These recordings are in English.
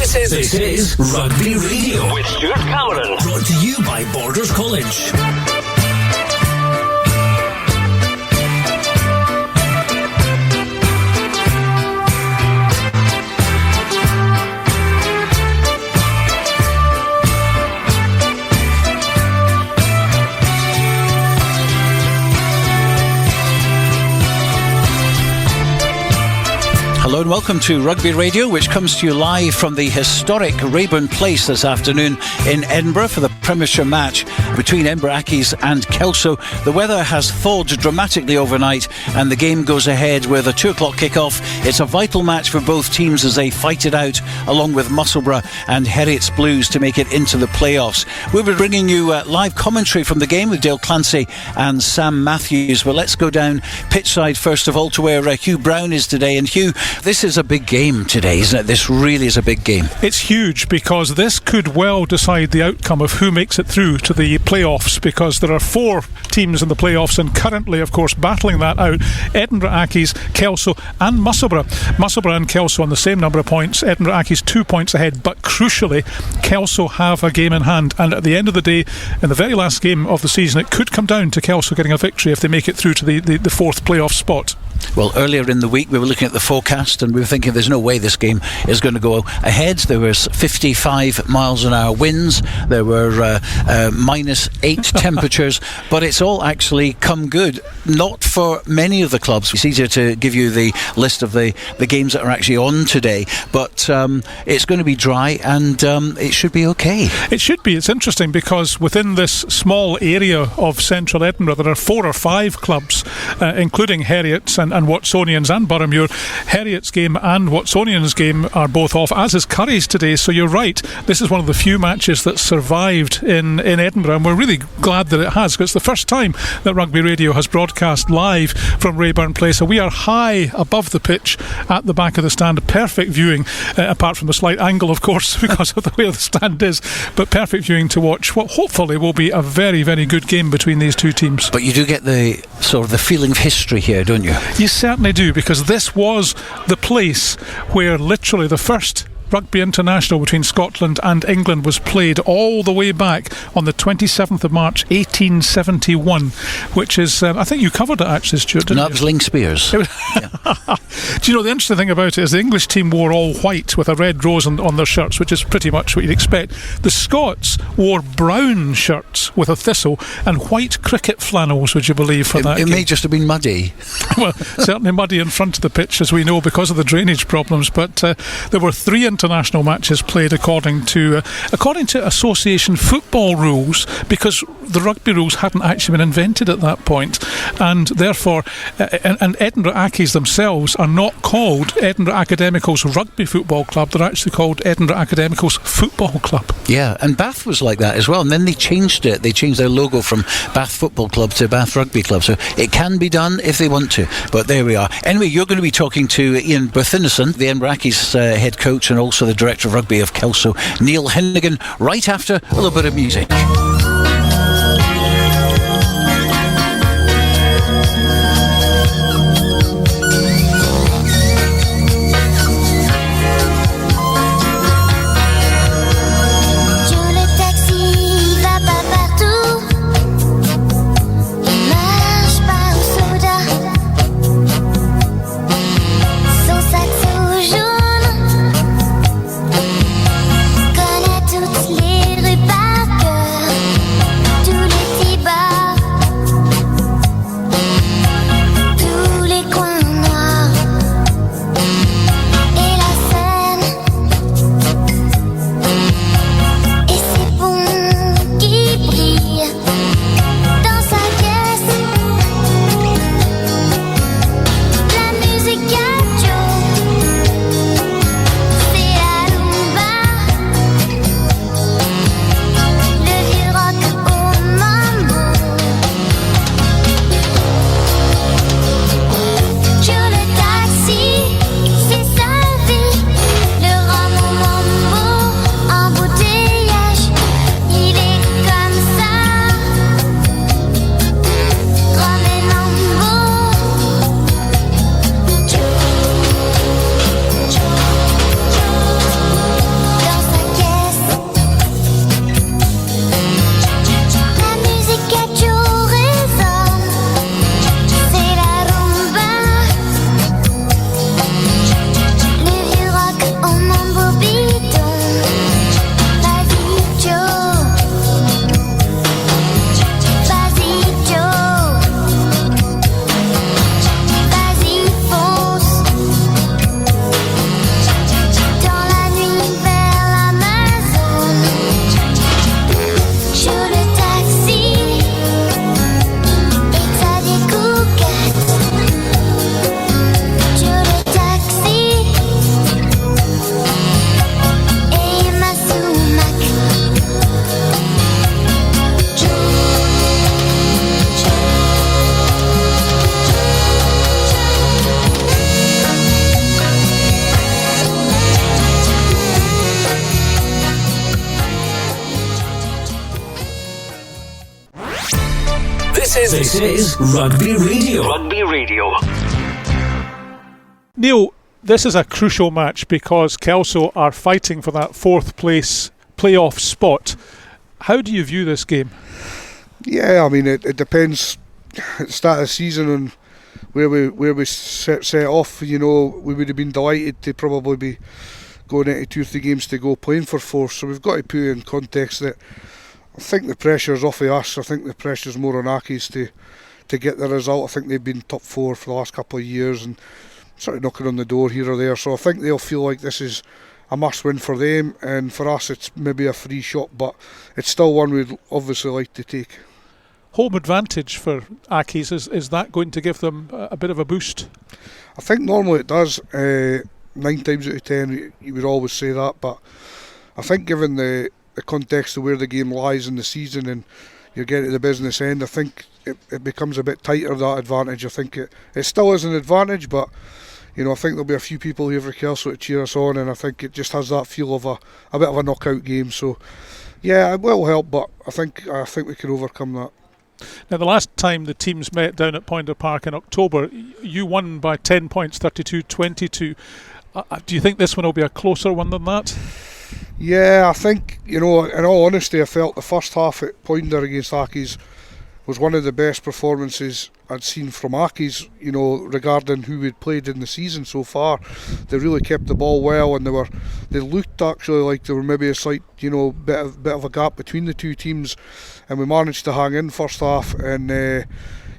This is Rugby Radio with Stuart Cameron. Brought to you by Borders College. Hello and welcome to Rugby Radio, which comes to you live from the historic Raeburn Place this afternoon in Edinburgh for the Premiership match between Edinburgh Accies and Kelso. The weather has thawed dramatically overnight and the game goes ahead with a 2 o'clock kickoff. It's a vital match for both teams as they fight it out along with Musselburgh and Heriot's Blues to make it into the playoffs. We'll be bringing you live commentary from the game with Dale Clancy and Sam Mathews. But let's go down pitchside first of all to where Hugh Brown is today. And Hugh, this is a big game today, isn't it? This really is a big game. It's huge because this could well decide the outcome of who makes it through to the playoffs, because there are 4 teams in the playoffs and currently, of course, battling that out. Edinburgh Accies, Kelso and Musselburgh. Musselburgh and Kelso on the same number of points. Edinburgh Accies 2 points ahead, but crucially, Kelso have a game in hand. And at the end of the day, in the very last game of the season, it could come down to Kelso getting a victory if they make it through to the 4th playoff spot. Well, earlier in the week we were looking at the forecast and we were thinking there's no way this game is going to go ahead. There was 55 miles an hour winds, there were -8 temperatures, but it's all actually come good. Not for many of the clubs. It's easier to give you the list of the games that are actually on today, but it's going to be dry and it should be okay. It should be. It's interesting because within this small area of central Edinburgh there are 4 or 5 clubs, including Heriot's and Watsonians and Boroughmuir. Heriot's game and Watsonians game are both off, as is Curry's today. So you're right, this is one of the few matches that survived in Edinburgh, and we're really glad that it has, because it's the first time that Rugby Radio has broadcast live from Raeburn Place. So we are high above the pitch at the back of the stand. Perfect viewing, apart from the slight angle, of course, because of the way the stand is, but perfect viewing to watch what hopefully will be a very, very good game between these two teams. But you do get the sort of the feeling of history here, don't you? You certainly do, because this was the place where literally the first Rugby International between Scotland and England was played all the way back on the 27th of March 1871, which is, I think you covered it actually, Stuart, didn't you? No, it was Ling Spears. Do you know, the interesting thing about it is the English team wore all white with a red rose on their shirts, which is pretty much what you'd expect. The Scots wore brown shirts with a thistle and white cricket flannels, would you believe, for that game. It may just have been muddy. Well, certainly muddy in front of the pitch, as we know, because of the drainage problems, but there were 3 international matches played according to association football rules, because the rugby rules hadn't actually been invented at that point, and therefore and Edinburgh Accies themselves are not called Edinburgh Academicals Rugby Football Club. They're actually called Edinburgh Academicals Football Club. Yeah, and Bath was like that as well, and then they changed it. They changed their logo from Bath Football Club to Bath Rugby Club, so it can be done if they want to, but there we are. Anyway, you're going to be talking to Ian Berthinison, the Edinburgh Accies head coach and also the director of rugby of Kelso, Neil Hennigan, right after a little bit of music. Connais toutes les rues par cœur. This is Rugby Radio. Rugby Radio. Neil, this is a crucial match because Kelso are fighting for that 4th place playoff spot. How do you view this game? Yeah, I mean, it depends at the start of the season on where we set off. You know, we would have been delighted to probably be going into 2 or 3 games to go playing for 4th. So we've got to put in context that I think the pressure's off of us. I think the pressure's more on Accies to get the result. I think they've been top 4 for the last couple of years and sort of knocking on the door here or there. So I think they'll feel like this is a must win for them, and for us it's maybe a free shot, but it's still one we'd obviously like to take. Home advantage for Accies, is that going to give them a bit of a boost? I think normally it does. 9 times out of 10 you would always say that, but I think given the context of where the game lies in the season and you're getting to the business end, I think it becomes a bit tighter, that advantage. I think it still is an advantage, but you know, I think there'll be a few people here for Kelso to cheer us on, and I think it just has that feel of a bit of a knockout game. So yeah, it will help, but I think we can overcome that. Now, the last time the teams met down at Poynter Park in October, you won by 10 points, 32-22. Do you think this one will be a closer one than that? Yeah, I think, you know, in all honesty, I felt the first half at Poynter against Accies was one of the best performances I'd seen from Accies, you know, regarding who we'd played in the season so far. They really kept the ball well, and they looked actually like there were maybe a slight, you know, bit of a gap between the 2 teams, and we managed to hang in first half. And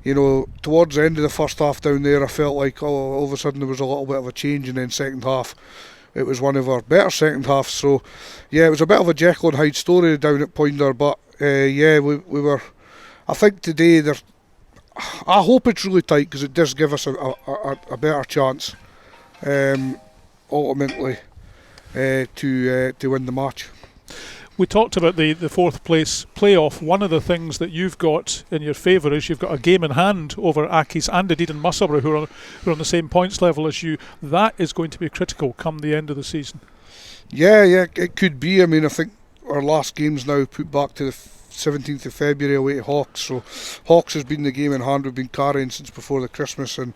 you know, towards the end of the first half down there, I felt like all of a sudden there was a little bit of a change, and then second half it was one of our better second halves. So yeah, it was a bit of a Jekyll and Hyde story down at Poynter, but yeah, we were. I think today I hope it's really tight, because it does give us a better chance ultimately to win the match. We talked about the 4th place playoff. One of the things that you've got in your favour is you've got a game in hand over Accies and indeed in Musselburgh, who are on the same points level as you. That is going to be critical come the end of the season. Yeah, it could be. I mean, I think our last game's now put back to the 17th of February away to Hawks. So Hawks has been the game in hand we've been carrying since before the Christmas, and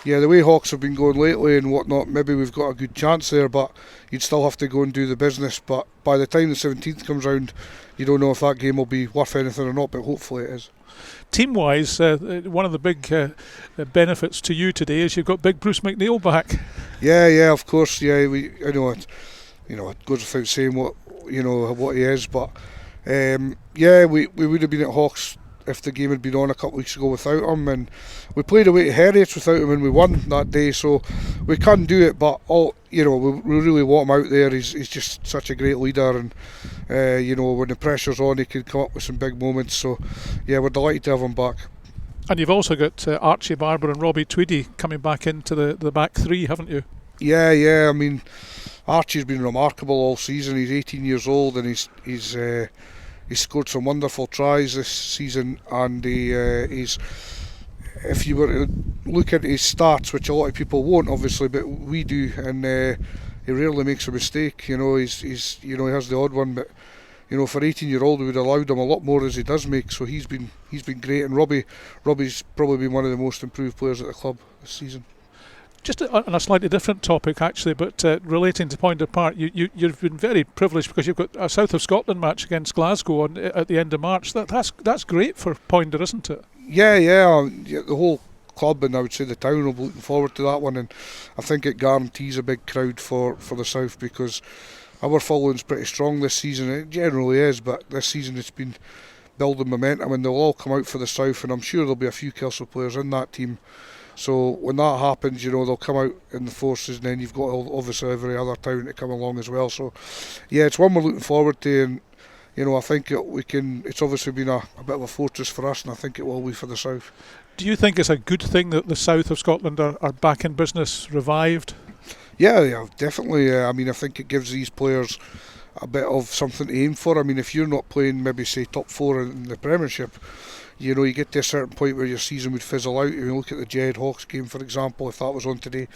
yeah, the way Hawks have been going lately and whatnot, maybe we've got a good chance there, but you'd still have to go and do the business. But by the time the 17th comes round, you don't know if that game will be worth anything or not, but hopefully it is. Team-wise, one of the big benefits to you today is you've got big Bruce McNeil back. Yeah, of course. Yeah, I know it. You know, it goes without saying what he is, but yeah, we would have been at Hawks if the game had been on a couple of weeks ago without him, and we played away to Heriots without him and we won that day, so we can do it. But we really want him out there. He's just such a great leader, and you know, when the pressure's on, he can come up with some big moments. So yeah, we're delighted to have him back. And you've also got Archie Barber and Robbie Tweedy coming back into the back 3, haven't you? Yeah, I mean, Archie's been remarkable all season. He's 18 years old, and he's scored some wonderful tries this season, and he's, if you were to look at his stats, which a lot of people won't obviously, but we do, and he rarely makes a mistake. You know, he's he has the odd one, but you know, for 18-year-old we would have allowed him a lot more as he does make. So he's been great, and Robbie's probably been one of the most improved players at the club this season. Just on a slightly different topic, actually, but relating to Poynter Park, you've been very privileged because you've got a South of Scotland match against Glasgow at the end of March. That's great for Poynter, isn't it? Yeah. The whole club, and I would say the town, will be looking forward to that one, and I think it guarantees a big crowd for the South, because our following's pretty strong this season. It generally is, but this season it's been building momentum, and they'll all come out for the South, and I'm sure there'll be a few Kelso players in that team. So when that happens, you know, they'll come out in the forces, and then you've got obviously every other town to come along as well. So yeah, it's one we're looking forward to, and you know, I think it's obviously been a bit of a fortress for us, and I think it will be for the South. Do you think it's a good thing that the South of Scotland are back in business, revived? Yeah, definitely. I mean, I think it gives these players a bit of something to aim for. I mean, if you're not playing maybe say top 4 in the Premiership, you know, you get to a certain point where your season would fizzle out. You look at the Jed Hawks game, for example, if that was on today.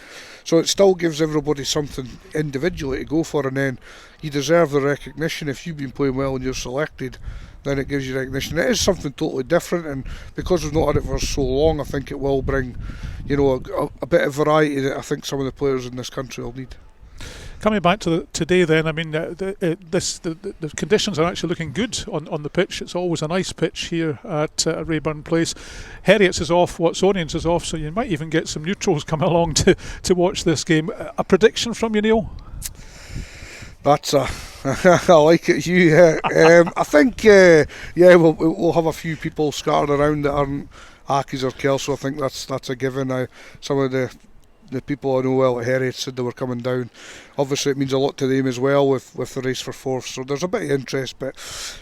So it still gives everybody something individually to go for, and then you deserve the recognition. If you've been playing well and you're selected, then it gives you recognition. It is something totally different, and because we've not had it for so long, I think it will bring, you know, a bit of variety that I think some of the players in this country will need. Coming back to today then, I mean, the conditions are actually looking good on the pitch. It's always a nice pitch here at Raeburn Place. Heriot's is off, Watsonians is off, so you might even get some neutrals coming along to watch this game. A prediction from you, Neil? That's I like it, Hugh. I think, we'll have a few people scattered around that aren't Accies or Kelso. I think that's a given. Some of the people I know well at Heriot said they were coming down. Obviously it means a lot to them as well with the race for fourth, so there's a bit of interest. But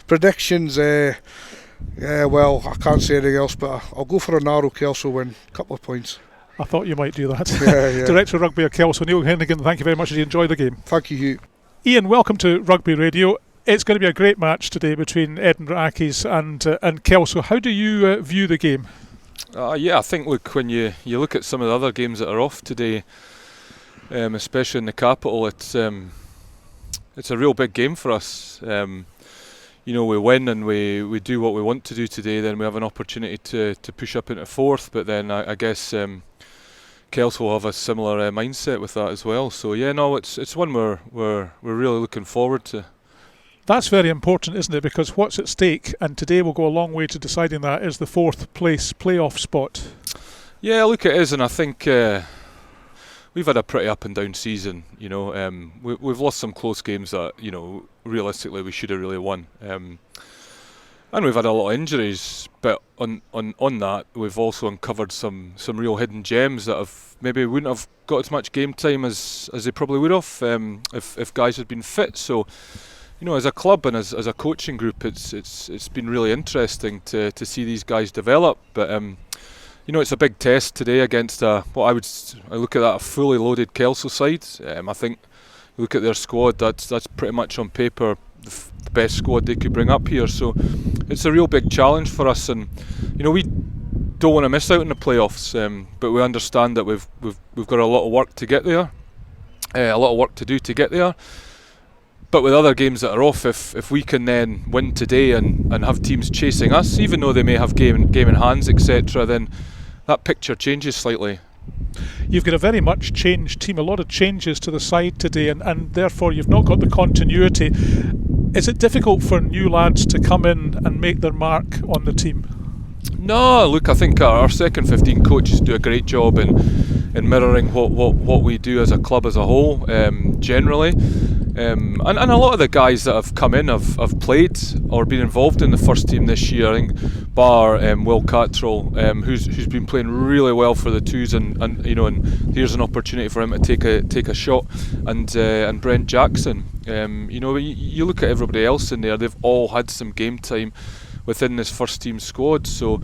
predictions, well, I can't say anything else, but I'll go for a narrow Kelso win, a couple of points. I thought you might do that. Yeah. Director of Rugby at Kelso, Neil Hennigan, thank you very much. Did you enjoy the game? Thank you, Hugh. Ian, welcome to Rugby Radio. It's going to be a great match today between Edinburgh Accies and Kelso. How do you view the game? I think, look, when you look at some of the other games that are off today, especially in the capital, it's a real big game for us. You know, we win and we do what we want to do today, then we have an opportunity to push up into fourth, but then I guess Kelso will have a similar mindset with that as well. So yeah, no, it's one we're really looking forward to. That's very important, isn't it? Because what's at stake, and today will go a long way to deciding that, is the fourth place playoff spot. Yeah, look, it is, and I think we've had a pretty up and down season. You know, we've lost some close games that, you know, realistically we should have really won. And we've had a lot of injuries, but on that we've also uncovered some real hidden gems that maybe wouldn't have got as much game time as they probably would have if guys had been fit. So, you know, as a club and as a coaching group, it's been really interesting to see these guys develop. But you know, it's a big test today against I look at that, a fully loaded Kelso side. I think you look at their squad, that's pretty much on paper the best squad they could bring up here. So it's a real big challenge for us, and you know, we don't want to miss out on the playoffs. But we understand that we've got a lot of work to get there, a lot of work to do to get there. But with other games that are off, if we can then win today and have teams chasing us, even though they may have game in hands, etc., then that picture changes slightly. You've got a very much changed team, a lot of changes to the side today, and therefore you've not got the continuity. Is it difficult for new lads to come in and make their mark on the team? No, look, I think our second 15 coaches do a great job in mirroring what we do as a club as a whole, generally. And a lot of the guys that have come in have played or been involved in the first team this year. I think bar Will Cattrall, who's been playing really well for the twos, and you know, and here's an opportunity for him to take a shot, and Brent Jackson. You know, you look at everybody else in there; they've all had some game time within this first team squad. So,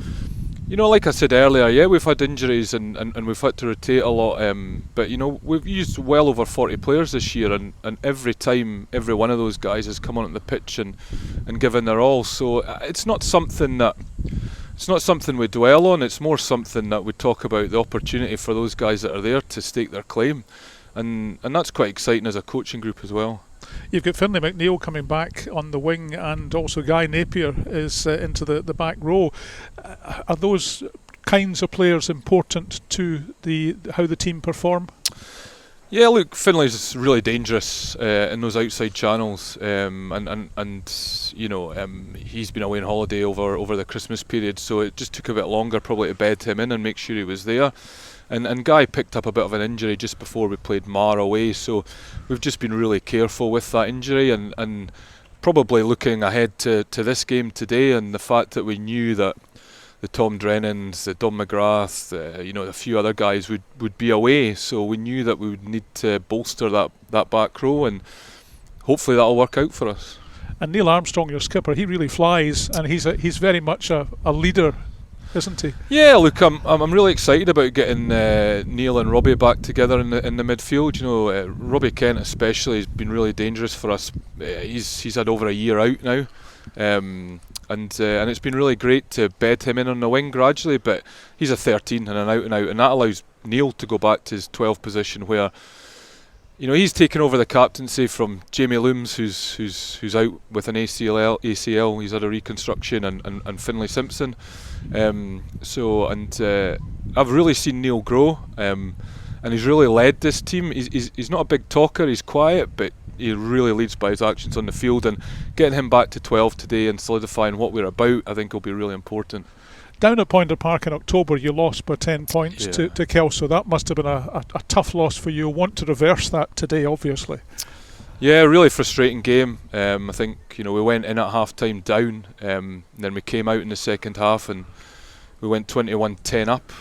you know, like I said earlier, yeah, we've had injuries and we've had to rotate a lot, but you know, we've used well over 40 players this year, and every time every one of those guys has come on the pitch and given their all. So it's not something we dwell on, it's more something that we talk about, the opportunity for those guys that are there to stake their claim, and that's quite exciting as a coaching group as well. You've got Finlay McNeil coming back on the wing, and also Guy Napier is into the back row. Are those kinds of players important to how the team perform? Yeah, look, Finlay's really dangerous in those outside channels, and you know, he's been away on holiday over the Christmas period, so it just took a bit longer probably to bed him in and make sure he was there. And Guy picked up a bit of an injury just before we played Mar away, so we've just been really careful with that injury, and probably looking ahead to this game today, and the fact that we knew that the Tom Drennans, the Dom McGrath, you know, a few other guys would be away, so we knew that we would need to bolster that back row, and hopefully that'll work out for us. And Neil Armstrong, your skipper, he really flies, and he's very much a leader, isn't he? Yeah, look, I'm really excited about getting Neil and Robbie back together in the midfield. You know, Robbie Kent especially has been really dangerous for us. He's had over a year out now, and it's been really great to bed him in on the wing gradually. But he's a 13 and an out and out, and that allows Neil to go back to his 12 position where, you know, he's taken over the captaincy from Jamie Looms, who's out with an ACL. He's had a reconstruction, and Finlay Simpson. I've really seen Neil grow, and he's really led this team. He's not a big talker. He's quiet, but he really leads by his actions on the field. And getting him back to 12 today and solidifying what we're about, I think, will be really important. Down at Pointer Park in October, you lost by 10 points to Kelso. That must have been a tough loss for you. Want to reverse that today, obviously. Yeah, really frustrating game. I think, you know, we went in at half time down, and then we came out in the second half and we went 21-10 up.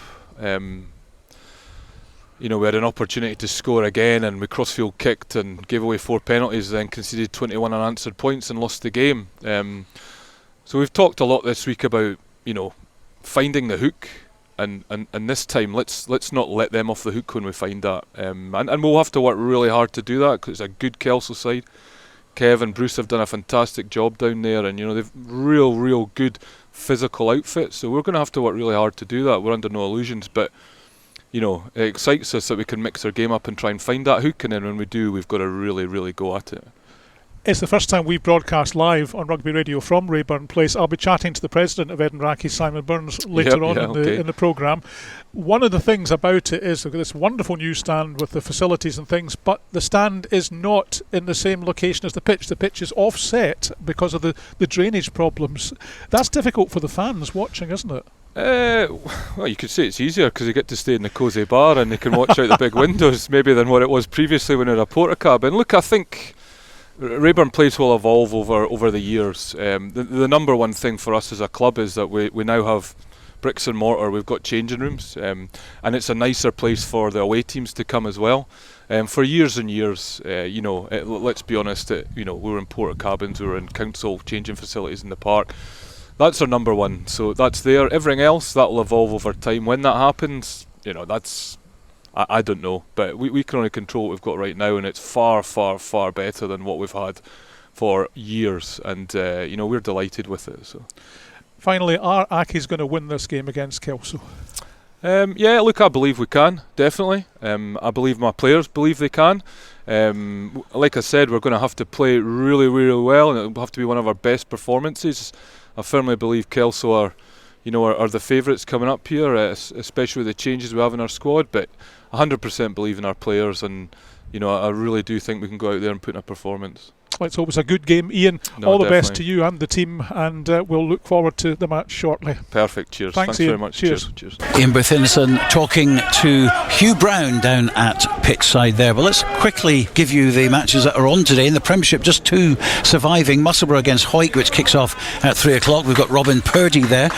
You know, we had an opportunity to score again, and we crossfield kicked and gave away 4 penalties, then conceded 21 unanswered points and lost the game. So we've talked a lot this week about, you know, finding the hook, and this time let's not let them off the hook when we find that, and we'll have to work really hard to do that, because it's a good Kelso side. Kev and Bruce have done a fantastic job down there, and you know, they've real good physical outfits, so we're going to have to work really hard to do that. We're under no illusions, but you know, it excites us that we can mix our game up and try and find that hook, and then when we do, we've got to really go at it. It's the first time we've broadcast live on Rugby Radio from Raeburn Place. I'll be chatting to the president of Edinburgh Accies, Simon Burns, later in the programme. One of the things about it is this wonderful new stand with the facilities and things, but the stand is not in the same location as the pitch. The pitch is offset because of the drainage problems. That's difficult for the fans watching, isn't it? Well, you could say it's easier because you get to stay in the cosy bar and they can watch out the big windows, maybe, than what it was previously when we had a porta cabin. Look, I think Raeburn Place will evolve over the years. The number one thing for us as a club is that we now have bricks and mortar. We've got changing rooms, and it's a nicer place for the away teams to come as well. For years and years, you know, let's be honest, you know, we were in porta cabins, we were in council changing facilities in the park. That's our number one, so that's there. Everything else, that'll evolve over time. When that happens, you know, that's, I don't know, but we can only control what we've got right now, and it's far better than what we've had for years, and you know, we're delighted with it. So, finally, are Accies going to win this game against Kelso? Yeah, look, I believe we can, definitely. I believe my players believe they can. Like I said, we're going to have to play really well, and it'll have to be one of our best performances. I firmly believe Kelso are the favourites coming up here, especially with the changes we have in our squad. But 100% believe in our players, and you know, I really do think we can go out there and put in a performance. Let's hope it's a good game, Ian. All the best to you and the team, and we'll look forward to the match shortly. Perfect, cheers. Thanks very much. Cheers. Ian Brithinson talking to Hugh Brown down at pitchside there. But let's quickly give you the matches that are on today in the Premiership. Just 2 surviving. Musselburgh against Hawick, which kicks off at 3 o'clock. We've got Robin Purdie there,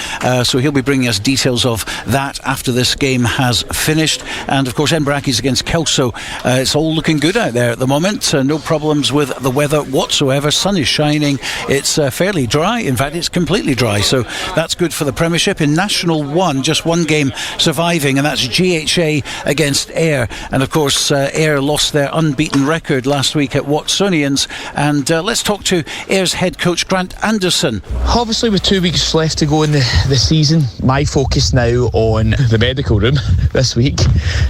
so he'll be bringing us details of that after this game has finished. And of course, Edinburgh Accies against Kelso. It's all looking good out there at the moment. No problems with the weather whatsoever. Sun is shining. It's fairly dry. In fact, it's completely dry, so that's good for the Premiership. In National 1, just 1 game surviving, and that's GHA against Ayr. And of course, Ayr lost their unbeaten record last week at Watsonians. And let's talk to Ayr's head coach Grant Anderson. Obviously, with 2 weeks left to go in the season, my focus now on the medical room this week,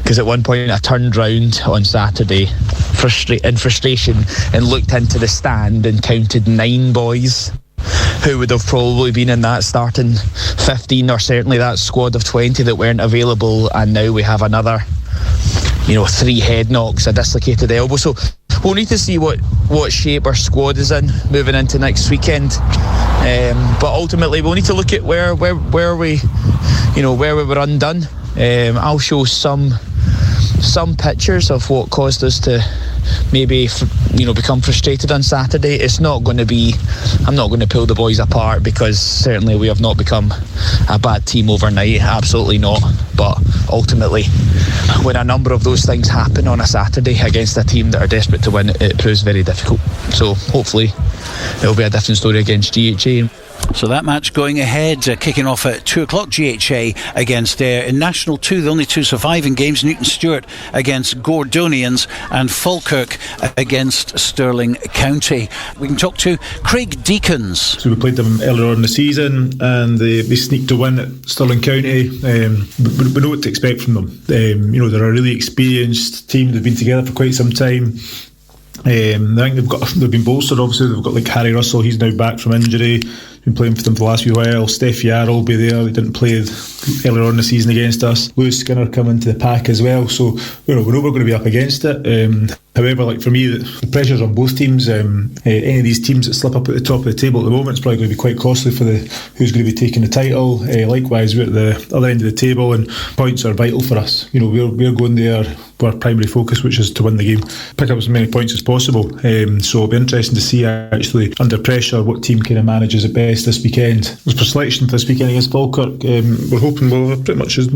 because at one point I turned round on Saturday in frustration and looked into the stand and counted 9 boys who would have probably been in that starting 15, or certainly that squad of 20 that weren't available, and now we have another, 3 head knocks, a dislocated elbow. So we'll need to see what shape our squad is in moving into next weekend. But ultimately we'll need to look at where we were undone. I'll show some pictures of what caused us to maybe become frustrated on Saturday. It's not going to be, I'm not going to pull the boys apart, because certainly we have not become a bad team overnight, absolutely not. But ultimately, when a number of those things happen on a Saturday against a team that are desperate to win, it proves very difficult. So hopefully it'll be a different story against GHA. So that match going ahead, kicking off at 2 o'clock, GHA against Ayr. In National 2, the only two surviving games, Newton Stuart against Gordonians and Falkirk against Stirling County. We can talk to Craig Deacons. So we played them earlier on in the season and they sneaked a win at Stirling County. We know what to expect from them. They're a really experienced team. They've been together for quite some time. I think they've been bolstered. Obviously, they've got like Harry Russell. He's now back from injury. Been playing for them for the last few while. Steph Yarrow will be there. He didn't play earlier on in the season against us. Lewis Skinner coming to the pack as well. So we know we're going to be up against it. However, like for me, the pressure's on both teams. Any of these teams that slip up at the top of the table at the moment is probably going to be quite costly for who's going to be taking the title. Likewise, we're at the other end of the table, and points are vital for us. We're going there with our primary focus, which is to win the game, pick up as many points as possible. So it'll be interesting to see actually under pressure what team kind of manages it best this weekend. As for selection for this weekend against Falkirk, we're hoping we'll have pretty much as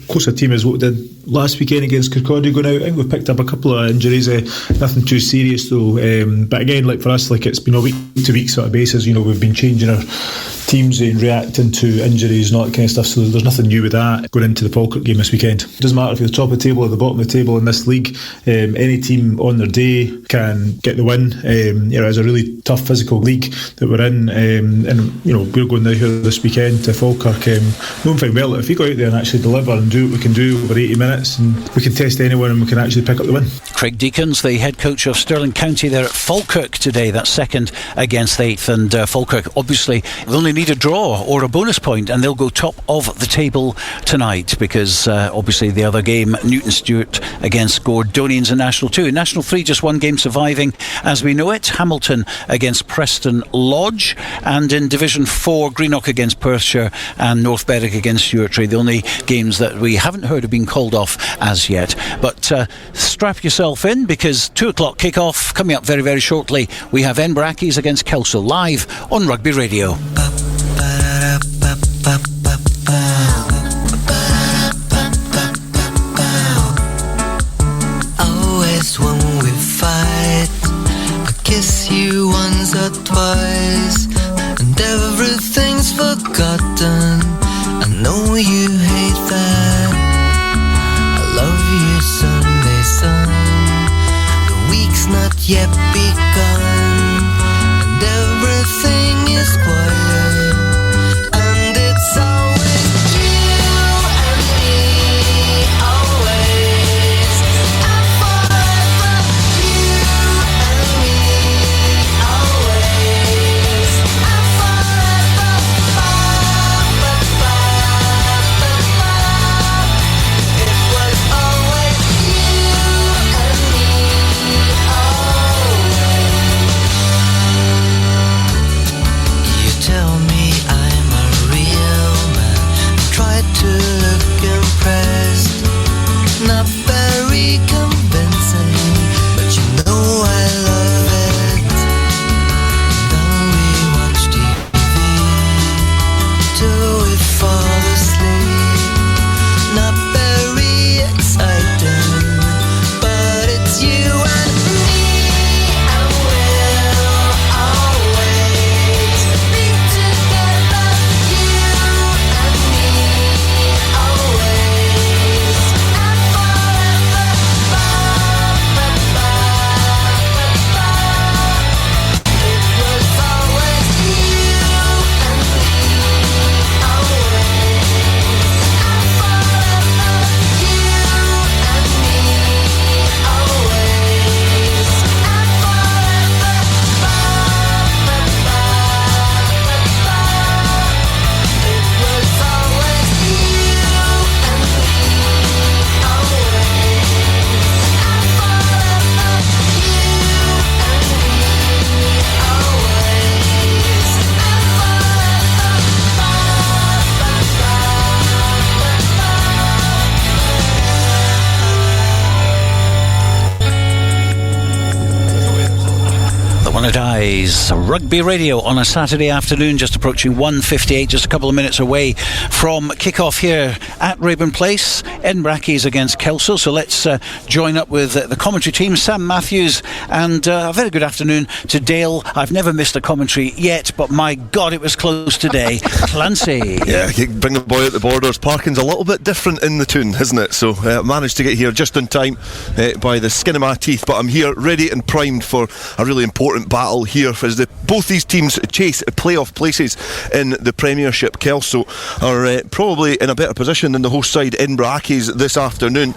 close a team as what we did last weekend against Kirkcaldy going out. I think we've picked up a couple of injuries, nothing too serious though. But again, like for us, like it's been a week to week sort of basis. We've been changing our teams and reacting to injuries and all that kind of stuff. So there's nothing new with that going into the Falkirk game this weekend. It doesn't matter if you're the top of the table or the bottom of the table in this league. Any team on their day can get the win. It's a really tough physical league that we're in, and we're going down here this weekend to Falkirk, knowing very well that if we go out there and actually deliver and do what we can do over 80 minutes, and we can test anyone and we can actually pick up the win. Craig Deacons, the head coach of Stirling County, there at Falkirk today. That's second against 8th, and Falkirk obviously they only need a draw or a bonus point and they'll go top of the table tonight, because obviously the other game, Newton Stuart against Gordonians in National 2. In National 3, just one game surviving as we know it, Hamilton against Preston Lodge, and in Division 4, Greenock against Perthshire and North Berwick against Stuartry. The only games that we haven't heard have been called off as yet, but strap yourself in, because 2 o'clock kick-off coming up very, very shortly. We have Edinburgh Accies against Kelso live on Rugby Radio. Always when we fight, I kiss you once or twice, and everything's forgotten. I know you hate that. I love you Sunday sun. The week's not yet begun, and everything is quiet, and it's always you and me, always and forever. You and me, always and forever. It was always you and me, always. On a Dies, Rugby Radio on a Saturday afternoon, just approaching 1:58, just a couple of minutes away from kick-off here at Raeburn Place. Edinburgh Accies against Kelso. So let's join up with the commentary team, Sam Mathews, and a very good afternoon to Dale. I've never missed a commentary yet, but my God, it was close today. Clancy. Yeah, you bring the boy at the borders. Parking's a little bit different in the tune, isn't it? So managed to get here just in time by the skin of my teeth, but I'm here ready and primed for a really important battle here as both these teams chase playoff places in the Premiership. Kelso are probably in a better position than the host side Edinburgh Accies this afternoon.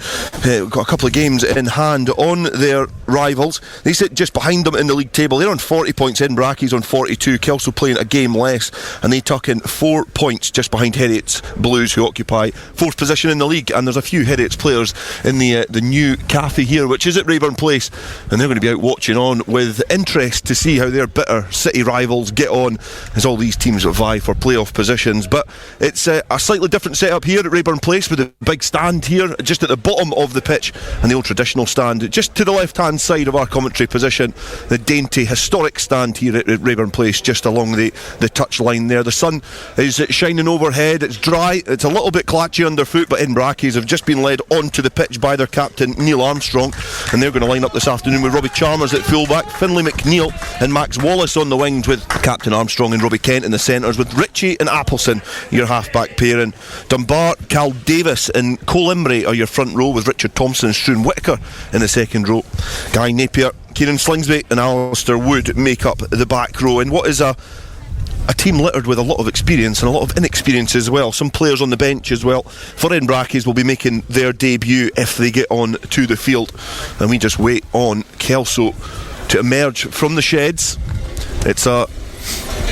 Got a couple of games in hand on their rivals. They sit just behind them in the league table. They're on 40 points, Edinburgh Accies on 42. Kelso playing a game less, and they tuck in 4 points just behind Heriot's Blues, who occupy 4th position in the league. And there's a few Heriot's players in the new cafe here, which is at Raeburn Place, and they're going to be out watching on with interest to see how their bitter city rivals get on as all these teams vie for playoff positions. But it's a slightly different setup here at Raeburn Place, with a big stand here just at the bottom of the pitch, and the old traditional stand just to the left hand side of our commentary position, the dainty historic stand here at Raeburn Place, just along the touch line there. The sun is shining overhead, it's dry, it's a little bit clatchy underfoot, but Edinburgh Accies have just been led onto the pitch by their captain Neil Armstrong, and they're going to line up this afternoon with Robbie Chalmers at fullback, Finlay McNeil and Max Wallace on the wings, with Captain Armstrong and Robbie Kent in the centres, with Ritchie and Appleson your half-back pairing. Dunbar, Cal Davis and Cole Imrie are your front row, with Richard Thompson and Struan Whittaker in the second row. Guy Napier, Kieran Slingsby and Alistair Wood make up the back row, and what is a team littered with a lot of experience and a lot of inexperience as well. Some players on the bench as well for Edinburgh Accies will be making their debut if they get on to the field, and we just wait on Kelso to emerge from the sheds. It's a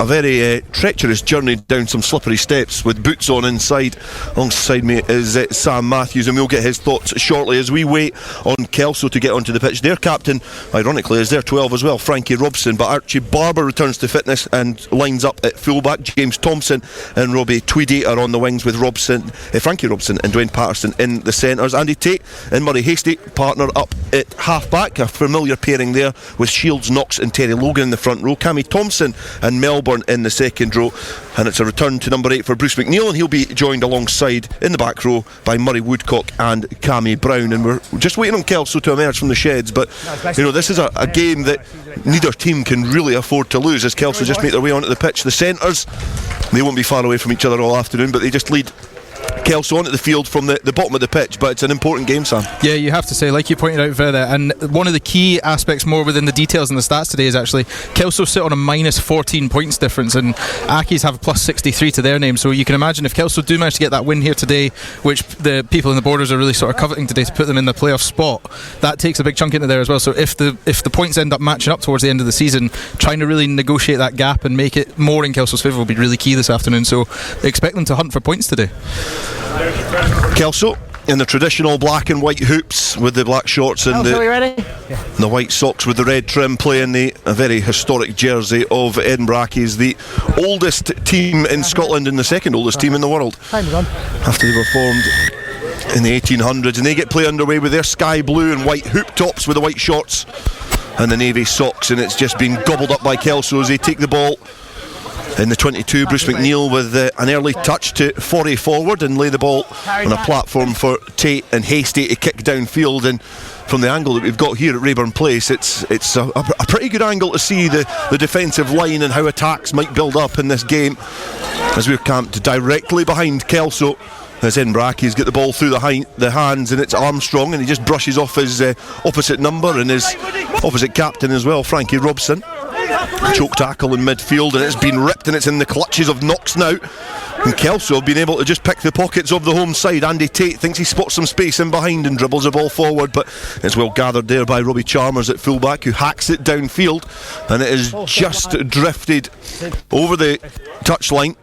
very treacherous journey down some slippery steps with boots on inside. Alongside me is Sam Mathews, and we'll get his thoughts shortly as we wait on Kelso to get onto the pitch. Their captain, ironically, is their 12 as well, Frankie Robson, but Archie Barber returns to fitness and lines up at fullback. James Thompson and Robbie Tweedy are on the wings, with Frankie Robson and Dwayne Patterson in the centres. Andy Tate and Murray Hastie partner up at half-back, a familiar pairing there, with Shields, Knox and Terry Logan in the front row. Cammy Thompson and Melbourne in the second row, and it's a return to number 8 for Bruce McNeil, and he'll be joined alongside in the back row by Murray Woodcock and Cammy Brown. And we're just waiting on Kelso to emerge from the sheds, but this is a game that neither team can really afford to lose as Kelso just make their way onto the pitch. The centres, they won't be far away from each other all afternoon, but they just lead Kelso onto the field from the bottom of the pitch. But it's an important game, Sam. Yeah, you have to say, like you pointed out there, and one of the key aspects more within the details in the stats today is actually Kelso sit on a minus 14 points difference, and Accies have a plus 63 to their name. So you can imagine if Kelso do manage to get that win here today, which the people in the borders are really sort of coveting today to put them in the playoff spot, that takes a big chunk into there as well. So if the points end up matching up towards the end of the season, trying to really negotiate that gap and make it more in Kelso's favour will be really key this afternoon. So expect them to hunt for points today. Kelso in the traditional black and white hoops with the black shorts and the white socks with the red trim, playing a very historic jersey of Edinburgh Accies, the oldest team in Scotland and the second oldest team in the world after they were formed in the 1800s, and they get play underway with their sky blue and white hoop tops with the white shorts and the navy socks, and it's just been gobbled up by Kelso as they take the ball in the 22. Bruce McNeil with an early touch to 40 forward and lay the ball on a platform for Tate and Hastie to kick downfield. And from the angle that we've got here at Raeburn Place, it's a pretty good angle to see the defensive line and how attacks might build up in this game, as we're camped directly behind Kelso as Edinburgh Accies get the ball through the hands, and it's Armstrong, and he just brushes off his opposite number and his opposite captain as well, Frankie Robson. Choke tackle in midfield, and it's been ripped, and it's in the clutches of Knox now, and Kelso have been able to just pick the pockets of the home side. Andy Tate thinks he spots some space in behind and dribbles the ball forward, but it's well gathered there by Robbie Chalmers at fullback, who hacks it downfield, and it is just drifted over the touchline.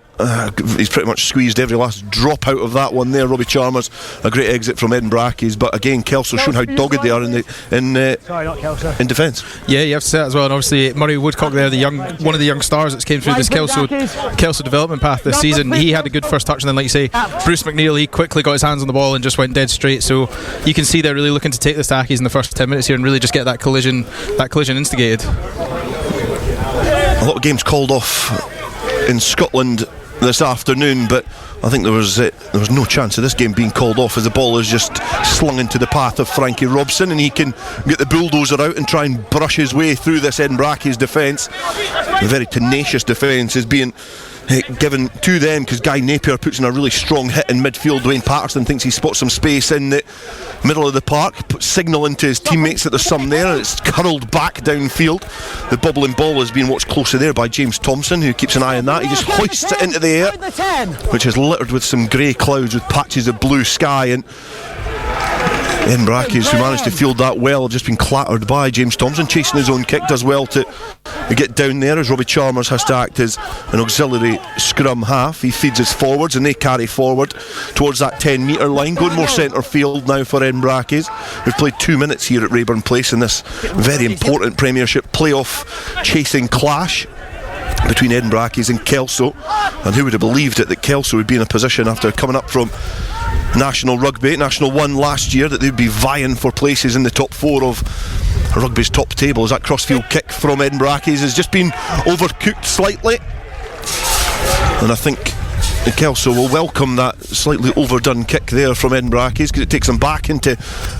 He's pretty much squeezed every last drop out of that one there, Robbie Chalmers. A great exit from Edinburgh Accies, but again Kelso showing how dogged they are in defence. Yeah, you have to say that as well. And obviously Murray Woodcock there, one of the young stars that's came through this Kelso development path this season. He had a good first touch, and then like you say, Bruce McNeil, he quickly got his hands on the ball and just went dead straight. So you can see they're really looking to take this to Accies in the first 10 minutes here and really just get that collision instigated. a lot of games called off in Scotland this afternoon, but I think there was no chance of this game being called off, as the ball is just slung into the path of Frankie Robson, and he can get the bulldozer out and try and brush his way through this Edinburgh Accies defence. A very tenacious defence is being given to them, because Guy Napier puts in a really strong hit in midfield. Dwayne Patterson thinks he spots some space in the middle of the park, puts signal into his teammates that there's some there, and it's curled back downfield. The bobbling ball is being watched closely there by James Thompson, who keeps an eye on that. He just hoists it into the air, which is littered with some grey clouds with patches of blue sky, and Edinburgh Accies, who managed to field that well, have just been clattered by. James Thompson, chasing his own kick, does well to get down there, as Robbie Chalmers has to act as an auxiliary scrum half. He feeds his forwards and they carry forward towards that 10 metre line, going more centre field now for Edinburgh Accies. We've played 2 minutes here at Raeburn Place in this very important Premiership playoff chasing clash between Edinburgh Accies and Kelso. And who would have believed it, that Kelso would be in a position, after coming up from National Rugby, National 1 last year, that they'd be vying for places in the top 4 of rugby's top table. As that crossfield kick from Edinburgh Accies has just been overcooked slightly, and I think Kelso will welcome that slightly overdone kick there from Edinburgh Accies, because it takes them back into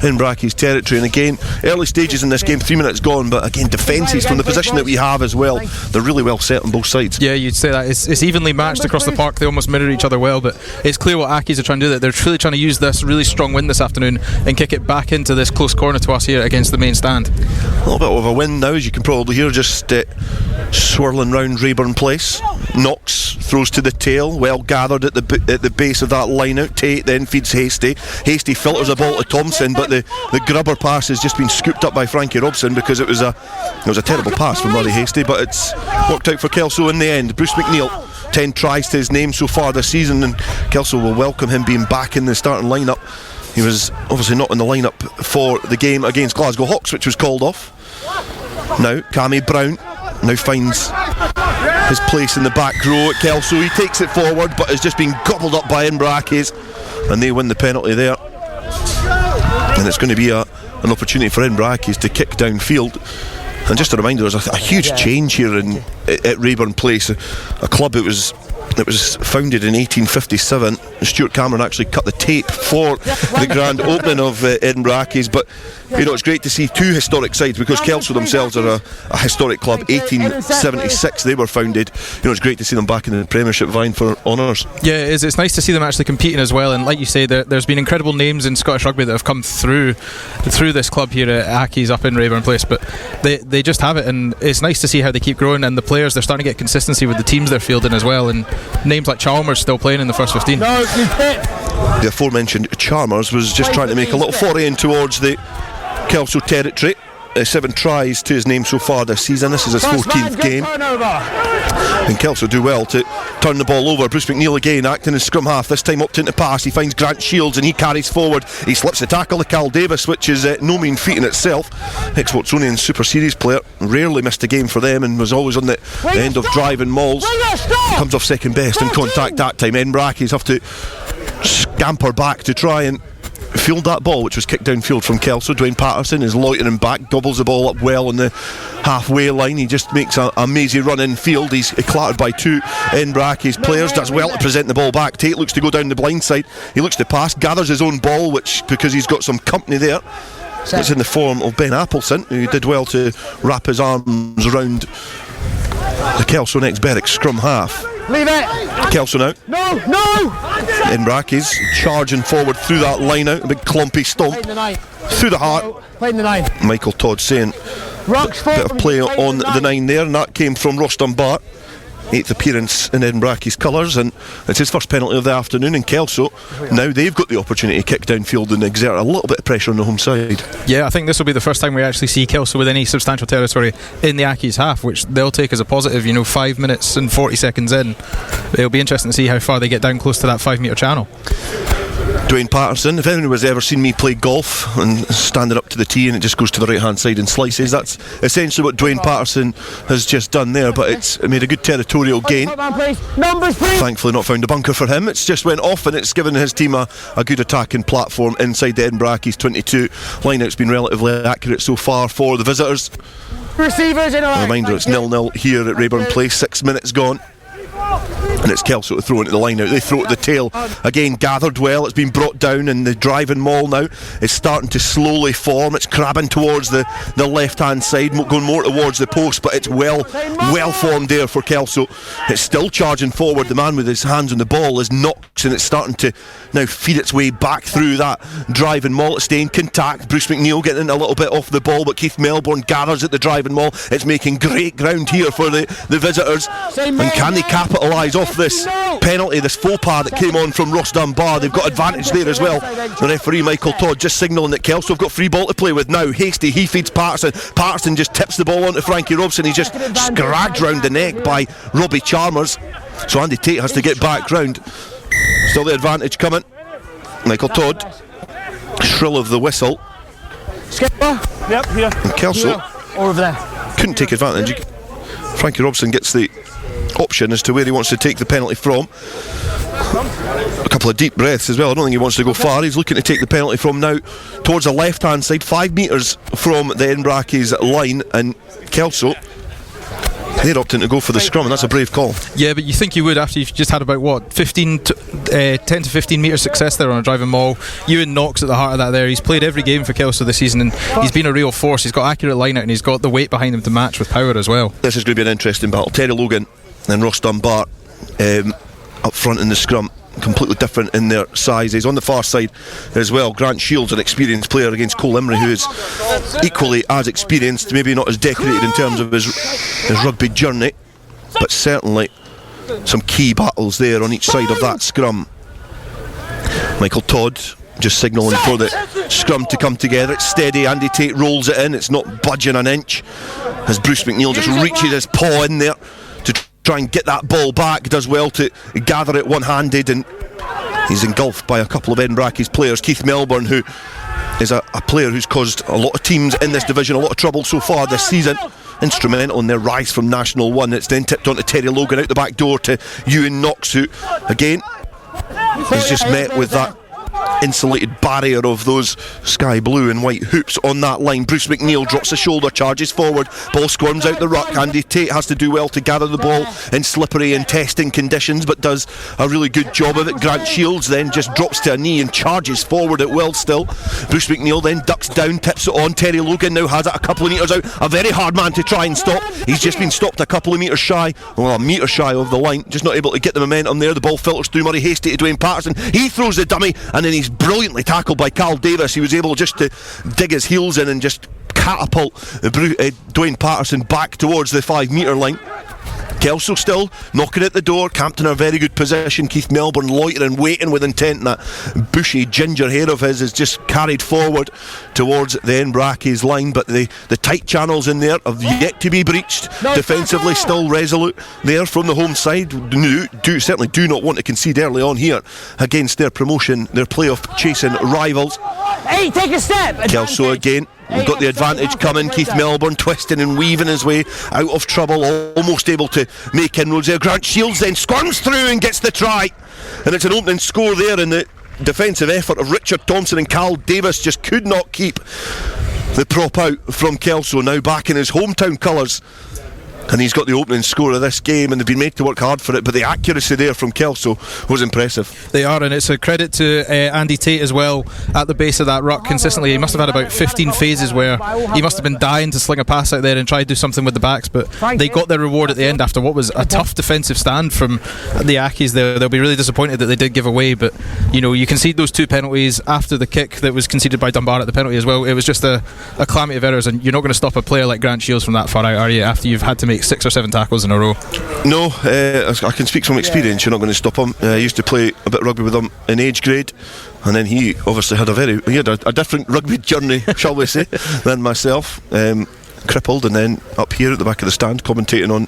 Edinburgh Accies territory. And again, early stages in this game, 3 minutes gone, but again, defences from the position that we have as well, they're really well set on both sides. Yeah, you'd say that it's evenly matched across the park. They almost mirror each other well, but it's clear what Accies are trying to do. That they're truly trying to use this really strong wind this afternoon and kick it back into this close corner to us here against the main stand. A little bit of a wind now, as you can probably hear, just swirling round Raeburn Place. Knox throws to the tail, well gathered at the base of that line out. Tate then feeds Hasty. Hasty filters a ball to Thompson, but the grubber pass has just been scooped up by Frankie Robson, because it was a terrible pass from Murray Hasty, but it's worked out for Kelso in the end. Bruce McNeil, 10 tries to his name so far this season, and Kelso will welcome him being back in the starting lineup. He was obviously not in the lineup for the game against Glasgow Hawks, which was called off. Now Cammy Brown now finds his place in the back row at Kelso. He takes it forward, but has just been gobbled up by Edinburgh Accies, and they win the penalty there. And it's going to be an opportunity for Edinburgh Accies to kick downfield. And just a reminder, there's a huge change here at Raeburn Place, a club that was founded in 1857. Stuart Cameron actually cut the tape for the grand opening of Edinburgh Accies, but it's great to see 2 historic sides, because Kelso themselves are a historic club. 1876 they were founded. It's great to see them back in the Premiership vying for honours. Yeah, it is. It's nice to see them actually competing as well, and like you say, there's been incredible names in Scottish rugby that have come through this club here at Accies up in Raeburn Place, but they just have it, and it's nice to see how they keep growing, and the players, they're starting to get consistency with the teams they're fielding as well, and names like Chalmers still playing in the first 15. The aforementioned Chalmers was just trying to make a little foray in towards the Kelso territory. 7 tries to his name so far this season. This is his 14th game, and Kelso do well to turn the ball over. Bruce McNeil again acting as scrum half, this time opting to pass. He finds Grant Shields and he carries forward. He slips the tackle to Cal Davis, which is no mean feat in itself. Ex-Watsonian Super Series player, rarely missed a game for them and was always on the end of driving mauls. Comes off second best in contact that time. Edinburgh Accies have to scamper back to try and field that ball, which was kicked downfield from Kelso. Dwayne Patterson is loitering back, gobbles the ball up well on the halfway line. He just makes a mazy run in field. He's clattered by 2 Edinburgh Accies players. Does well to present the ball back. Tate looks to go down the blind side. He looks to pass, gathers his own ball, which, because he's got some company there, it's in the form of Ben Appleson, who did well to wrap his arms around the Kelso next Berwick scrum half. Leave it! Kelso now. No! Edinburgh Accies charging forward through that line out, a big clumpy stomp through the heart. Playing the 9. Michael Todd saying a bit of play on the 9 there, and that came from Ross Dunbar. 8th appearance in Edinburgh Accies colours, and it's his first penalty of the afternoon. And Kelso, now they've got the opportunity to kick downfield and exert a little bit of pressure on the home side. Yeah, I think this will be the first time we actually see Kelso with any substantial territory in the Accies half, which they'll take as a positive. 5 minutes and 40 seconds in, it'll be interesting to see how far they get down close to that 5 metre channel. Dwayne Patterson, if anyone has ever seen me play golf and standing up to the tee and it just goes to the right hand side and slices, that's essentially what Dwayne Patterson has just done there, but it's made a good territorial gain. Thankfully not found a bunker for him. It's just went off, and it's given his team a good attacking platform inside the Edinburgh Accies 22. Line-out's been relatively accurate so far for the visitors. receivers in. A reminder, it's 0-0 here at Raeburn Place. 6 minutes gone. And it's Kelso to throw into the line out. They throw it to the tail. Again, gathered well. It's been brought down, and the driving maul now is starting to slowly form. It's crabbing towards the left-hand side, going more towards the post, but it's well formed there for Kelso. It's still charging forward. The man with his hands on the ball is Knox, and it's starting to now feed its way back through that driving maul. It's staying contact. Bruce McNeil getting a little bit off the ball, but Keith Melbourne gathers at the driving maul. It's making great ground here for the visitors. And can they capitalise off this penalty, this faux pas that came on from Ross Dunbar? They've got advantage there as well. The referee Michael Todd just signalling that Kelso have got free ball to play with now. Hasty, he feeds Patterson. Patterson just tips the ball onto Frankie Robson. He's just scragged round the neck by Robbie Chalmers, so Andy Tate has to get back round. Still the advantage coming. Michael Todd, shrill of the whistle. Yep, here. And Kelso over there couldn't take advantage. Frankie Robson gets the option as to where he wants to take the penalty from. A couple of deep breaths as well. I don't think he wants to go far. He's looking to take the penalty from now towards the left hand side, 5 metres from the Edinburgh Accies line, and Kelso, they're opting to go for the scrum, and that's a brave call. Yeah, but you think you would after you've just had about what 10 to 15 metre success there on a driving maul. Ewan Knox at the heart of that there. He's played every game for Kelso this season, and he's been a real force. He's got accurate line out, and he's got the weight behind him to match with power as well. This is going to be an interesting battle. Terry Logan and Ross Dunbar up front in the scrum, completely different in their sizes. On the far side as well, Grant Shields, an experienced player, against Cole Imrie, who is equally as experienced, maybe not as decorated in terms of his rugby journey, but certainly some key battles there on each side of that scrum. Michael Todd just signalling for the scrum to come together. It's steady. Andy Tate rolls it in. It's not budging an inch as Bruce McNeil just reaches his paw in there to try and get that ball back. Does well to gather it one-handed, and he's engulfed by a couple of Edinburgh Accies players. Keith Melbourne, who is a player who's caused a lot of teams in this division a lot of trouble so far this season, instrumental in their rise from National 1. It's then tipped on to Terry Logan out the back door to Ewan Knox, who again is just met with that insulated barrier of those sky blue and white hoops on that line. Bruce McNeil drops the shoulder, charges forward, ball squirms out the ruck. Andy Tate has to do well to gather the ball in slippery and testing conditions, but does a really good job of it. Grant Shields then just drops to a knee and charges forward at will still. Bruce McNeil then ducks down, tips it on. Terry Logan now has it a couple of metres out, a very hard man to try and stop. He's just been stopped a couple of metres shy, well, a metre shy of the line, just not able to get the momentum there. The ball filters through Murray Hasty to Dwayne Patterson. He throws the dummy, and then he's brilliantly tackled by Carl Davis. He was able just to dig his heels in and just catapult Dwayne Patterson back towards the 5 metre line. Kelso still knocking at the door. Campton in a very good position. Keith Melbourne loitering, waiting with intent. That bushy ginger hair of his is just carried forward towards the Edinburgh Accies line, but the tight channels in there have yet to be breached. Defensively still resolute there from the home side. Certainly do not want to concede early on here against their promotion, their playoff chasing rivals. Hey, take a step. Kelso again. We've got the advantage coming. Keith Melbourne twisting and weaving his way out of trouble, almost able to make inroads there. Grant Shields then squirms through and gets the try, and it's an opening score there, and the defensive effort of Richard Thompson and Carl Davis just could not keep the prop out from Kelso, now back in his hometown colours. And he's got the opening score of this game, and they've been made to work hard for it, but the accuracy there from Kelso was impressive. They are, and it's a credit to Andy Tate as well at the base of that ruck consistently. He must have had about 15 phases where he must have been dying to sling a pass out there and try to do something with the backs, but they got their reward at the end after what was a tough defensive stand from the Accies. They'll be really disappointed that they did give away, but you concede those 2 penalties after the kick that was conceded by Dunbar at the penalty as well. It was just a calamity of errors, and you're not going to stop a player like Grant Shields from that far out, are you, after you've had to make 6 or 7 tackles in a row? No, I can speak from experience. You're not going to stop him. I used to play a bit of rugby with him in age grade, and then he obviously had a different rugby journey, shall we say, than myself. Crippled, and then up here at the back of the stand commentating on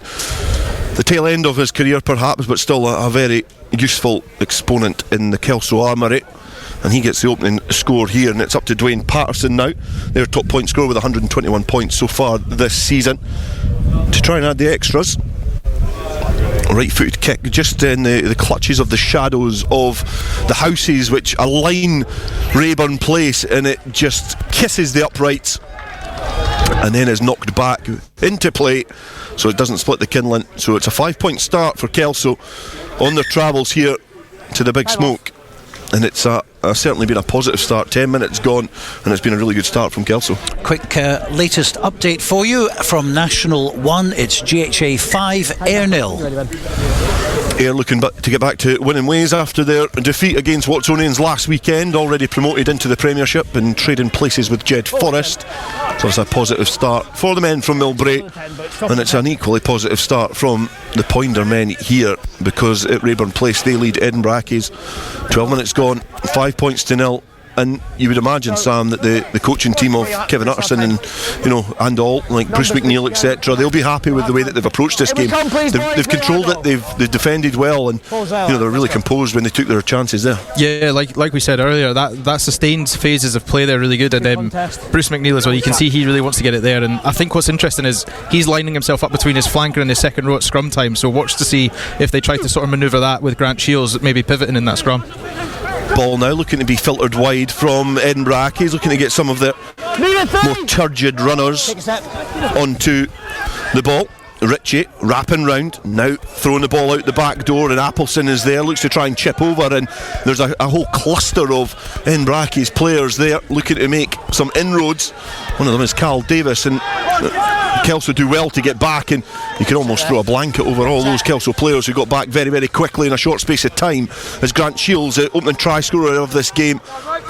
the tail end of his career perhaps, but still a very useful exponent in the Kelso armoury. And he gets the opening score here, and it's up to Dwayne Patterson now, their top point scorer with 121 points so far this season, to try and add the extras. Right footed kick just in the clutches of the shadows of the houses which align Raeburn Place, and it just kisses the uprights and then is knocked back into play, so it doesn't split the Kinlan. So it's a 5-point start for Kelso on their travels here to the Big Smoke, and it's certainly been a positive start. 10 minutes gone, and it's been a really good start from Kelso. Quick latest update for you from National 1. It's GHA 5, Ayr 0. Ayr looking to get back to winning ways after their defeat against Watsonians last weekend, already promoted into the Premiership and trading places with Jed Forest. So it's a positive start for the men from Millbrae, and it's an equally positive start from the Poinder men here, because at Raeburn Place they lead Edinburgh Accies. 12 minutes gone, 5 points to 0. And you would imagine, Sam, that the coaching team of Kevin Utterson and all, like Bruce McNeil, etc., they'll be happy with the way that they've approached this game. They've controlled it, they've defended well, and they're really composed when they took their chances there. Yeah, like we said earlier, that sustained phases of play there really good, and Bruce McNeil as well, you can see he really wants to get it there. And I think what's interesting is he's lining himself up between his flanker and his second row at scrum time, so watch to see if they try to sort of manoeuvre that with Grant Shields maybe pivoting in that scrum. Ball now looking to be filtered wide from Edinburgh Accies, looking to get some of their more turgid runners onto the ball. Ritchie wrapping round, now throwing the ball out the back door, and Appleson is there, looks to try and chip over, and there's a whole cluster of Edinburgh Accies players there looking to make some inroads. One of them is Carl Davis, and Kelso do well to get back, and you can almost throw a blanket over all those Kelso players who got back very, very quickly in a short space of time, as Grant Shields, the opening try scorer of this game,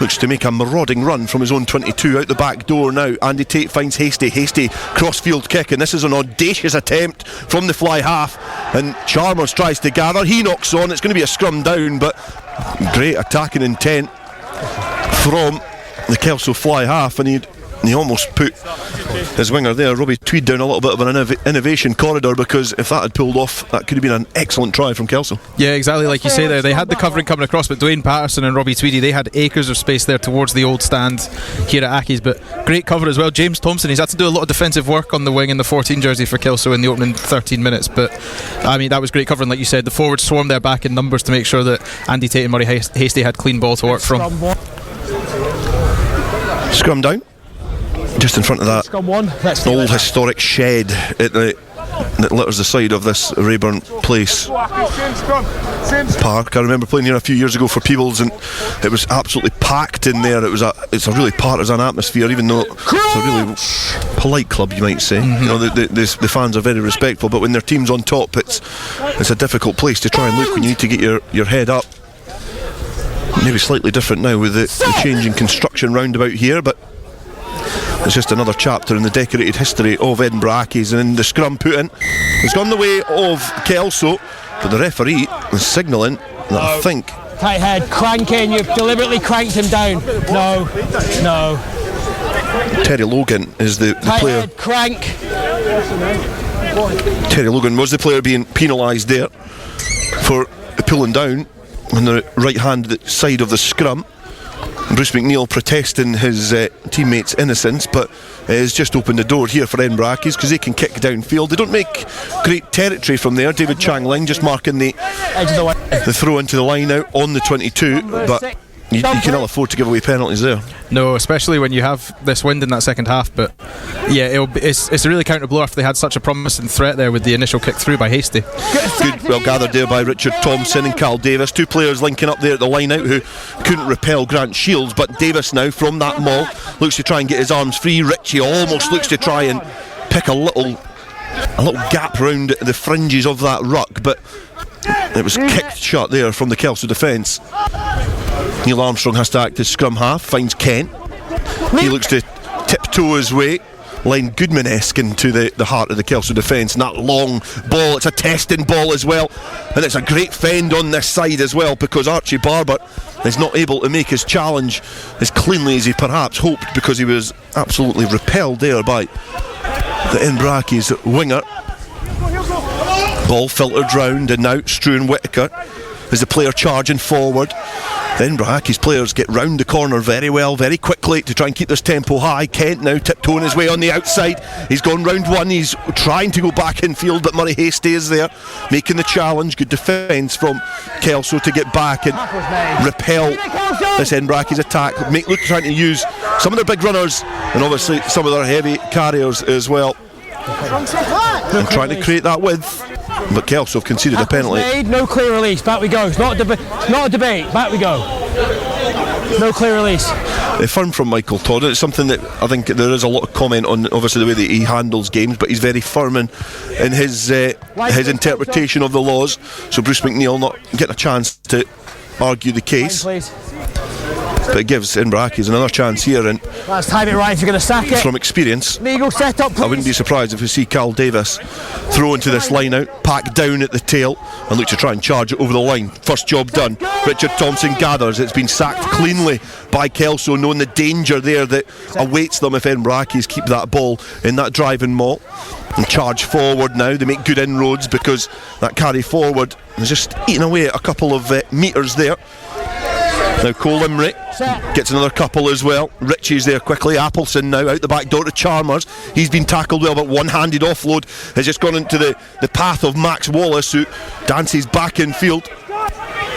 looks to make a marauding run from his own 22 out the back door now. Andy Tate finds Hasty crossfield kick, and this is an audacious attempt from the fly half, and Chalmers tries to gather, he knocks on, it's going to be a scrum down, but great attacking intent from the Kelso fly half, and he almost put his winger there, Robbie Tweed, down a little bit of an innovation corridor, because if that had pulled off, that could have been an excellent try from Kelso. Yeah, exactly like you say there. They had the covering coming across, but Dwayne Patterson and Robbie Tweedy, they had acres of space there towards the old stand here at Accies, but great cover as well. James Thompson, he's had to do a lot of defensive work on the wing in the 14 jersey for Kelso in the opening 13 minutes, but I mean, that was great covering. Like you said, the forwards swarmed there back in numbers to make sure that Andy Tate and Murray Hasty had clean ball to work from. Scrum down, just in front of that old historic shed that litters the side of this Raeburn Place park. I remember playing here a few years ago for Peebles, and it was absolutely packed in there. It's a really partisan atmosphere, even though it's a really polite club, you might say. The fans are very respectful, but when their team's on top, it's a difficult place to try and look when you need to get your head up. Maybe slightly different now with the change in construction roundabout here, but it's just another chapter in the decorated history of Edinburgh Accies. And the scrum put in, it's gone the way of Kelso, but the referee is signalling that I think Tight head, cranking, you've deliberately cranked him down. No. Terry Logan is the player. Head, crank. Terry Logan was the player being penalised there for pulling down on the right hand side of the scrum. Bruce McNeil protesting his teammates' innocence, but has just opened the door here for Edinburgh Accies, because they can kick downfield. They don't make great territory from there. David Chang Ling just marking the throw into the line out on the 22, but you cannot afford to give away penalties there. No, especially when you have this wind in that second half. But yeah, it's a really counter blow after they had such a promising threat there with the initial kick through by Hasty. Good, well gathered there by Richard Thompson and Carl Davis, two players linking up there at the line out who couldn't repel Grant Shields, but Davis now from that maul looks to try and get his arms free. Ritchie almost looks to try and pick a little gap round the fringes of that ruck, but it was kicked shut there from the Kelso defence. Neil Armstrong has to act as scrum half, finds Kent. He looks to tiptoe his way, Len Goodman-esque into the heart of the Kelso defence. And that long ball, it's a testing ball as well. And it's a great fend on this side as well, because Archie Barber is not able to make his challenge as cleanly as he perhaps hoped, because he was absolutely repelled there by the Edinburgh Accies winger. Ball filtered round, and now Struan Whittaker is the player charging forward. The Edinburgh Accies players get round the corner very well, very quickly to try and keep this tempo high. Kent now tiptoeing his way on the outside. He's gone round one, he's trying to go back in field, but Murray Hastie is there, making the challenge. Good defence from Kelso to get back and repel this Edinburgh Accies attack. Look, trying to use some of their big runners and obviously some of their heavy carriers as well, and trying to create that width. But Kelso have conceded a penalty. Made, no clear release, back we go. It's not a debate, back we go. No clear release. Firm from Michael Todd. It's something that I think there is a lot of comment on, obviously the way that he handles games, but he's very firm in his interpretation of the laws. So Bruce McNeil not getting a chance to argue the case. But it gives Edinburgh Accies another chance here, and let's time it right if you're going to sack it. From experience, legal set up, please. I wouldn't be surprised if we see Cal Davis throw into this line out, pack down at the tail, and look to try and charge it over the line. First job done. Richard Thompson gathers. It's been sacked cleanly by Kelso, knowing the danger there that awaits them if Edinburgh Accies keep that ball in that driving maul. And charge forward now. They make good inroads because that carry forward is just eating away at a couple of metres there. Now Cole Limerick gets another couple as well. Ritchie's there quickly. Appleson now out the back door to Chalmers. He's been tackled well, but one-handed offload has just gone into the path of Max Wallace, who dances back in field.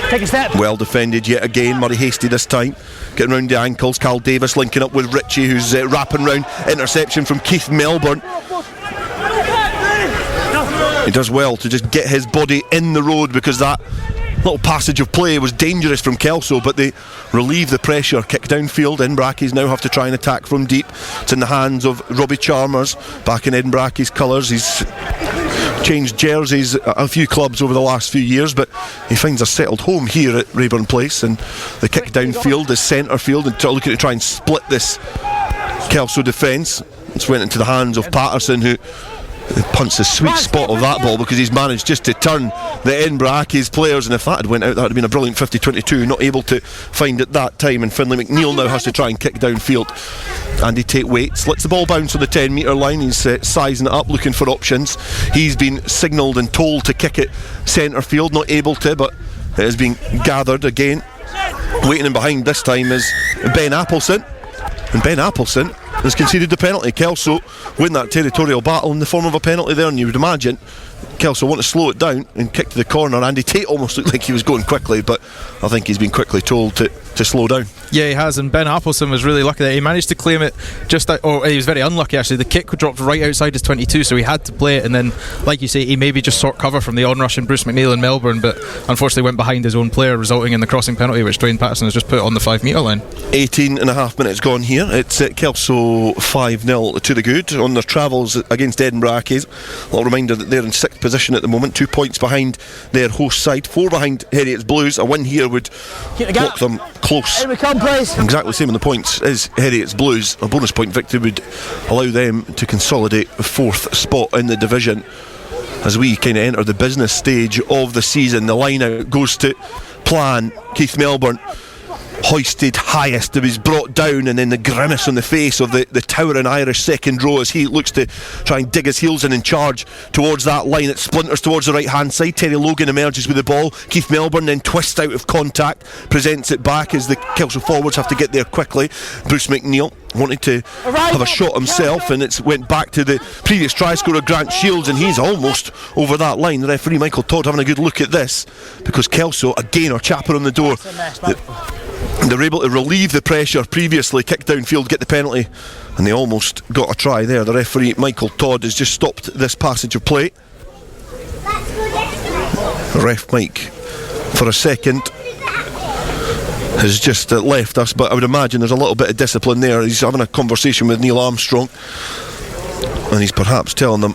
Take a step. Well defended yet again. Murray Hastie this time getting round the ankles. Cal Davis linking up with Ritchie, who's wrapping round. Interception from Keith Melbourne. He does well to just get his body in the road, because that little passage of play was dangerous from Kelso, but they relieve the pressure. Kick downfield. Edinburgh Accies now have to try and attack from deep. It's in the hands of Robbie Chalmers, back in Edinburgh Accies colours. He's changed jerseys a few clubs over the last few years, but he finds a settled home here at Raeburn Place, and the kick downfield is centre field, and looking to try and split this Kelso defence. It's went into the hands of Patterson, who punts the sweet spot of that ball, because he's managed just to turn the Edinburgh Accies players, and if that had went out, that would have been a brilliant 50-22. Not able to find it that time, and Finlay McNeil now has to try and kick downfield. Andy Tate waits, lets the ball bounce on the 10 metre line. He's sizing it up, looking for options. He's been signalled and told to kick it centre field, not able to, but it has been gathered again. Waiting in behind this time is Ben Appleson, and Ben Appleson has conceded the penalty. Kelso win that territorial battle in the form of a penalty there, and you would imagine Kelso want to slow it down and kick to the corner. Andy Tate almost looked like he was going quickly, but I think he's been quickly told to slow down. Yeah, he has, and Ben Appleson was really lucky that he managed to claim it just that, or he was very unlucky actually. The kick dropped right outside his 22, so he had to play it, and then, like you say, he maybe just sought cover from the onrush in Bruce McNeil and Melbourne, but unfortunately went behind his own player, resulting in the crossing penalty, which Dwayne Patterson has just put on the 5 metre line. 18 and a half minutes gone here. It's Kelso 5-0 to the good on their travels against Edinburgh Accies. A little reminder that they're in 6th position at the moment, 2 points behind their host side, 4 behind Heriot's Blues. A win here would block them close. Here we come, please. Exactly the same on the points as Heriot's Blues. A bonus point victory would allow them to consolidate the 4th spot in the division. As we kind of enter the business stage of the season, the line out goes to plan. Keith Melbourne hoisted highest, he's brought down, and then the grimace on the face of the towering Irish second row as he looks to try and dig his heels in and charge towards that line. It splinters towards the right hand side. Terry Logan emerges with the ball. Keith Melbourne then twists out of contact, presents it back as the Kelso forwards have to get there quickly. Bruce McNeil wanted to have a shot himself, and it's went back to the previous try scorer Grant Shields, and he's almost over that line. The referee Michael Todd having a good look at this, because Kelso again are chapping on the door. They're able to relieve the pressure previously, kick downfield, get the penalty, and they almost got a try there. The referee Michael Todd has just stopped this passage of play. Ref Mike for a second has just left us, but I would imagine there's a little bit of discipline there. He's having a conversation with Neil Armstrong, and he's perhaps telling them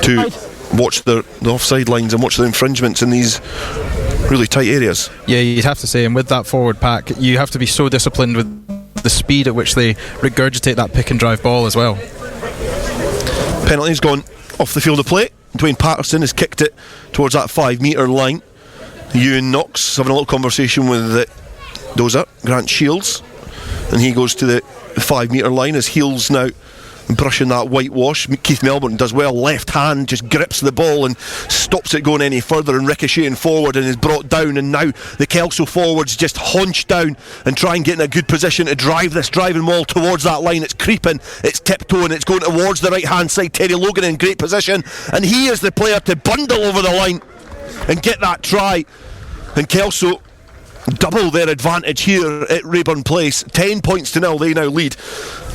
to watch the offside lines and watch the infringements in these really tight areas. Yeah, you'd have to say, and with that forward pack, you have to be so disciplined with the speed at which they regurgitate that pick and drive ball as well. Penalty's gone off the field of play. Dwayne Patterson has kicked it towards that 5 metre line. Ewan Knox having a little conversation with Dozer, Grant Shields, and he goes to the 5 metre line as heels now brushing that whitewash. Keith Melbourne does well, left hand just grips the ball and stops it going any further and ricocheting forward and is brought down, and now the Kelso forwards just haunch down and try and get in a good position to drive this driving maul towards that line. It's creeping, it's tiptoeing, it's going towards the right hand side. Terry Logan in great position, and he is the player to bundle over the line and get that try, and Kelso double their advantage here at Raeburn Place. 10 points to 0 they now lead,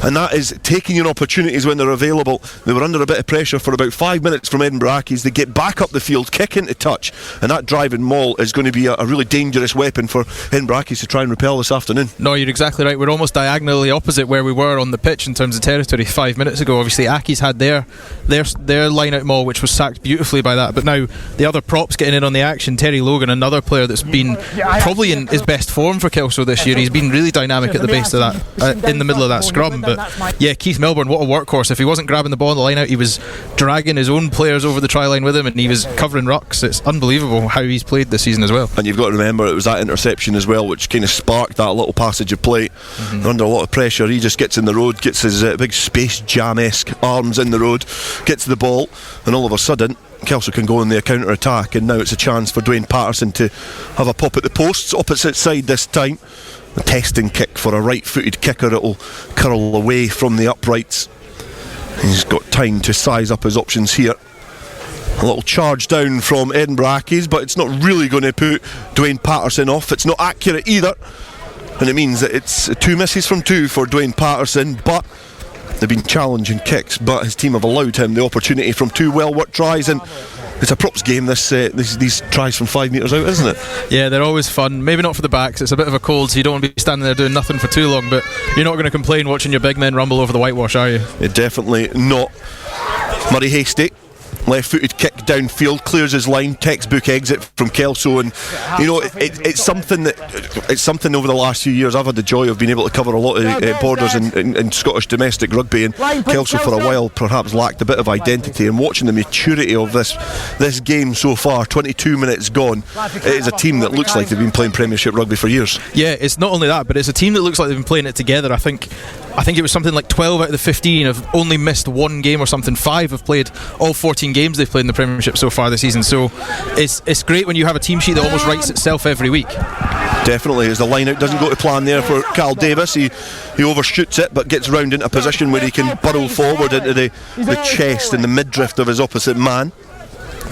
and that is taking your opportunities when they're available. They were under a bit of pressure for about 5 minutes from Edinburgh Accies. They get back up the field, kick into touch, and that driving maul is going to be a really dangerous weapon for Edinburgh Accies to try and repel this afternoon. No, you're exactly right. We're almost diagonally opposite where we were on the pitch in terms of territory 5 minutes ago. Obviously Accies had their line out maul, which was sacked beautifully by that, but now the other props getting in on the action. Terry Logan, another player that's been probably in his best form for Kelso this year. He's been really dynamic at the base of that, in the middle of that scrum. But yeah, Keith Melbourne, what a workhorse. If he wasn't grabbing the ball on the line out, he was dragging his own players over the try line with him, and he was covering rucks. It's unbelievable how he's played this season as well. And you've got to remember, it was that interception as well which kind of sparked that little passage of play. They're under a lot of pressure. He just gets in the road, gets his big Space Jam-esque arms in the road, gets the ball, and all of a sudden Kelso can go in the counter-attack, and now it's a chance for Dwayne Patterson to have a pop at the posts, opposite side this time. A testing kick for a right-footed kicker. It'll curl away from the uprights. He's got time to size up his options here. A little charge down from Edinburgh Accies, but it's not really going to put Dwayne Patterson off. It's not accurate either, and it means that it's 2 misses from 2 for Dwayne Patterson, but they've been challenging kicks, but his team have allowed him the opportunity from 2 well-worked tries, and it's a props game, these tries from 5 metres out, isn't it? Yeah, they're always fun. Maybe not for the backs, it's a bit of a cold, so you don't want to be standing there doing nothing for too long, but you're not going to complain watching your big men rumble over the whitewash, are you? Yeah, definitely not. Murray Hastie, left-footed kick downfield, clears his line, textbook exit from Kelso, and you know it's something over the last few years. I've had the joy of being able to cover a lot of borders in Scottish domestic rugby, and Kelso for a while perhaps lacked a bit of identity, and watching the maturity of this game so far, 22 minutes gone, it is a team that looks like they've been playing Premiership rugby for years. Yeah, it's not only that, but it's a team that looks like they've been playing it together. I think it was something like 12 out of the 15 have only missed one game or something. 5 have played all 14 games they've played in the Premiership so far this season, so it's great when you have a team sheet that almost writes itself every week. Definitely, as the line out doesn't go to plan there for Cal Davis, he overshoots it but gets round into a position where he can burrow forward into the chest and the midriff of his opposite man.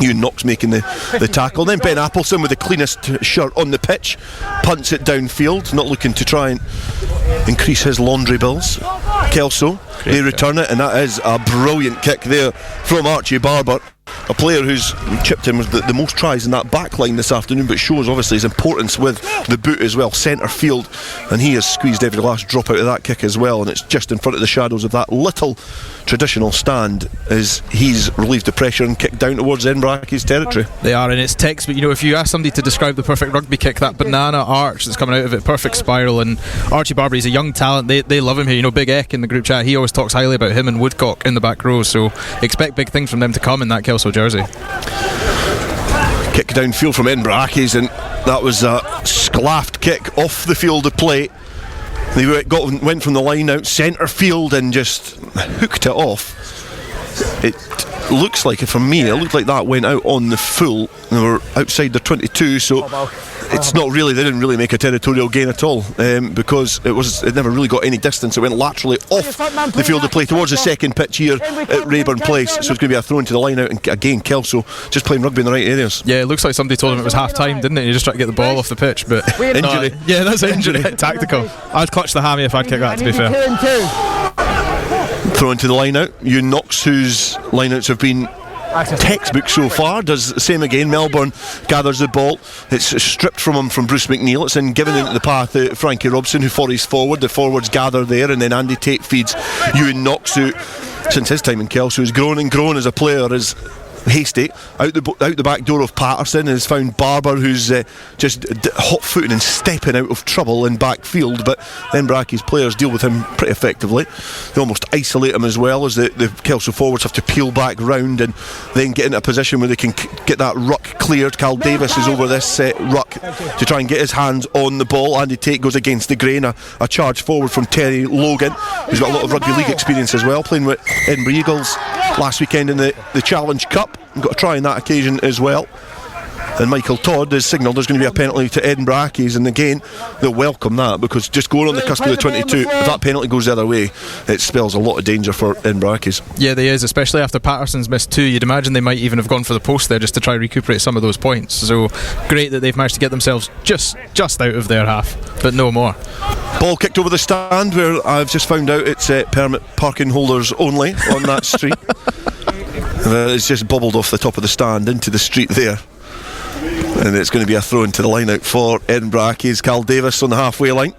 Ewan Knox making the tackle. Then Ben Appleson with the cleanest shirt on the pitch punts it downfield, not looking to try and increase his laundry bills. Kelso, they return it, and that is a brilliant kick there from Archie Barber, a player who's chipped in with the most tries in that back line this afternoon, but shows obviously his importance with the boot as well, centre field, and he has squeezed every last drop out of that kick as well, and it's just in front of the shadows of that little traditional stand as he's relieved the pressure and kicked down towards Edinburgh Accies territory. They are, and it's text, but you know, if you ask somebody to describe the perfect rugby kick, that banana arch that's coming out of it, perfect spiral, and Archie Barber, he's a young talent, they love him here. You know, Big Eck in the group chat, he always talks highly about him and Woodcock in the back row, so expect big things from them to come in that Kelso jersey. Kick downfield from Edinburgh Accies, and that was a sclaffed kick off the field of play. They went from the line out centre field and just hooked it off. It looks like, for me, it looked like that went out on the full. They were outside the 22, so it's not really, they didn't really make a territorial gain at all, because it never really got any distance. It went laterally off the field of play towards the second pitch here at Raeburn Place, so it's going to be a throw into the line out, and again Kelso just playing rugby in the right areas. Yeah, it looks like somebody told him it was half time, didn't it? He just tried to get the ball off the pitch, but injury. Yeah, that's injury. Tactical. I'd clutch the hammy if I'd kick that, to be fair. Throw into the line out. Ewan Knox, whose line outs have been textbook so far, does the same again. Melbourne gathers the ball, it's stripped from him from Bruce McNeil, it's then given into the path of Frankie Robson, who forries forward. The forwards gather there, and then Andy Tate feeds Ewan Knox, who since his time in Kelso has grown and grown as a player, has hasty. Out the back door of Patterson has found Barber, who's just hot-footed and stepping out of trouble in back field, but Edinburgh Accies players deal with him pretty effectively. They almost isolate him as well, as the Kelso forwards have to peel back round and then get into a position where they can get that ruck cleared. Cal Davis is over this ruck to try and get his hands on the ball. Andy Tate goes against the grain. A charge forward from Terry Logan, who's got a lot of rugby league experience as well, playing with Edinburgh Eagles last weekend in the Challenge Cup. Got to try on that occasion as well. And Michael Todd has signalled there's going to be a penalty to Edinburgh Accies, and again they'll welcome that, because just going on the cusp of the 22, if that penalty goes the other way, it spells a lot of danger for Edinburgh Accies. Yeah, they is, especially after Patterson's missed 2. You'd imagine they might even have gone for the post there just to try and recuperate some of those points. So great that they've managed to get themselves just out of their half, but no more. Ball kicked over the stand, where I've just found out it's permit parking holders only on that street. It's just bobbled off the top of the stand into the street there. And it's going to be a throw into the line out for Edinburgh Accies. Cal Davis on the halfway line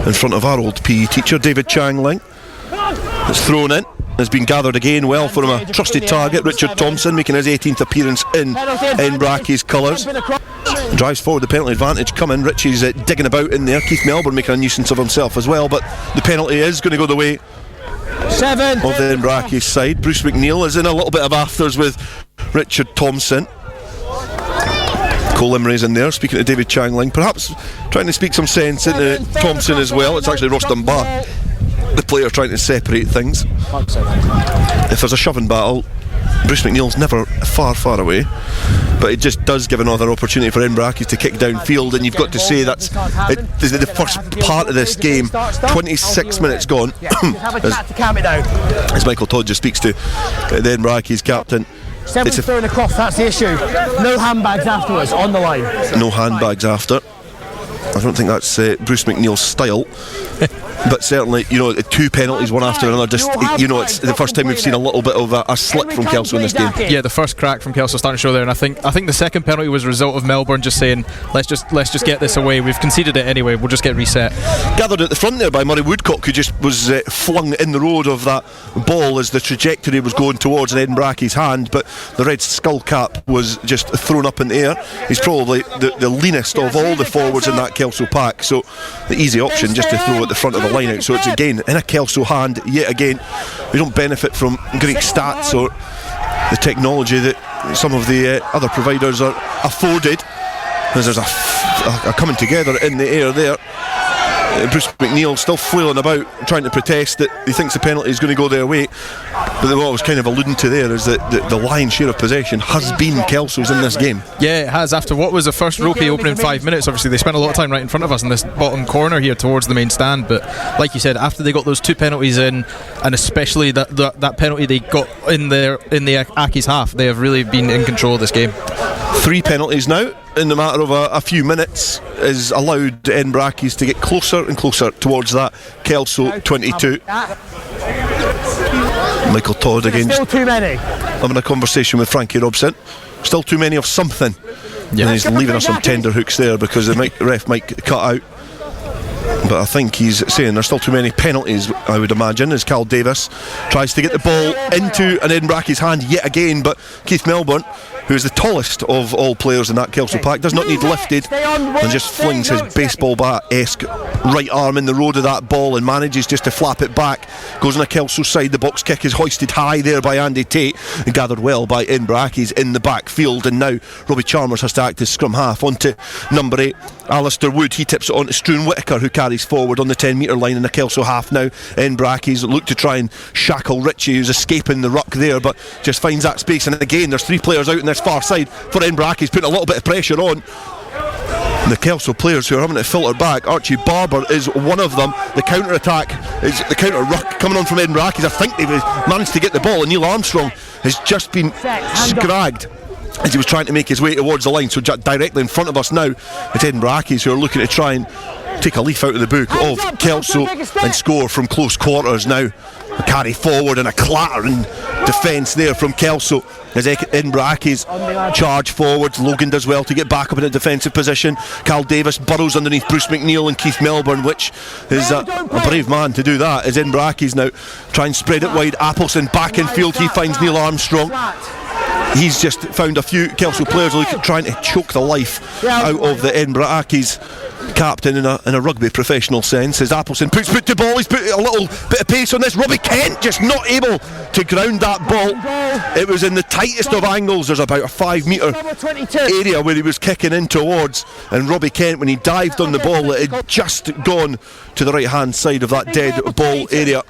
in front of our old PE teacher David Changling. It's thrown in, has been gathered again well from a trusted target, Richard Thompson, making his 18th appearance in Edinburgh Accies colours. Drives forward, the penalty advantage coming. Richie's digging about in there. Keith Melbourne making a nuisance of himself as well, but the penalty is going to go the way of the Edinburgh Accies side. Bruce McNeil is in a little bit of afters with Richard Thompson. Cole Imray's in there speaking to David Changling, perhaps trying to speak some sense into Thompson as well. It's actually Ross Dunbar, the player, trying to separate things. If there's a shoving battle, Bruce McNeil's never far away, but it just does give another opportunity for Edinburgh Accies to kick downfield. And you've got to say that's the first part of this game. 26 minutes gone as Michael Todd just speaks to the Edinburgh Accies captain. 7 throwing across, that's the issue. No handbags afterwards, on the line. No handbags after. I don't think that's Bruce McNeil's style. But certainly, 2 penalties, one after another. Just, it's the first time we've seen a little bit of a slip from Kelso in this game. Yeah, the first crack from Kelso starting to show there, and I think the second penalty was a result of Melbourne just saying, let's just get this away. We've conceded it anyway. We'll just get reset. Gathered at the front there by Murray Woodcock, who just was flung in the road of that ball as the trajectory was going towards an Edinburgh Accies hand, but the red skull cap was just thrown up in the air. He's probably the leanest of all the forwards in that Kelso pack, so the easy option just to throw at the front of the line out. So it's again in a Kelso hand yet again. We don't benefit from great stats or the technology that some of the other providers are afforded, as there's a coming together in the air there. Bruce McNeil still flailing about trying to protest that he thinks the penalty is going to go their way, but what I was kind of alluding to there is that the lion's share of possession has been Kelso's in this game. Yeah, it has. After what was the first ropey opening 5 minutes, obviously they spent a lot of time right in front of us in this bottom corner here towards the main stand, but like you said, after they got those 2 penalties in, and especially that penalty they got in the Accies half, they have really been in control of this game. 3 penalties now in the matter of a few minutes has allowed Edinburgh Accies to get closer and closer towards that Kelso 22. Michael Todd again, still too many, having a conversation with Frankie Robson. Still too many of something. Yeah. And he's leaving us some tender hooks there because the ref might cut out. But I think he's saying there's still too many penalties, I would imagine, as Cal Davis tries to get the ball into an Edinburgh Accies hand yet again, but Keith Melbourne, who is the tallest of all players in that Kelso pack, does not need lifted and just flings his baseball bat-esque right arm in the road of that ball and manages just to flap it back. Goes on a Kelso side. The box kick is hoisted high there by Andy Tate and gathered well by Edinburgh Accies in the backfield, and now Robbie Chalmers has to act as scrum half. Onto number 8, Alistair Wood. He tips it on to Struan Whittaker, who carries forward on the 10 metre line in the Kelso half now. Edinburgh Accies look to try and shackle Ritchie, who's escaping the ruck there, but just finds that space, and again there's 3 players out in this far side for Edinburgh Accies, putting a little bit of pressure on the Kelso players who are having to filter back. Archie Barber is one of them. The counter attack is the counter ruck coming on from Edinburgh Accies. I think they've managed to get the ball, and Neil Armstrong has just been scragged as he was trying to make his way towards the line. So directly in front of us now, it's Edinburgh Accies who are looking to try and take a leaf out of the book of Kelso and score from close quarters now. A carry forward and a clattering defence there from Kelso as Edinburgh Accies charge forward. Logan does well to get back up in a defensive position. Cal Davis burrows underneath Bruce McNeil and Keith Melbourne, which is a brave man to do that, as Edinburgh Accies now try and spread it wide. Appleson back in field, he finds Neil Armstrong. He's just found a few Kelso players trying to choke the life out of the Edinburgh Accies captain in a rugby professional sense. As Appleson puts foot to ball, he's put a little bit of pace on this. Robbie Kent just not able to ground that ball. It was in the tightest of angles. There's about a 5 metre area where he was kicking in towards, and Robbie Kent, when he dived on the ball, it had just gone to the right hand side of that dead ball area.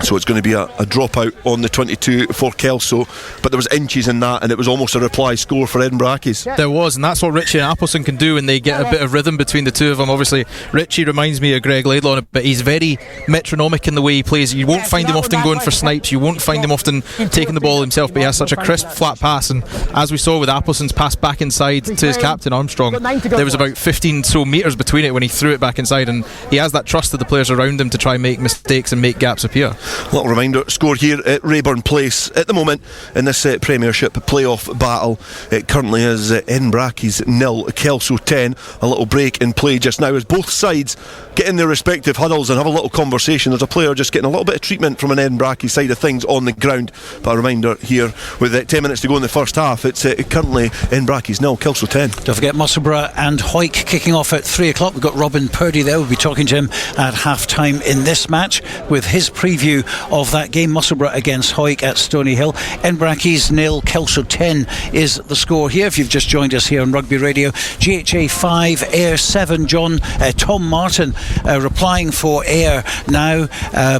So it's going to be a dropout on the 22 for Kelso, but there was inches in that, and it was almost a reply score for Edinburgh Accies. There was, and that's what Richie and Appleson can do when they get a bit of rhythm between the two of them. Obviously Richie reminds me of Greg Laidlaw, but he's very metronomic in the way he plays. You won't find him often going for snipes, you won't find him often taking the ball himself, but he has such a crisp flat pass. And as we saw with Appleson's pass back inside to his captain Armstrong, there was about 15 so metres between it when he threw it back inside, and he has that trust of the players around him to try and make mistakes and make gaps appear. Little reminder, score here at Raeburn Place at the moment in this Premiership playoff battle. It currently is Edinburgh Accies 0, Kelso 10. A little break in play just now as both sides get in their respective huddles and have a little conversation. There's a player just getting a little bit of treatment from an Edinburgh Accies side of things on the ground. But a reminder here, with 10 minutes to go in the first half, it's currently Edinburgh Accies 0, Kelso 10. Don't forget Musselburgh and Hawick kicking off at 3 o'clock. We've got Robin Purdie there. We'll be talking to him at half time in this match with his preview of that game. Musselburgh against Hawick at Stoneyhill. Edinburgh Accies 0, Kelso 10 is the score here. If you've just joined us here on Rugby Radio, GHA 5, Ayr 7. Tom Martin replying for Ayr now,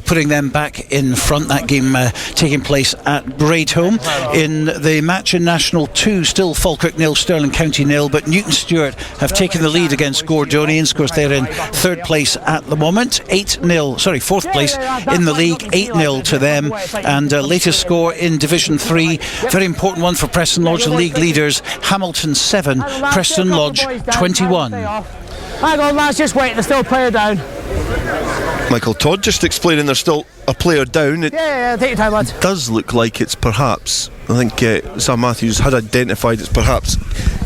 putting them back in front. That game taking place at Braidholme. In the match in National 2, still Falkirk 0, Stirling County 0, but Newton Stuart have taken the lead against Gordonians. Of course, they're in third place at the moment, 8-0, fourth place in the league, 8-0 to them. And latest score in Division 3, very important one for Preston Lodge, the league leaders, Hamilton 7, Preston Lodge 21. Hang on, lads, just wait, there's still a player down. Michael Todd just explaining there's still a player down. Yeah, take your time, lads. It does look like it's perhaps, I think Sam Mathews had identified it's perhaps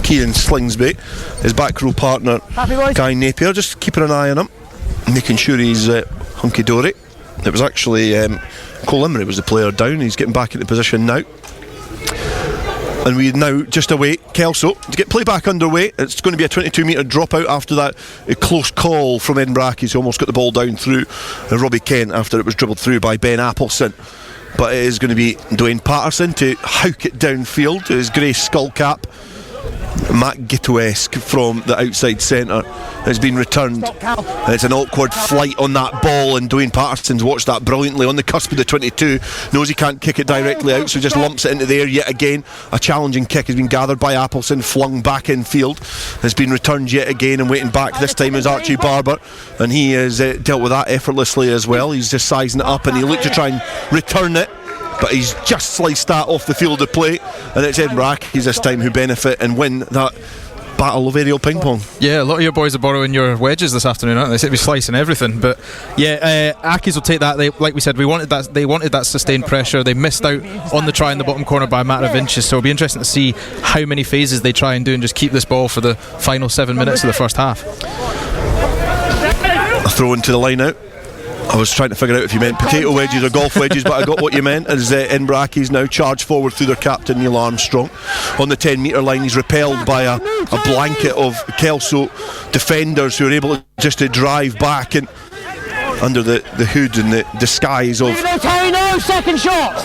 Kieran Slingsby, his back row partner Guy Napier, just keeping an eye on him, making sure he's hunky-dory. It was actually Cole Emery was the player down. He's getting back into position now. And we now just await Kelso to get Playback underway. It's going to be a 22 metre dropout after that close call from Edinburgh Accies, who almost got the ball down through Robbie Kent after it was dribbled through by Ben Appleson. But it is going to be Dwayne Patterson to howk it downfield to his grey skull cap. Matt Gitto-esque from the outside centre has been returned. It's an awkward flight on that ball, and Dwayne Patterson's watched that brilliantly on the cusp of the 22, knows he can't kick it directly out, so just lumps it into the air yet again. A challenging kick has been gathered by Appleson, flung back in field, has been returned yet again, and waiting back this time is Archie Barber, and he has dealt with that effortlessly as well. He's just sizing it up and he looked to try and return it, but he's just sliced that off the field of play, and it's Edinburgh Accies this time who benefit and win that battle of aerial ping pong. Yeah, a lot of your boys are borrowing your wedges this afternoon, aren't they? They seem to be slicing everything, but yeah, Accies will take that. Like we said, they wanted that sustained pressure. They missed out on the try in the bottom corner by a matter of inches, so it'll be interesting to see how many phases they try and do and just keep this ball for the final 7 minutes of the first half. A throw into the line out. I was trying to figure out if you meant potato wedges or golf wedges, but I got what you meant. As Edinburgh Accies now charge forward through their captain Neil Armstrong on the 10 metre line. He's repelled by a blanket of Kelso defenders who are able just to drive back and under the hood and the disguise of second shot.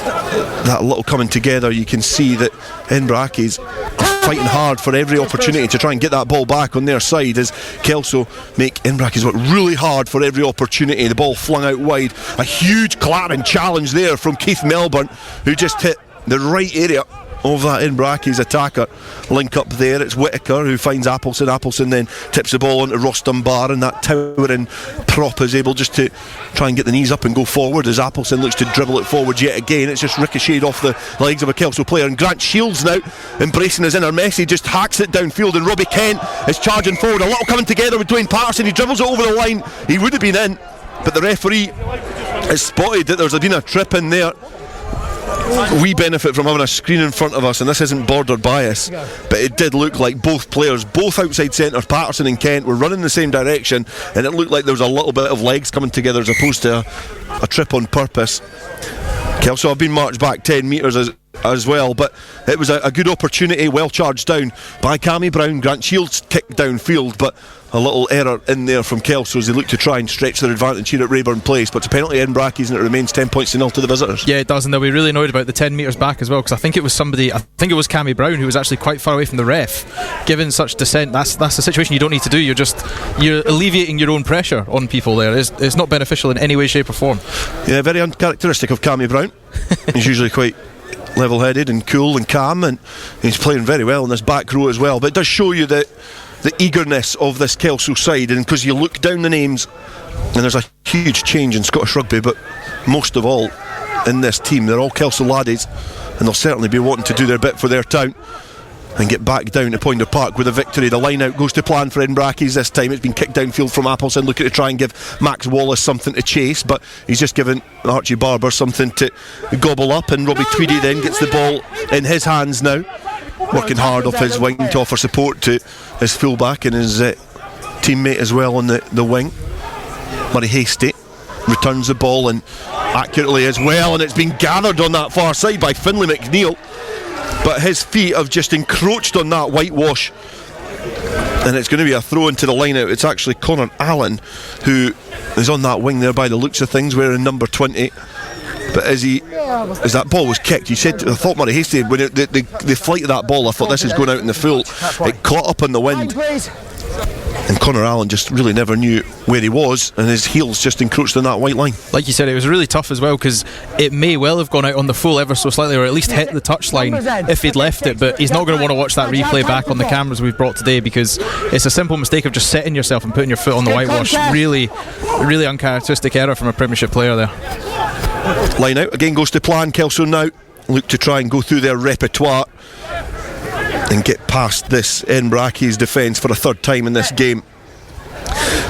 That little coming together. You can see that Edinburgh Accies are fighting hard for every opportunity to try and get that ball back on their side, as Kelso make Edinburgh Accies work really hard for every opportunity. The ball flung out wide, a huge clattering challenge there from Keith Melbourne, who just hit the right area of that Edinburgh Accies attacker. Link up there, it's Whittaker who finds Appleson then tips the ball onto Ross Dunbar, and that towering prop is able just to try and get the knees up and go forward as Appleson looks to dribble it forward yet again. It's just ricocheted off the legs of a Kelso player, and Grant Shields now embracing his inner Messi just hacks it downfield, and Robbie Kent is charging forward, a little coming together with Dwayne Patterson. He dribbles it over the line, he would have been in, but the referee has spotted that there's been a trip in there. We benefit from having a screen in front of us, and this isn't border bias, but it did look like both players, both outside centre, Patterson and Kent, were running in the same direction, and it looked like there was a little bit of legs coming together as opposed to a trip on purpose. Kelso have been marched back 10 metres as well, but it was a good opportunity, well charged down by Cammy Brown. Grant Shields kicked downfield, but a little error in there from Kelso as they look to try and stretch their advantage here at Raeburn Place. But it's a penalty Edinburgh Accies, and it remains 10 points to 0 to the visitors. Yeah, it does, and they'll be really annoyed about the 10 metres back as well, because I think it was Cammy Brown who was actually quite far away from the ref. Given such dissent, that's a situation you don't need to do. You're alleviating your own pressure on people there. It's not beneficial in any way, shape or form. Yeah, very uncharacteristic of Cammy Brown. He's usually quite level-headed and cool and calm, and he's playing very well in this back row as well. But it does show you the eagerness of this Kelso side, and because you look down the names and there's a huge change in Scottish rugby, but most of all in this team, they're all Kelso laddies, and they'll certainly be wanting to do their bit for their town and get back down to Pointer Park with a victory. The line out goes to plan for Edinburgh Accies this time. It's been kicked downfield from Appleson, looking to try and give Max Wallace something to chase, but he's just given Archie Barber something to gobble up, and Robbie Tweedy then gets the ball in his hands now, working hard off his wing to offer support to his fullback and his teammate as well on the wing. Murray Hastie returns the ball, and accurately as well, and it's been gathered on that far side by Finlay McNeil, but his feet have just encroached on that whitewash, and it's going to be a throw into the line out. It's actually Connor Allen who is on that wing there by the looks of things, wearing number 20. But as that ball was kicked, he said, I thought Murray Hastie, when the flight of that ball, I thought this is going out in the full. It caught up in the wind, and Connor Allen just really never knew where he was, and his heels just encroached on that white line. Like you said, it was really tough as well, because it may well have gone out on the full ever so slightly, or at least hit the touchline if he'd left it, but he's not going to want to watch that replay back on the cameras we've brought today, because it's a simple mistake of just setting yourself and putting your foot on the whitewash. Really, really uncharacteristic error from a Premiership player there. Line out again goes to plan. Kelso now look to try and go through their repertoire and get past this Edinburgh Accies defence for a third time in this game.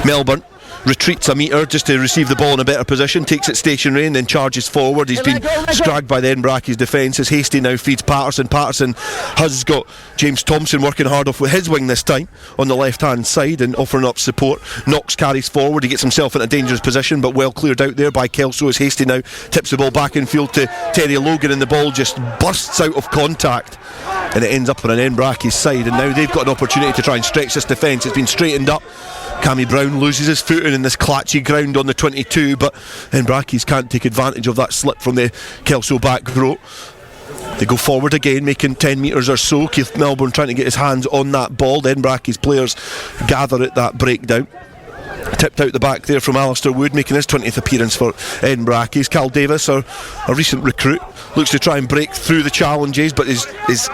Melbourne retreats a metre just to receive the ball in a better position, takes it stationary and then charges forward. He's been scragged by the Edinburgh Accies defence as Hastie now feeds Patterson. Patterson has got James Thompson working hard off with his wing this time on the left hand side and offering up support. Knox carries forward, he gets himself in a dangerous position, but well cleared out there by Kelso as Hastie now tips the ball back in field to Terry Logan, and the ball just bursts out of contact and it ends up on an Edinburgh Accies side, and now they've got an opportunity to try and stretch this defence. It's been straightened up. Cammy Brown loses his footing in this clatchy ground on the 22, but Edinburgh Accies can't take advantage of that slip from the Kelso back row. They go forward again, making 10 metres or so. Keith Melbourne trying to get his hands on that ball. The Edinburgh Accies players gather at that breakdown. Tipped out the back there from Alistair Wood, making his 20th appearance for Edinburgh Accies. Cal Davis, a recent recruit, looks to try and break through the challenges, but his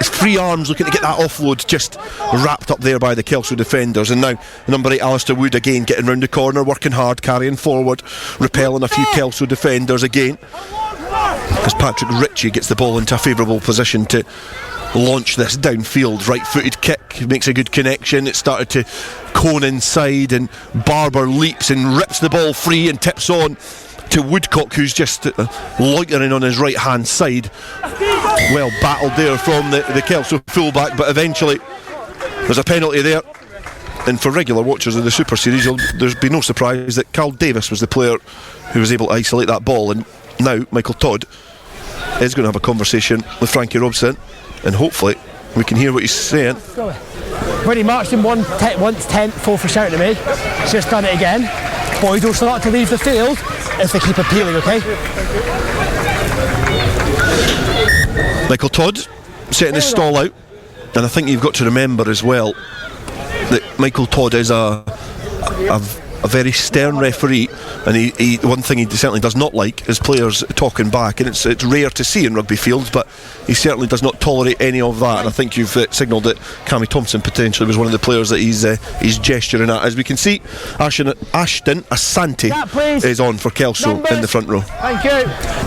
free arms looking to get that offload just wrapped up there by the Kelso defenders. And now number 8 Alistair Wood again getting round the corner, working hard, carrying forward, repelling a few Kelso defenders again, as Patrick Ritchie gets the ball into a favourable position to launch this downfield right-footed kick. Makes a good connection. It started to cone inside, and Barber leaps and rips the ball free and tips on to Woodcock, who's just loitering on his right hand side. Well battled there from the Kelso fullback, but eventually there's a penalty there, and for regular watchers of the Super Series there's be no surprise that Cal Davis was the player who was able to isolate that ball. And now Michael Todd is going to have a conversation with Frankie Robson, and hopefully we can hear what he's saying. When he marched him once 10th, 4 for shouting at me. He's just done it again. Boys will start to leave the field if they keep appealing, okay? Michael Todd setting his stall out, and I think you've got to remember as well that Michael Todd is a a very stern referee, and he one thing he certainly does not like is players talking back, and it's rare to see in rugby fields, but he certainly does not tolerate any of that. And I think you've signalled that Cammy Thompson potentially was one of the players that he's gesturing at. As we can see, Ashton Asante is on for Kelso in the front row. Thank you.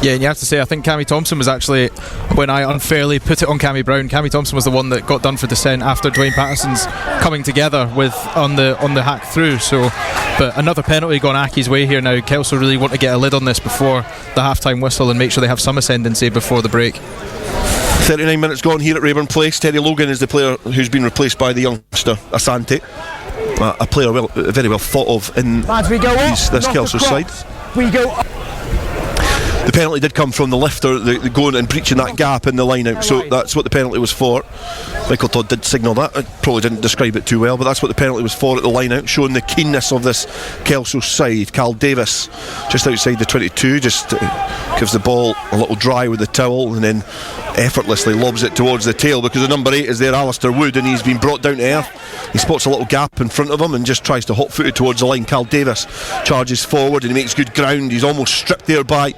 Yeah, and you have to say, I think Cammy Thompson was actually, when I unfairly put it on Cammy Brown, Cammy Thompson was the one that got done for dissent after Dwayne Patterson's coming together with on the hack through. So, but another penalty gone Accies' way here now. Kelso really want to get a lid on this before the half-time whistle and make sure they have some ascendancy before the break. 39 minutes gone here at Raeburn Place. Terry Logan is the player who's been replaced by the youngster Asante, a player very well thought of in this Kelso side. We go up. The penalty did come from the lifter, the going and breaching that gap in the line out, so that's what the penalty was for. Michael Todd did signal that. I probably didn't describe it too well, but that's what the penalty was for at the line out, showing the keenness of this Kelso side. Cal Davis just outside the 22, just gives the ball a little dry with the towel and then effortlessly lobs it towards the tail, because the number 8 is there, Alistair Wood, and he's been brought down to earth. He spots a little gap in front of him and just tries to hot-foot it towards the line. Cal Davis charges forward and he makes good ground. He's almost stripped there by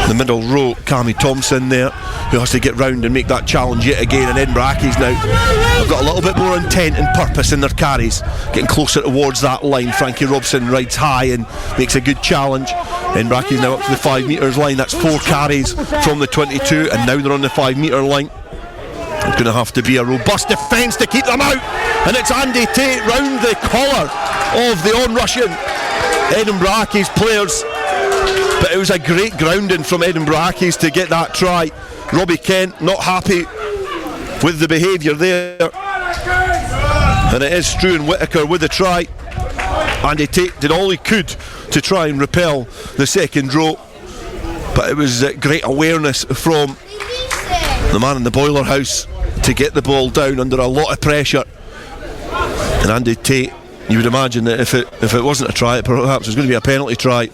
the middle row, Cammy Thompson there, who has to get round and make that challenge yet again. And Edinburgh Accies now have got a little bit more intent and purpose in their carries, getting closer towards that line. Frankie Robson rides high and makes a good challenge. Edinburgh Accies now up to the 5 metres line. That's 4 carries from the 22, and now they're on the 5 metre line. It's going to have to be a robust defence to keep them out, and it's Andy Tate round the collar of the on-rushing Edinburgh Accies players. But it was a great grounding from Edinburgh Accies to get that try. Robbie Kent not happy with the behaviour there, and it is Struan Whittaker with the try. Andy Tate did all he could to try and repel the second row, but it was great awareness from the man in the boiler house to get the ball down under a lot of pressure. And Andy Tate, you would imagine that if it wasn't a try, perhaps it was going to be a penalty try.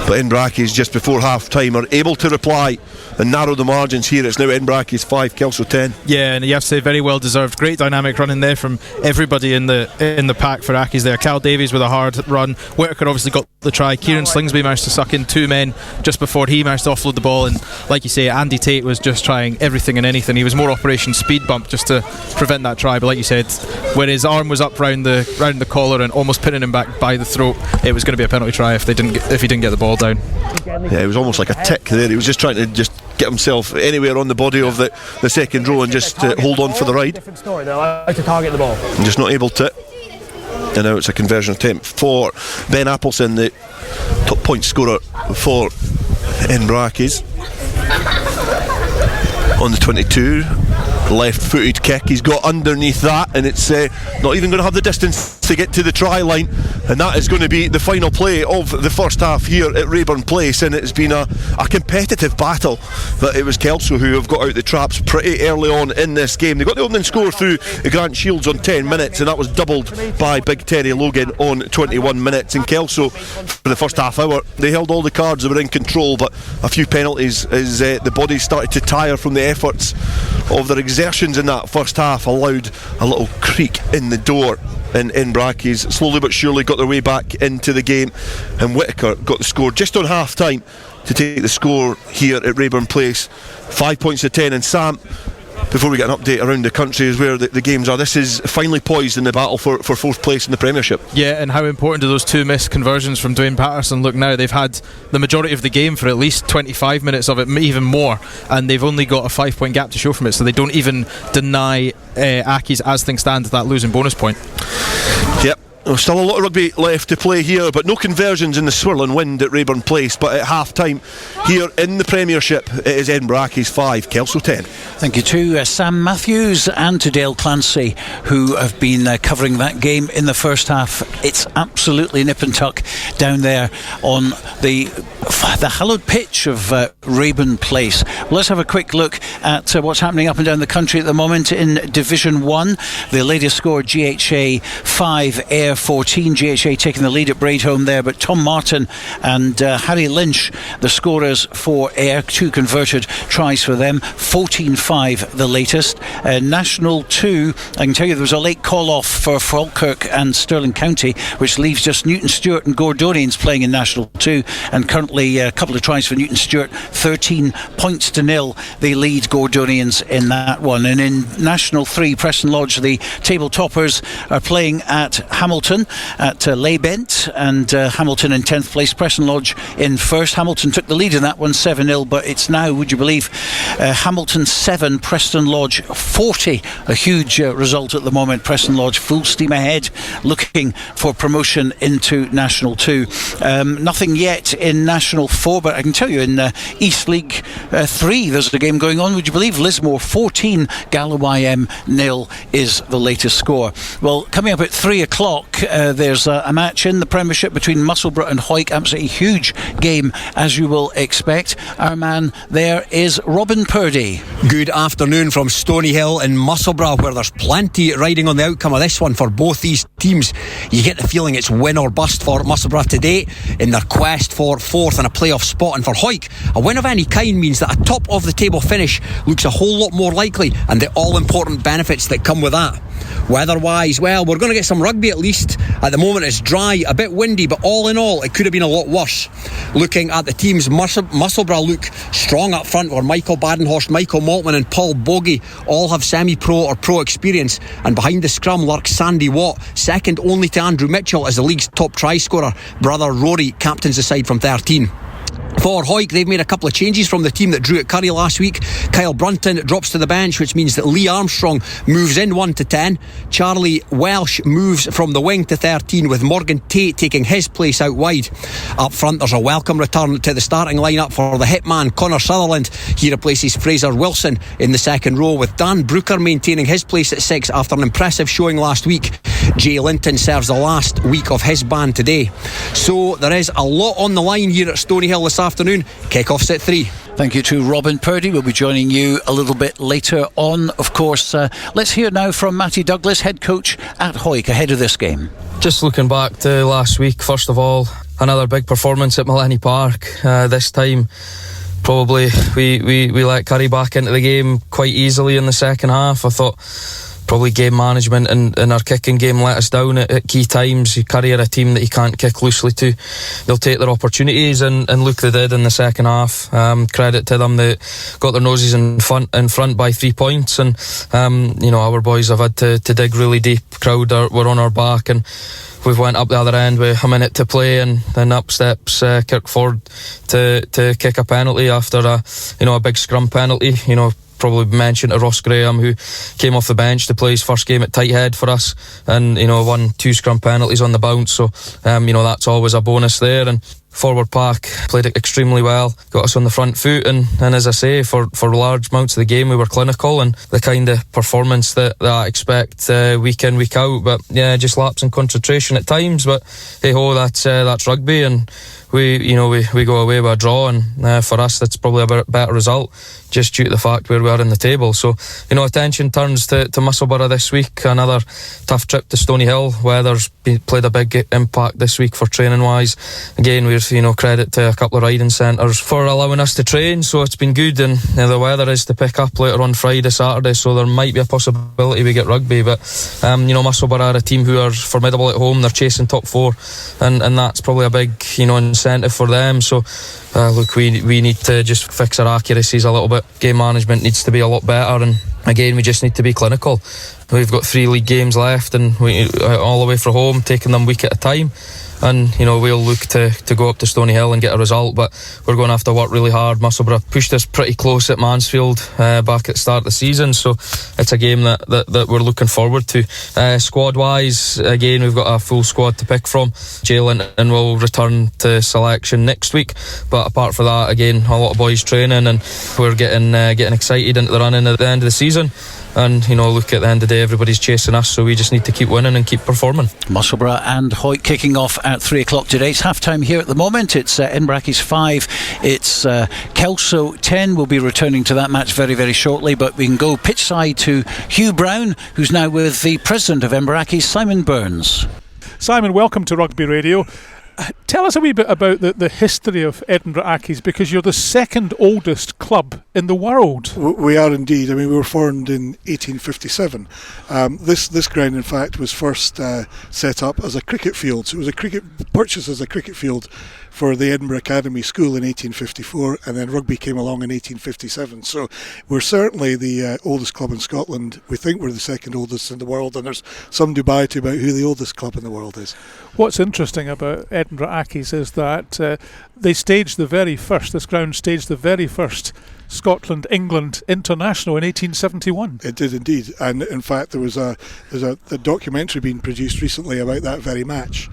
But Edinburgh Accies just before half time are able to reply and narrow the margins here. It's now Edinburgh Accies 5, Kelso 10. Yeah, and you have to say very well deserved. Great dynamic running there from everybody in the pack for Accies there. Cal Davies with a hard run. Whittaker obviously got the try. Kieran Slingsby managed to suck in 2 men just before he managed to offload the ball, and like you say, Andy Tate was just trying everything and anything. He was more Operation Speed Bump just to prevent that try, but like you said, when his arm was up round the collar and almost pinning him back by the throat, it was going to be a penalty try if he didn't get the ball down. Yeah, it was almost like a tick there. He was just trying to just get himself anywhere on the body of the second row and just hold on for the ride. Different story, they're allowed to target the ball. And just not able to. And now it's a conversion attempt for Ben Appleson, the top point scorer for Edinburgh Accies. On the 22, left-footed kick, he's got underneath that, and it's not even going to have the distance to get to the try line, and that is going to be the final play of the first half here at Raeburn Place. And it's been a competitive battle, but it was Kelso who have got out the traps pretty early on in this game. They got the opening score through Grant Shields on 10 minutes, and that was doubled by Big Terry Logan on 21 minutes. And Kelso, for the first half hour, they held all the cards, they were in control, but a few penalties as the bodies started to tire from the efforts of their exertions in that first half allowed a little creak in the door, and Edinburgh Accies slowly but surely got their way back into the game, and Whittaker got the score just on half time to take the score here at Raeburn Place. 5 points to 10. And Sam, before we get an update around the country is where the games are, this is finally poised in the battle for fourth place in the Premiership. Yeah, and how important do those 2 missed conversions from Dwayne Patterson look now? They've had the majority of the game for at least 25 minutes of it, even more, and they've only got a 5-point gap to show from it, so they don't even deny Accies, as things stand, that losing bonus point. Yep. Still a lot of rugby left to play here, but no conversions in the swirling wind at Raeburn Place. But at half time here in the Premiership, it is Edinburgh Accies 5, Kelso 10. Thank you to Sam Mathews and to Dale Clancy, who have been covering that game in the first half. It's absolutely nip and tuck down there on the hallowed pitch of Raeburn Place. Let's have a quick look at what's happening up and down the country at the moment in Division 1. The latest score, GHA 5, Ayr 14. GHA taking the lead at Braidholme there, but Tom Martin and Harry Lynch, the scorers for Ayr, 2 converted tries for them. 14-5 the latest. National 2, I can tell you there was a late call-off for Falkirk and Stirling County, which leaves just Newton Stewart and Gordonians playing in National 2, and currently a couple of tries for Newton Stewart, 13-0 they lead Gordonians in that one. And in National 3, Preston Lodge, the table toppers, are playing at Hamilton at Leybent, and Hamilton in 10th place, Preston Lodge in first. Hamilton took the lead in that one 7-0, but it's now, would you believe, Hamilton 7, Preston Lodge 40. A huge result at the moment. Preston Lodge full steam ahead, looking for promotion into National 2. Nothing yet in National 4, but I can tell you in East League 3 there's a game going on, would you believe? Lismore 14, Galloway M 0 is the latest score. Well, coming up at 3 o'clock there's a match in the Premiership between Musselburgh and Hawick. Absolutely huge game, as you will expect. Our man there is Robin Purdie. Good afternoon from Stoneyhill in Musselburgh, where there's plenty riding on the outcome of this one for both these teams. You get the feeling it's win or bust for Musselburgh today in their quest for 4th and a playoff spot, and for Hawick, a win of any kind means that a top of the table finish looks a whole lot more likely, and the all important benefits that come with that. Weather-wise, well, we're going to get some rugby at least. At the moment it's dry, a bit windy, but all in all it could have been a lot worse. Looking at the teams, Musselburgh look strong up front, where Michael Badenhorst, Michael Maltman and Paul Bogie all have semi-pro or pro experience, and behind the scrum lurks Sandy Watt, second only to Andrew Mitchell as the league's top try scorer. Brother Rory captains the side from 13. For Hawick, they've made a couple of changes from the team that drew at Currie last week. Kyle Brunton drops to the bench, which means that Lee Armstrong moves in 1 to 10. Charlie Welsh moves from the wing to 13, with Morgan Tate taking his place out wide. Up front, there's a welcome return to the starting lineup for the hitman Connor Sutherland. He replaces Fraser Wilson in the second row, with Dan Brooker maintaining his place at 6 after an impressive showing last week. Jay Linton serves the last week of his ban today. So there is a lot on the line here at Stoneyhill this afternoon. Kick-off's at 3. Thank you to Robin Purdie. We'll be joining you a little bit later on, of course. Let's hear now from Matty Douglas, head coach at Hawick, ahead of this game. Just looking back to last week, first of all, another big performance at Millennium Park. This time, probably we let Currie back into the game quite easily in the second half. I thought probably game management and our kicking game let us down at key times. Currie are a team that you can't kick loosely to. They'll take their opportunities, and look, they did in the second half. Credit to them, they got their noses in front by 3 points, and our boys have had to dig really deep. Crowd were on our back, and we've went up the other end with a minute to play, and then up steps Kirkford to kick a penalty after a big scrum penalty. Probably mentioned to Ross Graham, who came off the bench to play his first game at Tighthead for us, and won 2 scrum penalties on the bounce, so that's always a bonus there. And forward pack played it extremely well, got us on the front foot, and as I say, for large amounts of the game we were clinical, and the kind of performance that I expect week in, week out. But yeah, just lapse in concentration at times, but hey ho, that's rugby, and we go away with a draw, and for us that's probably a better result, just due to the fact where we are in the table. So attention turns to Musselburgh this week. Another tough trip to Stoneyhill. Weather's played a big impact this week for training wise. Again, we've credit to a couple of riding centres for allowing us to train, so it's been good. And the weather is to pick up later on Friday, Saturday, so there might be a possibility we get rugby. But Musselburgh are a team who are formidable at home. They're chasing top 4, and that's probably a big incentive for them. So look, we need to just fix our accuracies a little bit. Game management needs to be a lot better, and again, we just need to be clinical. We've got 3 league games left, and we all the way from home, taking them week at a time. And we'll look to go up to Stoneyhill and get a result, but we're going to have to work really hard. Musselburgh pushed us pretty close at Mansfield back at the start of the season, so it's a game that we're looking forward to. Squad wise, again, we've got a full squad to pick from. Jalen and will return to selection next week, but apart from that, again, a lot of boys training, and we're getting excited into the running at the end of the season. And look, at the end of the day, everybody's chasing us, so we just need to keep winning and keep performing. Musselburgh and Hawick kicking off at 3 o'clock today. It's half time here at the moment. It's Edinburgh Accies 5, it's Kelso 10. We'll be returning to that match very, very shortly, but we can go pitch side to Hugh Brown, who's now with the president of Edinburgh Accies, Simon Burns. Simon, welcome to Rugby Radio. Tell us a wee bit about the history of Edinburgh Accies, because you're the second oldest club in the world. We are indeed. I mean, we were formed in 1857. This ground, in fact, was first set up as a cricket field. So it was purchased as a cricket field for the Edinburgh Academy School in 1854, and then rugby came along in 1857. So we're certainly the oldest club in Scotland. We think we're the second oldest in the world, and there's some debate about who the oldest club in the world is. What's interesting about Edinburgh Accies is that they staged this ground staged the very first Scotland-England international in 1871. It did indeed, and in fact there's a documentary being produced recently about that very match.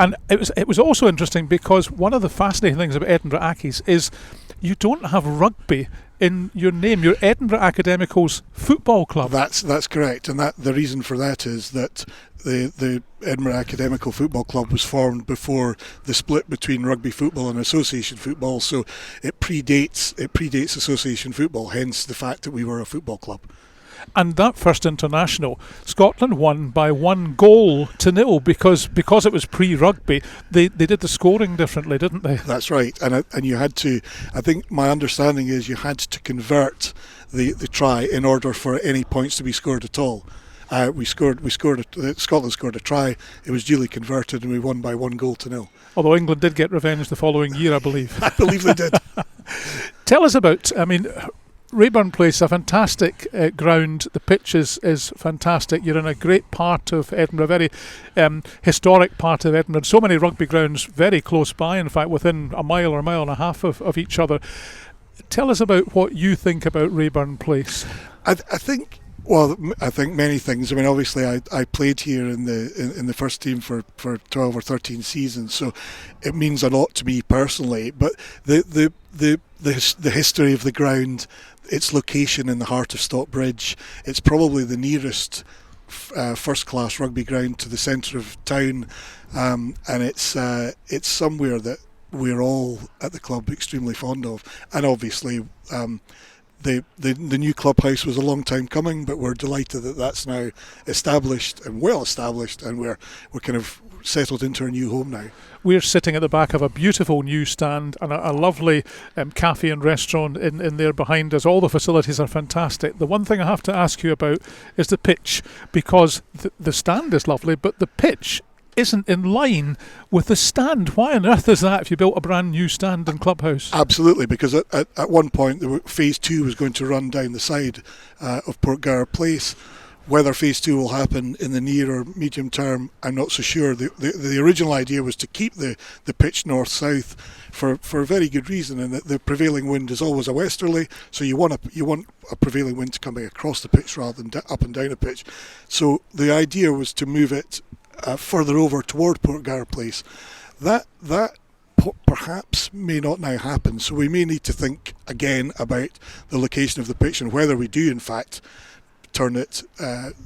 And it was also interesting because one of the fascinating things about Edinburgh Accies is you don't have rugby in your name. You're Edinburgh Academicals Football Club. That's correct, and the reason for that is that the Edinburgh Academical Football Club was formed before the split between rugby football and association football, so it predates association football, hence the fact that we were a football club. And that first international, Scotland won by 1-0 because it was pre-rugby. They did the scoring differently, didn't they? That's right, and you had to. I think my understanding is you had to convert the try in order for any points to be scored at all. Scotland scored a try. It was duly converted, and we won by 1-0. Although England did get revenge the following year, I believe. I believe they did. Tell us about. Raeburn Place, a fantastic ground. The pitch is fantastic. You're in a great part of Edinburgh, very historic part of Edinburgh. So many rugby grounds very close by, in fact, within a mile or a mile and a half of each other. Tell us about what you think about Raeburn Place. I think many things. I mean, obviously, I played here in the first team for 12 or 13 seasons, so it means a lot to me personally. But the history of the ground, its location in the heart of Stockbridge, it's probably the nearest first-class rugby ground to the centre of town, and it's somewhere that we're all at the club extremely fond of. And obviously, the new clubhouse was a long time coming, but we're delighted that that's now established and well established, and we're kind of settled into our new home now. We're sitting at the back of a beautiful new stand and a lovely cafe and restaurant in there behind us. All the facilities are fantastic. The one thing I have to ask you about is the pitch, because the stand is lovely, but the pitch isn't in line with the stand. Why on earth is that if you built a brand new stand and clubhouse? Absolutely, because at one point phase 2 was going to run down the side of Raeburn Place. Whether phase 2 will happen in the near or medium term, I'm not so sure. The original idea was to keep the pitch north-south for a very good reason, and that the prevailing wind is always a westerly, so you want a prevailing wind coming across the pitch rather than up and down a pitch. So the idea was to move it further over toward Raeburn Place. That perhaps may not now happen, so we may need to think again about the location of the pitch and whether we do in fact turn it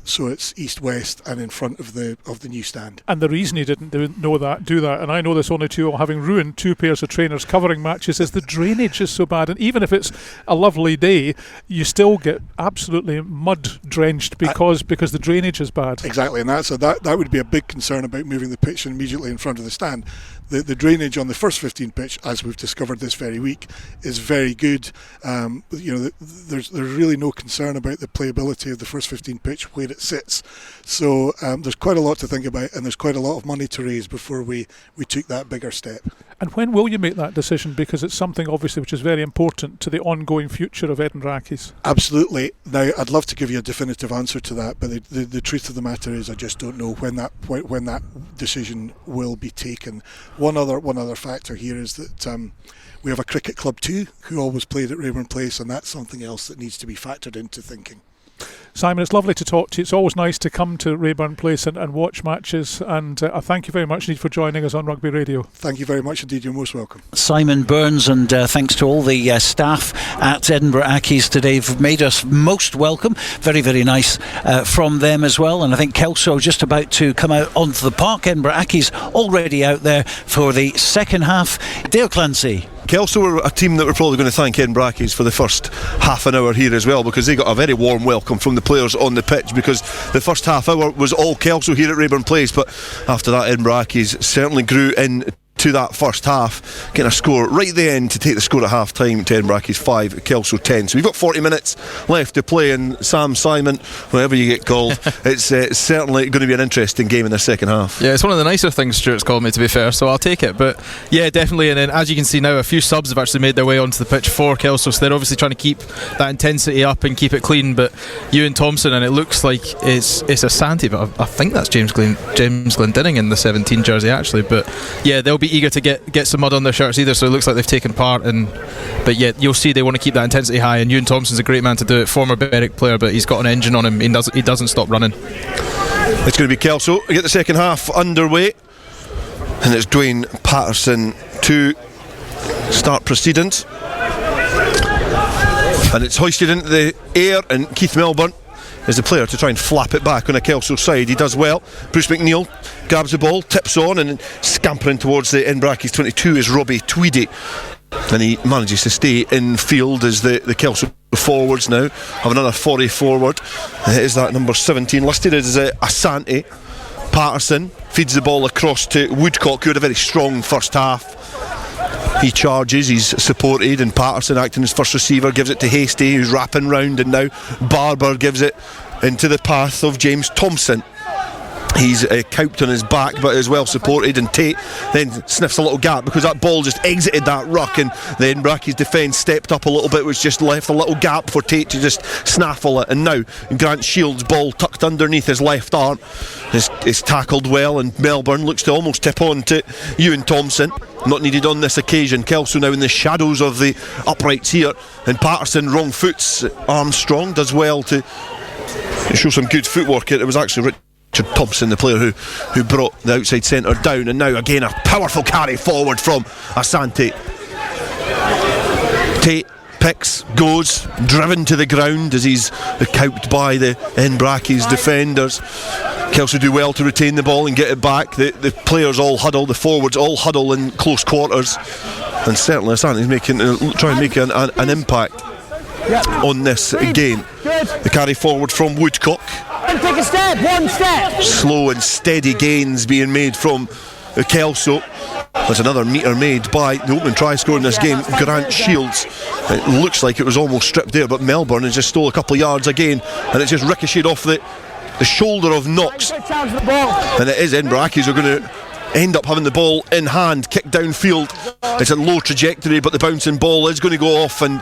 so it's east-west and in front of the new stand. And the reason you didn't do that, and I know this only too well, having ruined 2 pairs of trainers covering matches, is the drainage is so bad. And even if it's a lovely day, you still get absolutely mud-drenched because the drainage is bad. Exactly, and that would be a big concern about moving the pitch immediately in front of the stand. The drainage on the first 15 pitch, as we've discovered this very week, is very good. There's really no concern about the playability of the first 15 pitch where it sits. So there's quite a lot to think about, and there's quite a lot of money to raise before we took that bigger step. And when will you make that decision? Because it's something obviously which is very important to the ongoing future of Edinburgh Accies. Absolutely. Now, I'd love to give you a definitive answer to that, but the truth of the matter is I just don't know when that decision will be taken. One other factor here is that we have a cricket club too, who always played at Raeburn Place, and that's something else that needs to be factored into thinking. Simon, it's lovely to talk to you. It's always nice to come to Raeburn Place and watch matches, and I thank you very much indeed for joining us on Rugby Radio. Thank you very much indeed, you're most welcome. Simon Burns, and thanks to all the staff at Edinburgh Accies today. They've made us most welcome. Very, very nice from them as well. And I think Kelso just about to come out onto the park. Edinburgh Accies already out there for the second half. Dale Clancy. Kelso were a team that were probably going to thank Edinburgh Accies for the first half an hour here as well, because they got a very warm welcome from the players on the pitch, because the first half hour was all Kelso here at Raeburn Place, but after that Edinburgh Accies certainly grew in to that first half, getting a score right at the end to take the score at half time to Edinburgh Accies 5, Kelso 10. So we've got 40 minutes left to play, and Sam, Simon, whatever you get called, it's certainly going to be an interesting game in the second half. Yeah, it's one of the nicer things Stuart's called me, to be fair, so I'll take it. But yeah, definitely. And then as you can see now, a few subs have actually made their way onto the pitch for Kelso, so they're obviously trying to keep that intensity up and keep it clean. But Ewan Thompson, and it looks like it's a Santi, but I think that's James Glendinning in the 17 jersey actually. But yeah, they'll be eager to get some mud on their shirts either, so it looks like they've taken part. But yeah, you'll see they want to keep that intensity high, and Ewan Thompson's a great man to do it. Former Berwick player, but he's got an engine on him. He doesn't stop running. It's going to be Kelso to get the second half underway, and it's Dwayne Patterson to start proceedings, and it's hoisted into the air, and Keith Melbourne is the player to try and flap it back on a Kelso side. He does well. Bruce McNeil grabs the ball, tips on, and scampering towards the Edinburgh Accies 22 is Robbie Tweedy, and he manages to stay in field as the Kelso forwards now have another 40 forward. Is that number 17 listed as Asante. Patterson feeds the ball across to Woodcock, who had a very strong first half. He charges, he's supported, and Patterson, acting as first receiver, gives it to Hasty, who's wrapping round, and now Barber gives it into the path of James Thompson. He's cowped on his back, but is well supported, and Tate then sniffs a little gap because that ball just exited that ruck, and the Edinburgh Accies defence stepped up a little bit, which just left a little gap for Tate to just snaffle it. And now Grant Shields' ball tucked underneath his left arm is tackled well, and Melbourne looks to almost tip on to Ewan Thompson. Not needed on this occasion. Kelso now in the shadows of the uprights here, and Patterson wrong foots Armstrong, does well to show some good footwork. It was actually Richard Thompson, the player who brought the outside centre down, and now again a powerful carry forward from Asante. Tate picks, goes, driven to the ground as he's cowped by the Edinburgh Accies defenders. Kelso do well to retain the ball and get it back. The players all huddle, the forwards all huddle in close quarters, and certainly Asante's trying to make an impact on this game. The carry forward from Woodcock. Take a step, one step. Slow and steady gains being made from Kelso. There's another metre made by the opening try scorer in this game, Grant Shields. It looks like it was almost stripped there, but Melbourne has just stole a couple of yards again, and it's just ricocheted off the shoulder of Knox. And it is Edinburgh Accies are going to end up having the ball in hand, kick downfield. It's a low trajectory, but the bouncing ball is going to go off, and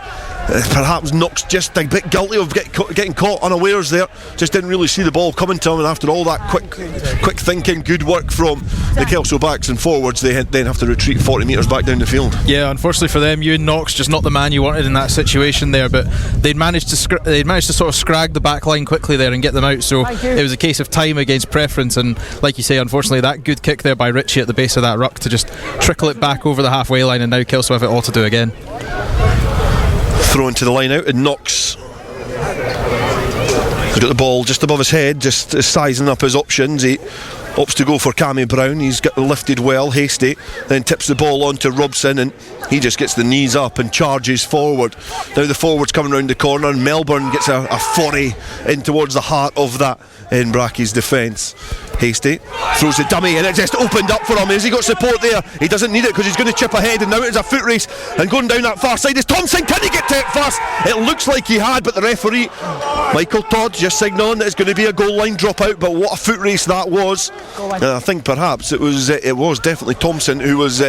perhaps Knox just a bit guilty of getting caught unawares there. Just didn't really see the ball coming to him, and after all that quick thinking, good work from the Kelso backs and forwards, they then have to retreat 40 metres back down the field. Yeah, unfortunately for them, Ewan Knox just not the man you wanted in that situation there, but they'd managed to sort of scrag the back line quickly there and get them out, so it was a case of time against preference, and like you say, unfortunately that good kick there by Ritchie at the base of that ruck to just trickle it back over the halfway line, and now Kelso have it all to do again. Thrown to the line out, and Knox has got the ball just above his head, just sizing up his options. He opts to go for Cammy Brown. He's got lifted well, Hasty, then tips the ball on to Robson, and he just gets the knees up and charges forward. Now the forward's coming round the corner, and Melbourne gets a 40 in towards the heart of that Edinburgh Accies defence. Hasty throws the dummy, and it just opened up for him. Has he got support there? He doesn't need it because he's going to chip ahead, and now it's a foot race, and going down that far side is Thompson. Can he get to it first? It looks like he had, but the referee Michael Todd just signalling that it's going to be a goal line dropout. But what a foot race that was. And I think perhaps it was definitely Thompson who was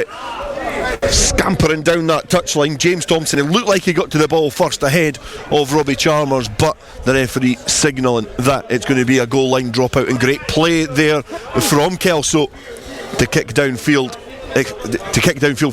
scampering down that touchline. James Thompson, it looked like he got to the ball first ahead of Robbie Chalmers, but the referee signalling that it's going to be a goal line dropout, and great play there from Kelso to kick downfield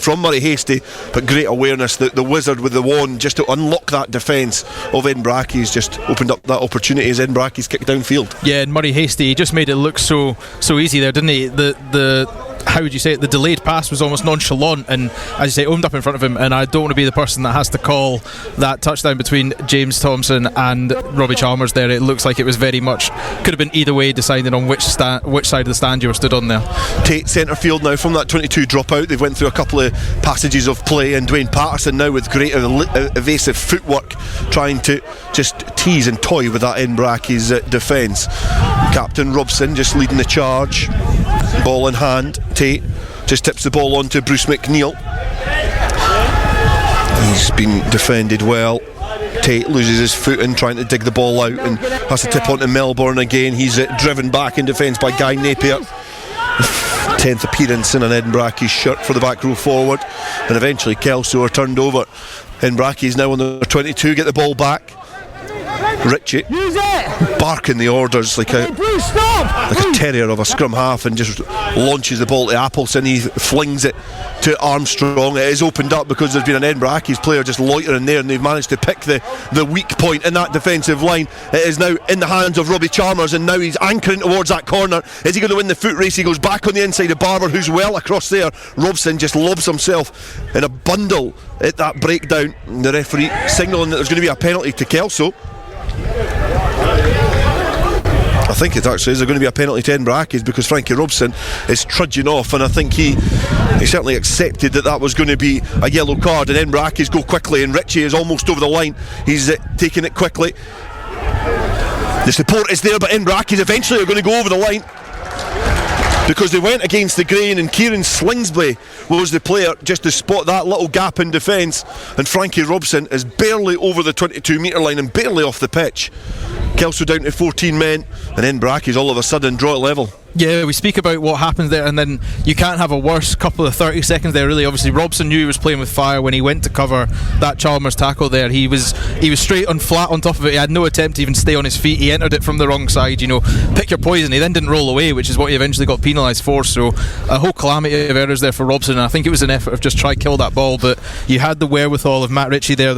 from Murray Hasty, but great awareness. The wizard with the wand just to unlock that defence of Edinburgh Accies just opened up that opportunity as Edinburgh Accies kicked downfield. Yeah, and Murray Hasty, he just made it look so easy there, didn't he? The how would you say it, the delayed pass was almost nonchalant and, as you say, owned up in front of him, and I don't want to be the person that has to call that touchdown between James Thompson and Robbie Chalmers there. It looks like it was very much, could have been either way, deciding on which side of the stand you were stood on there. Tate centre field now from that 22 dropout. They've went through a couple of passages of play, and Dwayne Patterson now with great evasive footwork trying to just tease and toy with that Edinburgh Accies defence. Captain Robson just leading the charge, ball in hand. Tate just tips the ball on to Bruce McNeil. He's been defended well. Tate loses his footing trying to dig the ball out and has to tip on to Melbourne again. He's driven back in defence by Guy Napier. 10th appearance in an Edinburgh Accies shirt for the back row forward, and eventually Kelso are turned over. Edinburgh Accies now on their 22 get the ball back. Ritchie barking the orders like a terrier of a scrum half, and just launches the ball to Appleson. He flings it to Armstrong. It is opened up because there's been an Edinburgh Accies player just loitering there, and they've managed to pick the weak point in that defensive line. It is now in the hands of Robbie Chalmers, and now he's anchoring towards that corner. Is he going to win the foot race? He goes back on the inside of Barber, who's well across there. Robson just lobs himself in a bundle at that breakdown. The referee signalling that there's going to be a penalty to Kelso. I think it actually is going to be a penalty to Edinburgh Accies, because Frankie Robson is trudging off, and I think he certainly accepted that was going to be a yellow card, and Edinburgh Accies go quickly, and Ritchie is almost over the line. He's taking it quickly. The support is there, but Edinburgh Accies eventually are going to go over the line, because they went against the grain, and Kieran Slingsby was the player just to spot that little gap in defence, and Frankie Robson is barely over the 22 metre line and barely off the pitch. Kelso down to 14 men, and Edinburgh Accies all of a sudden draw it level. Yeah, we speak about what happened there, and then you can't have a worse couple of 30 seconds there, really. Obviously Robson knew he was playing with fire when he went to cover that Chalmers tackle there. He was straight on flat on top of it. He had no attempt to even stay on his feet. He entered it from the wrong side, pick your poison. He then didn't roll away, which is what he eventually got penalised for. So a whole calamity of errors there for Robson, and I think it was an effort of just try kill that ball, but you had the wherewithal of Matt Ritchie there,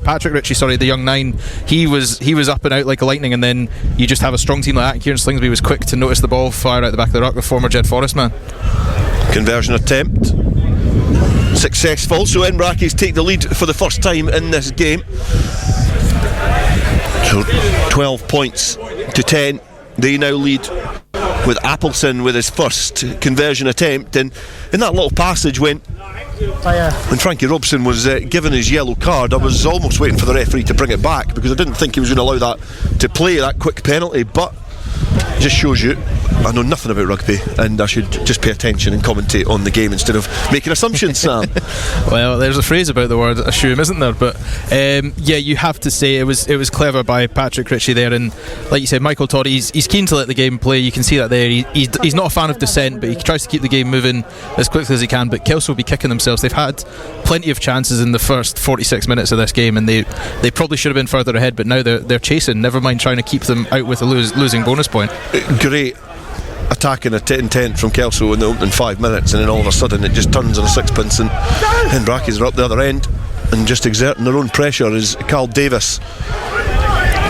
Patrick Ritchie, the young nine. He was up and out like a lightning, and then you just have a strong team like that. Kieran Slingsby was quick to notice the ball fire out the back of the ruck, the former Jed Forrest man. Conversion attempt successful, so Edinburgh Accies take the lead for the first time in this game. So 12 points to 10. They now lead, with Appleson with his first conversion attempt, and in that little passage when Frankie Robson was given his yellow card, I was almost waiting for the referee to bring it back, because I didn't think he was going to allow that to play, that quick penalty. But it just shows you I know nothing about rugby, and I should just pay attention and commentate on the game instead of making assumptions, Sam. Well, there's a phrase about the word assume, isn't there? But yeah, you have to say it was clever by Patrick Ritchie there, and like you said, Michael Todd, he's keen to let the game play. You can see that there. He's not a fan of dissent, but he tries to keep the game moving as quickly as he can. But Kelso will be kicking themselves. They've had plenty of chances in the first 46 minutes of this game, and they probably should have been further ahead, but now they're chasing, never mind trying to keep them out with a losing bonus point. Great attacking intent from Kelso in the opening 5 minutes, and then all of a sudden it just turns on a sixpence, and Edinburgh Accies are up the other end and just exerting their own pressure as Carl Davis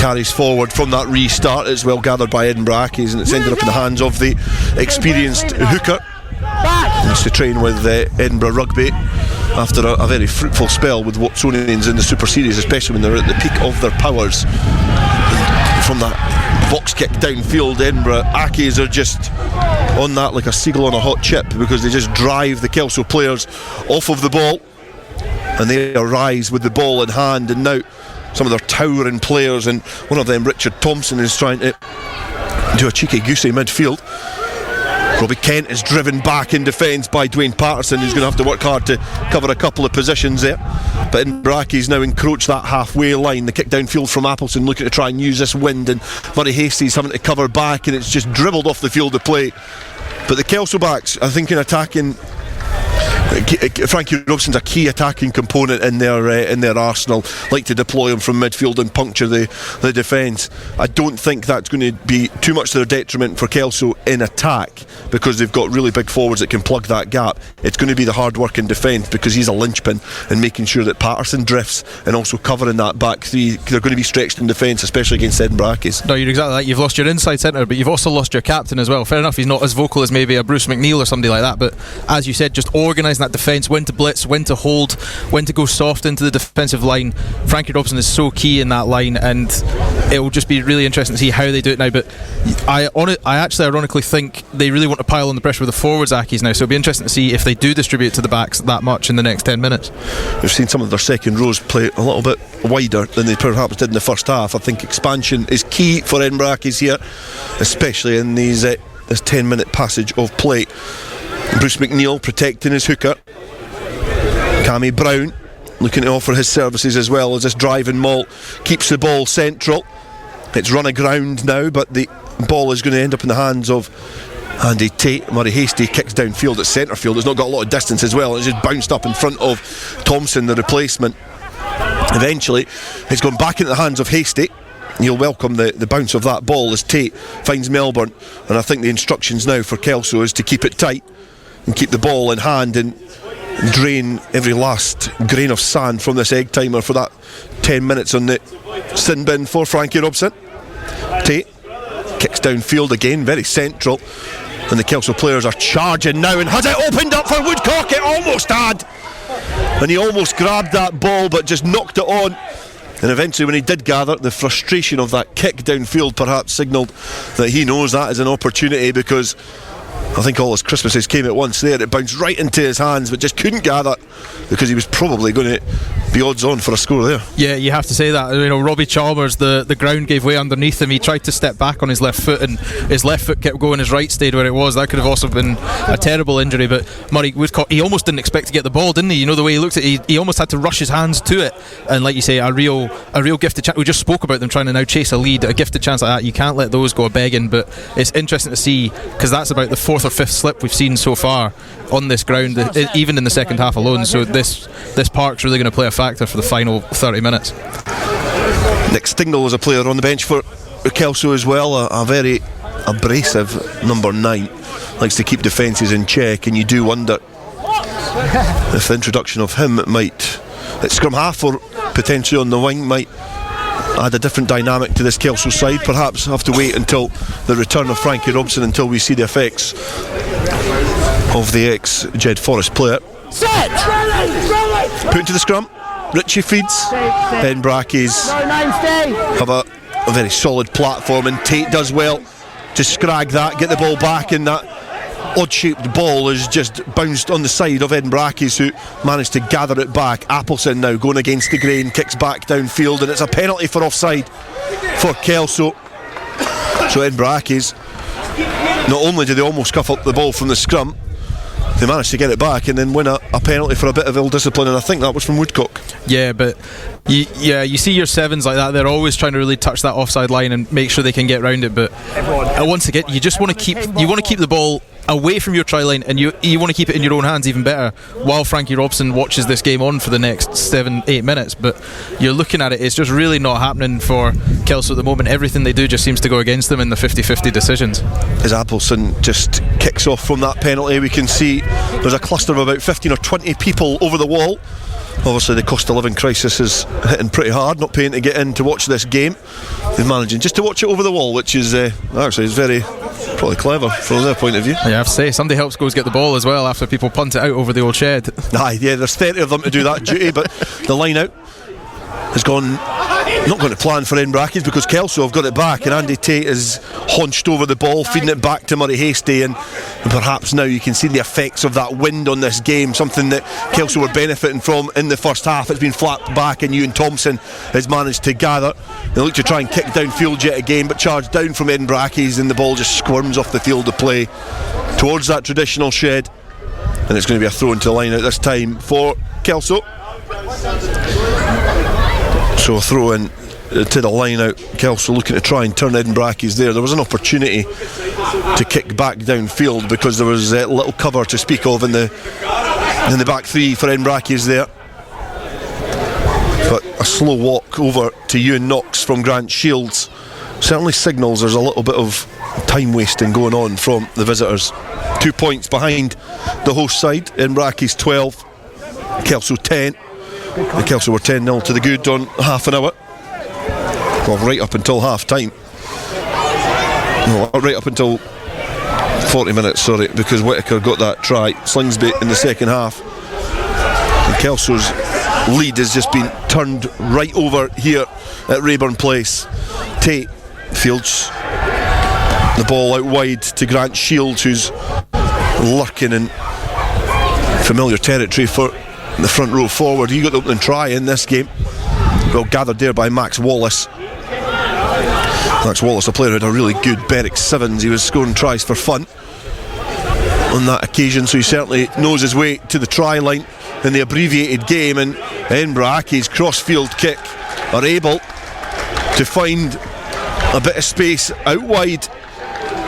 carries forward from that restart. It's well gathered by Edinburgh Accies, and it's ended up in the hands of the experienced hooker. He used to train with Edinburgh Rugby after a very fruitful spell with Watsonians in the Super Series, especially when they're at the peak of their powers. And from that box kick downfield, Edinburgh Accies are just on that like a seagull on a hot chip, because they just drive the Kelso players off of the ball, and they arise with the ball in hand. And now some of their towering players, and one of them, Richard Thompson, is trying to do a cheeky goosey midfield. Robbie Kent is driven back in defence by Dwayne Patterson, who's going to have to work hard to cover a couple of positions there. But Edinburgh Accies now encroach that halfway line. The kick downfield from Appleson, looking to try and use this wind, and Murray Hastie's having to cover back, and it's just dribbled off the field of play. But the Kelso backs, I think, in attacking Frankie Robson's a key attacking component in their arsenal. Like to deploy him from midfield and puncture the defence. I don't think that's going to be too much to their detriment for Kelso in attack, because they've got really big forwards that can plug that gap. It's going to be the hard work in defence, because he's a linchpin in making sure that Patterson drifts and also covering that back three. They're going to be stretched in defence, especially against Edinburgh Accies. No, you're exactly right. You've lost your inside centre, but you've also lost your captain as well. Fair enough, he's not as vocal as maybe a Bruce McNeil or somebody like that, but as you said, just organising that defence, when to blitz, when to hold, when to go soft into the defensive line. Frankie Robson is so key in that line, and it will just be really interesting to see how they do it now. But I actually ironically think they really want to pile on the pressure with the forwards Accies now, so it'll be interesting to see if they do distribute to the backs that much in the next 10 minutes. We've seen some of their second rows play a little bit wider than they perhaps did in the first half. I think expansion is key for Edinburgh Accies here, especially in this 10-minute passage of play. Bruce McNeil protecting his hooker. Cammy Brown looking to offer his services as well, as this driving maul keeps the ball central. It's run aground now, but the ball is going to end up in the hands of Andy Tate. Murray Hastie kicks downfield at centre field. It's not got a lot of distance as well. It's just bounced up in front of Thompson, the replacement. Eventually it's gone back into the hands of Hastie. He'll welcome the bounce of that ball as Tate finds Melbourne, and I think the instructions now for Kelso is to keep it tight and keep the ball in hand and drain every last grain of sand from this egg timer for that 10 minutes on the sin bin for Frankie Robson. Tate kicks downfield again, very central, and the Kelso players are charging now, and has it opened up for Woodcock? It almost had, and he almost grabbed that ball but just knocked it on. And eventually, when he did gather, the frustration of that kick downfield perhaps signalled that he knows that is an opportunity, because I think all his Christmases came at once there. It bounced right into his hands, but just couldn't gather, because he was probably going to be odds on for a score there. Yeah, you have to say that. You know, Robbie Chalmers, the ground gave way underneath him. He tried to step back on his left foot, and his left foot kept going. His right stayed where it was. That could have also been a terrible injury. But Murray Woodcock, he almost didn't expect to get the ball, didn't he? You know, the way he looked at it, he almost had to rush his hands to it. And like you say, a real gifted chance. We just spoke about them trying to now chase a lead. A gifted chance like that, you can't let those go begging. But it's interesting to see, because that's about the fourth or fifth slip we've seen so far on this ground, even in the second half alone. So this park's really going to play a factor for the final 30 minutes. Nick Stingle was a player on the bench for Kelso as well, a very abrasive number 9, likes to keep defences in check, and you do wonder if the introduction of him might, at scrum half or potentially on the wing, might add a different dynamic to this Kelso side. Perhaps have to wait until the return of Frankie Robson until we see the effects of the ex-Jed Forest player. Put into the scrum, Richie feeds. Edinburgh Accies have a very solid platform, and Tate does well to scrag that, get the ball back, and that odd-shaped ball is just bounced on the side of Edinburgh Accies, who managed to gather it back. Appleson now going against the grain, kicks back downfield, and it's a penalty for offside for Kelso. So Edinburgh Accies, not only did they almost scuff up the ball from the scrum, they managed to get it back and then win a penalty for a bit of ill discipline, and I think that was from Woodcock. Yeah, but you see your sevens like that, they're always trying to really touch that offside line and make sure they can get round it, but once again, you just want to keep the ball away from your try line, and you want to keep it in your own hands even better, while Frankie Robson watches this game on for the next 7-8 minutes. But you're looking at it, it's just really not happening for Kelso at the moment. Everything they do just seems to go against them in the 50-50 decisions. As Appleson just kicks off from that penalty, we can see there's a cluster of about 15 or 20 people over the wall. Obviously the cost of living crisis is hitting pretty hard, not paying to get in to watch this game. They're managing just to watch it over the wall, which is actually is very probably clever from their point of view. Yeah, I have to say, somebody helps goes get the ball as well after people punt it out over the old shed. Aye, yeah, there's 30 of them to do that duty, but the line out has gone, not going to plan for Edinburgh Accies, because Kelso have got it back, and Andy Tate is hunched over the ball, feeding it back to Murray Hastie, and perhaps now you can see the effects of that wind on this game, something that Kelso were benefiting from in the first half. It's been flapped back, and Ewan Thompson has managed to gather. They look to try and kick downfield yet again, but charge down from Edinburgh Accies, and the ball just squirms off the field of play towards that traditional shed, and it's going to be a throw into the line out this time for Kelso. So a throw in to the line out. Kelso looking to try and turn Edinburgh Accies there. There was an opportunity to kick back downfield because there was little cover to speak of in the in the back three for Edinburgh Accies there. But a slow walk over to Ewan Knox from Grant Shields certainly signals there's a little bit of time wasting going on from the visitors. 2 points behind the host side. Edinburgh Accies 12, Kelso 10. The Kelso were 10-0 to the good on half an hour. Well, right up until half time. No, right up until 40 minutes, sorry, because Whittaker got that try. Slingsby in the second half. And Kelso's lead has just been turned right over here at Raeburn Place. Tate fields the ball out wide to Grant Shields, who's lurking in familiar territory for the front row forward. He got the opening try in this game, well gathered there by Max Wallace. Max Wallace, a player who had a really good Berwick Sevens. He was scoring tries for fun on that occasion, so he certainly knows his way to the try line in the abbreviated game. And Edinburgh Accies crossfield kick are able to find a bit of space out wide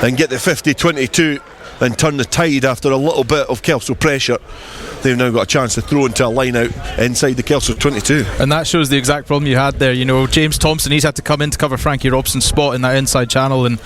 and get the 50-22 and turn the tide after a little bit of Kelso pressure. They've now got a chance to throw into a line out inside the Kelso 22. And that shows the exact problem you had there. You know, James Thompson, he's had to come in to cover Frankie Robson's spot in that inside channel, and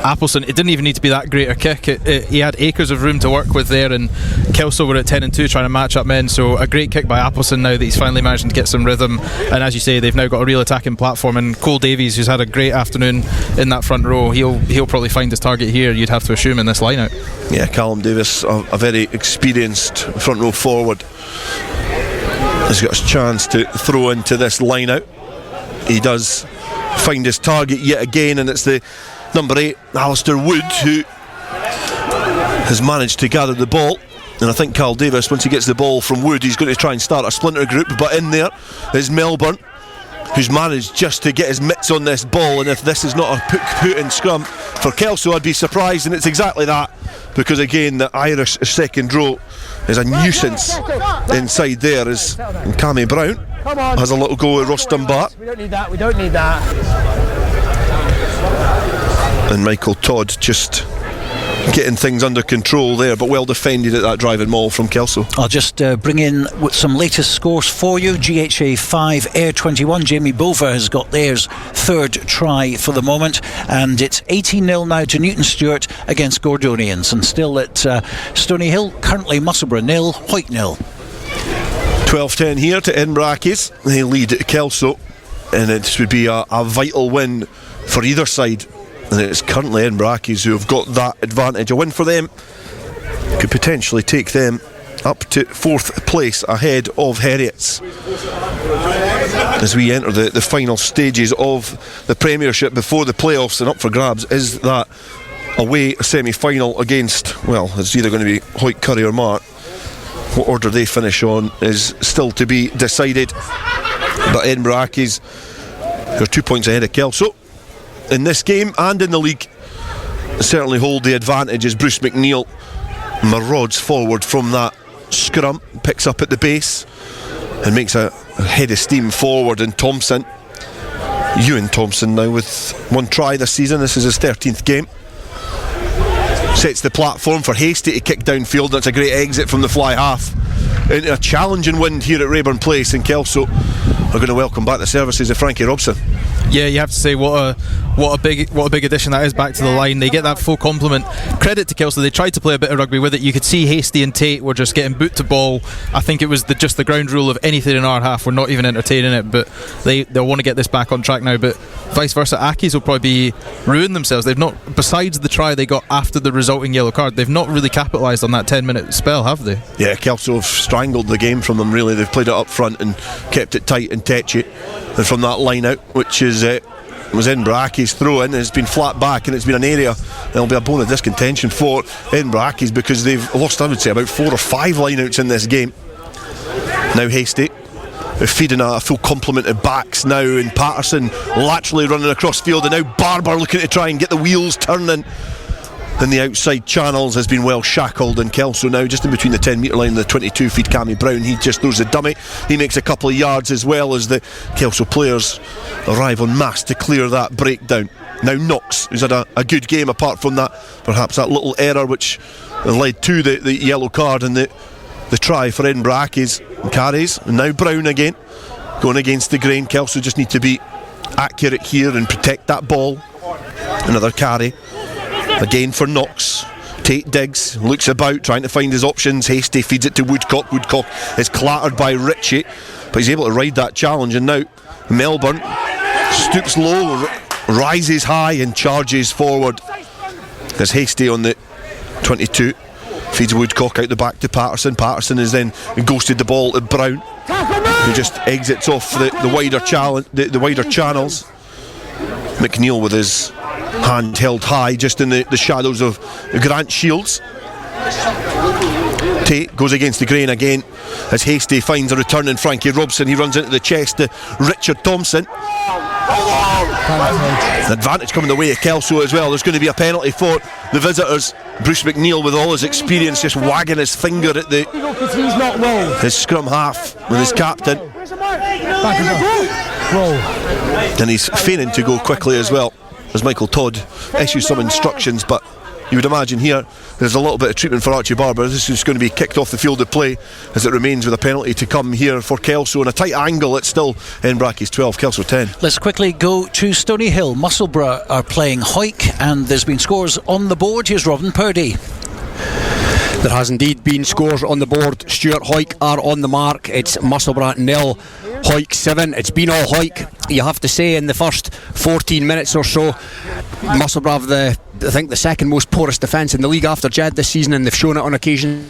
Appleson, it didn't even need to be that great a kick. He had acres of room to work with there, and Kelso were at 10-2 trying to match up men. So a great kick by Appleson now that he's finally managing to get some rhythm. And as you say, they've now got a real attacking platform, and Cole Davies, who's had a great afternoon in that front row, he'll probably find his target here, you'd have to assume, in this line out. Yeah, Callum Davis, a very experienced front row forward, has got a chance to throw into this line out. He does find his target yet again, and it's the number 8, Alistair Wood, who has managed to gather the ball. And I think Carl Davis, once he gets the ball from Wood, he's going to try and start a splinter group. But in there is Melbourne, who's managed just to get his mitts on this ball. And if this is not a put in scrum for Kelso, I'd be surprised. And it's exactly that, because again the Irish second row is a nuisance inside there. As Cammy Brown has a little go at Ross Dunbar. We don't need that. And Michael Todd just getting things under control there, but well defended at that driving maul from Kelso. I'll just bring in some latest scores for you. GHA 5, Air 21. Jamie Bover has got theirs third try for the moment, and it's 18-0 now to Newton Stuart against Gordonians. And still at Stoneyhill, currently Musselburgh 0, Hawick 0. 12-10 here to Edinburgh Accies. They lead Kelso, and it would be a vital win for either side. And it's currently Edinburgh Accies who have got that advantage. A win for them could potentially take them up to 4th place ahead of Heriots. As we enter the final stages of the Premiership before the playoffs, and up for grabs is that away semi-final against, well, it's either going to be Hawick, Curry or Mark. What order they finish on is still to be decided. But Edinburgh Accies, who are 2 points ahead of Kelso in this game and in the league, certainly hold the advantage as Bruce McNeil marauds forward from that scrum, picks up at the base and makes a head of steam forward. And Thompson, Ewan Thompson, now with 1 try this season, this is his 13th game, sets the platform for Hasty to kick downfield. That's a great exit from the fly half into a challenging wind here at Raeburn Place, and Kelso are going to welcome back the services of Frankie Robson. Yeah, you have to say what a big addition that is back to the line. They get that full complement. Credit to Kelso, they tried to play a bit of rugby with it. You could see Hasty and Tate were just getting boot to ball. I think it was just the ground rule of anything in our half. We're not even entertaining it, but they'll want to get this back on track now. But vice versa, Accies will probably ruin themselves. They've not, besides the try they got after the resulting yellow card, they've not really capitalised on that 10-minute spell, have they? Yeah, Kelso have strangled the game from them, really. They've played it up front and kept it tight and tetchy. And from that line out, which is was Edinburgh Accies throw in, it's been flat back, and it's been an area there'll be a bone of discontention for Edinburgh Accies, because they've lost, I would say, about 4 or 5 lineouts in this game. Now Hasty, they're feeding a full complement of backs now, and Patterson laterally running across field, and now Barber looking to try and get the wheels turning. And the outside channels has been well shackled, and Kelso now just in between the 10 metre line and the 22 feed Cammy Brown. He just throws a dummy. He makes a couple of yards, as well as the Kelso players arrive en masse to clear that breakdown. Now Knox, who's had a good game apart from that, perhaps that little error which led to the yellow card, and the the try for Edinburgh Accies. Carries, and now Brown again, going against the grain. Kelso just need to be accurate here and protect that ball. Another carry, again for Knox. Tate digs, looks about, trying to find his options. Hasty feeds it to Woodcock. Woodcock is clattered by Ritchie, but he's able to ride that challenge. And now Melbourne stoops low, rises high and charges forward. There's Hasty on the 22, feeds Woodcock out the back to Patterson. Patterson has then ghosted the ball to Brown, who just exits off the wider the wider channels. McNeil with his hand held high just in the shadows of Grant Shields. Tate goes against the grain again as Hasty finds a return in Frankie Robson. He runs into the chest to Richard Thompson. The advantage coming the way of Kelso as well. There's going to be a penalty for the visitors. Bruce McNeil, with all his experience, just wagging his finger at his scrum half with his captain. And he's feigning to go quickly as well, as Michael Todd issues some instructions, but you would imagine here there's a little bit of treatment for Archie Barber. This is going to be kicked off the field of play as it remains with a penalty to come here for Kelso. In a tight angle, it's still Edinburgh Accies 12, Kelso 10. Let's quickly go to Stoneyhill. Musselburgh are playing Hawick, and there's been scores on the board. Here's Robin Purdie. There has indeed been scores on the board. Stuart Hawick are on the mark. It's Musselburgh 0, Hawick 7. It's been all Hawick. You have to say in the first 14 minutes or so, Musselburgh have I think the second most porous defence in the league after Jed this season, and they've shown it on occasion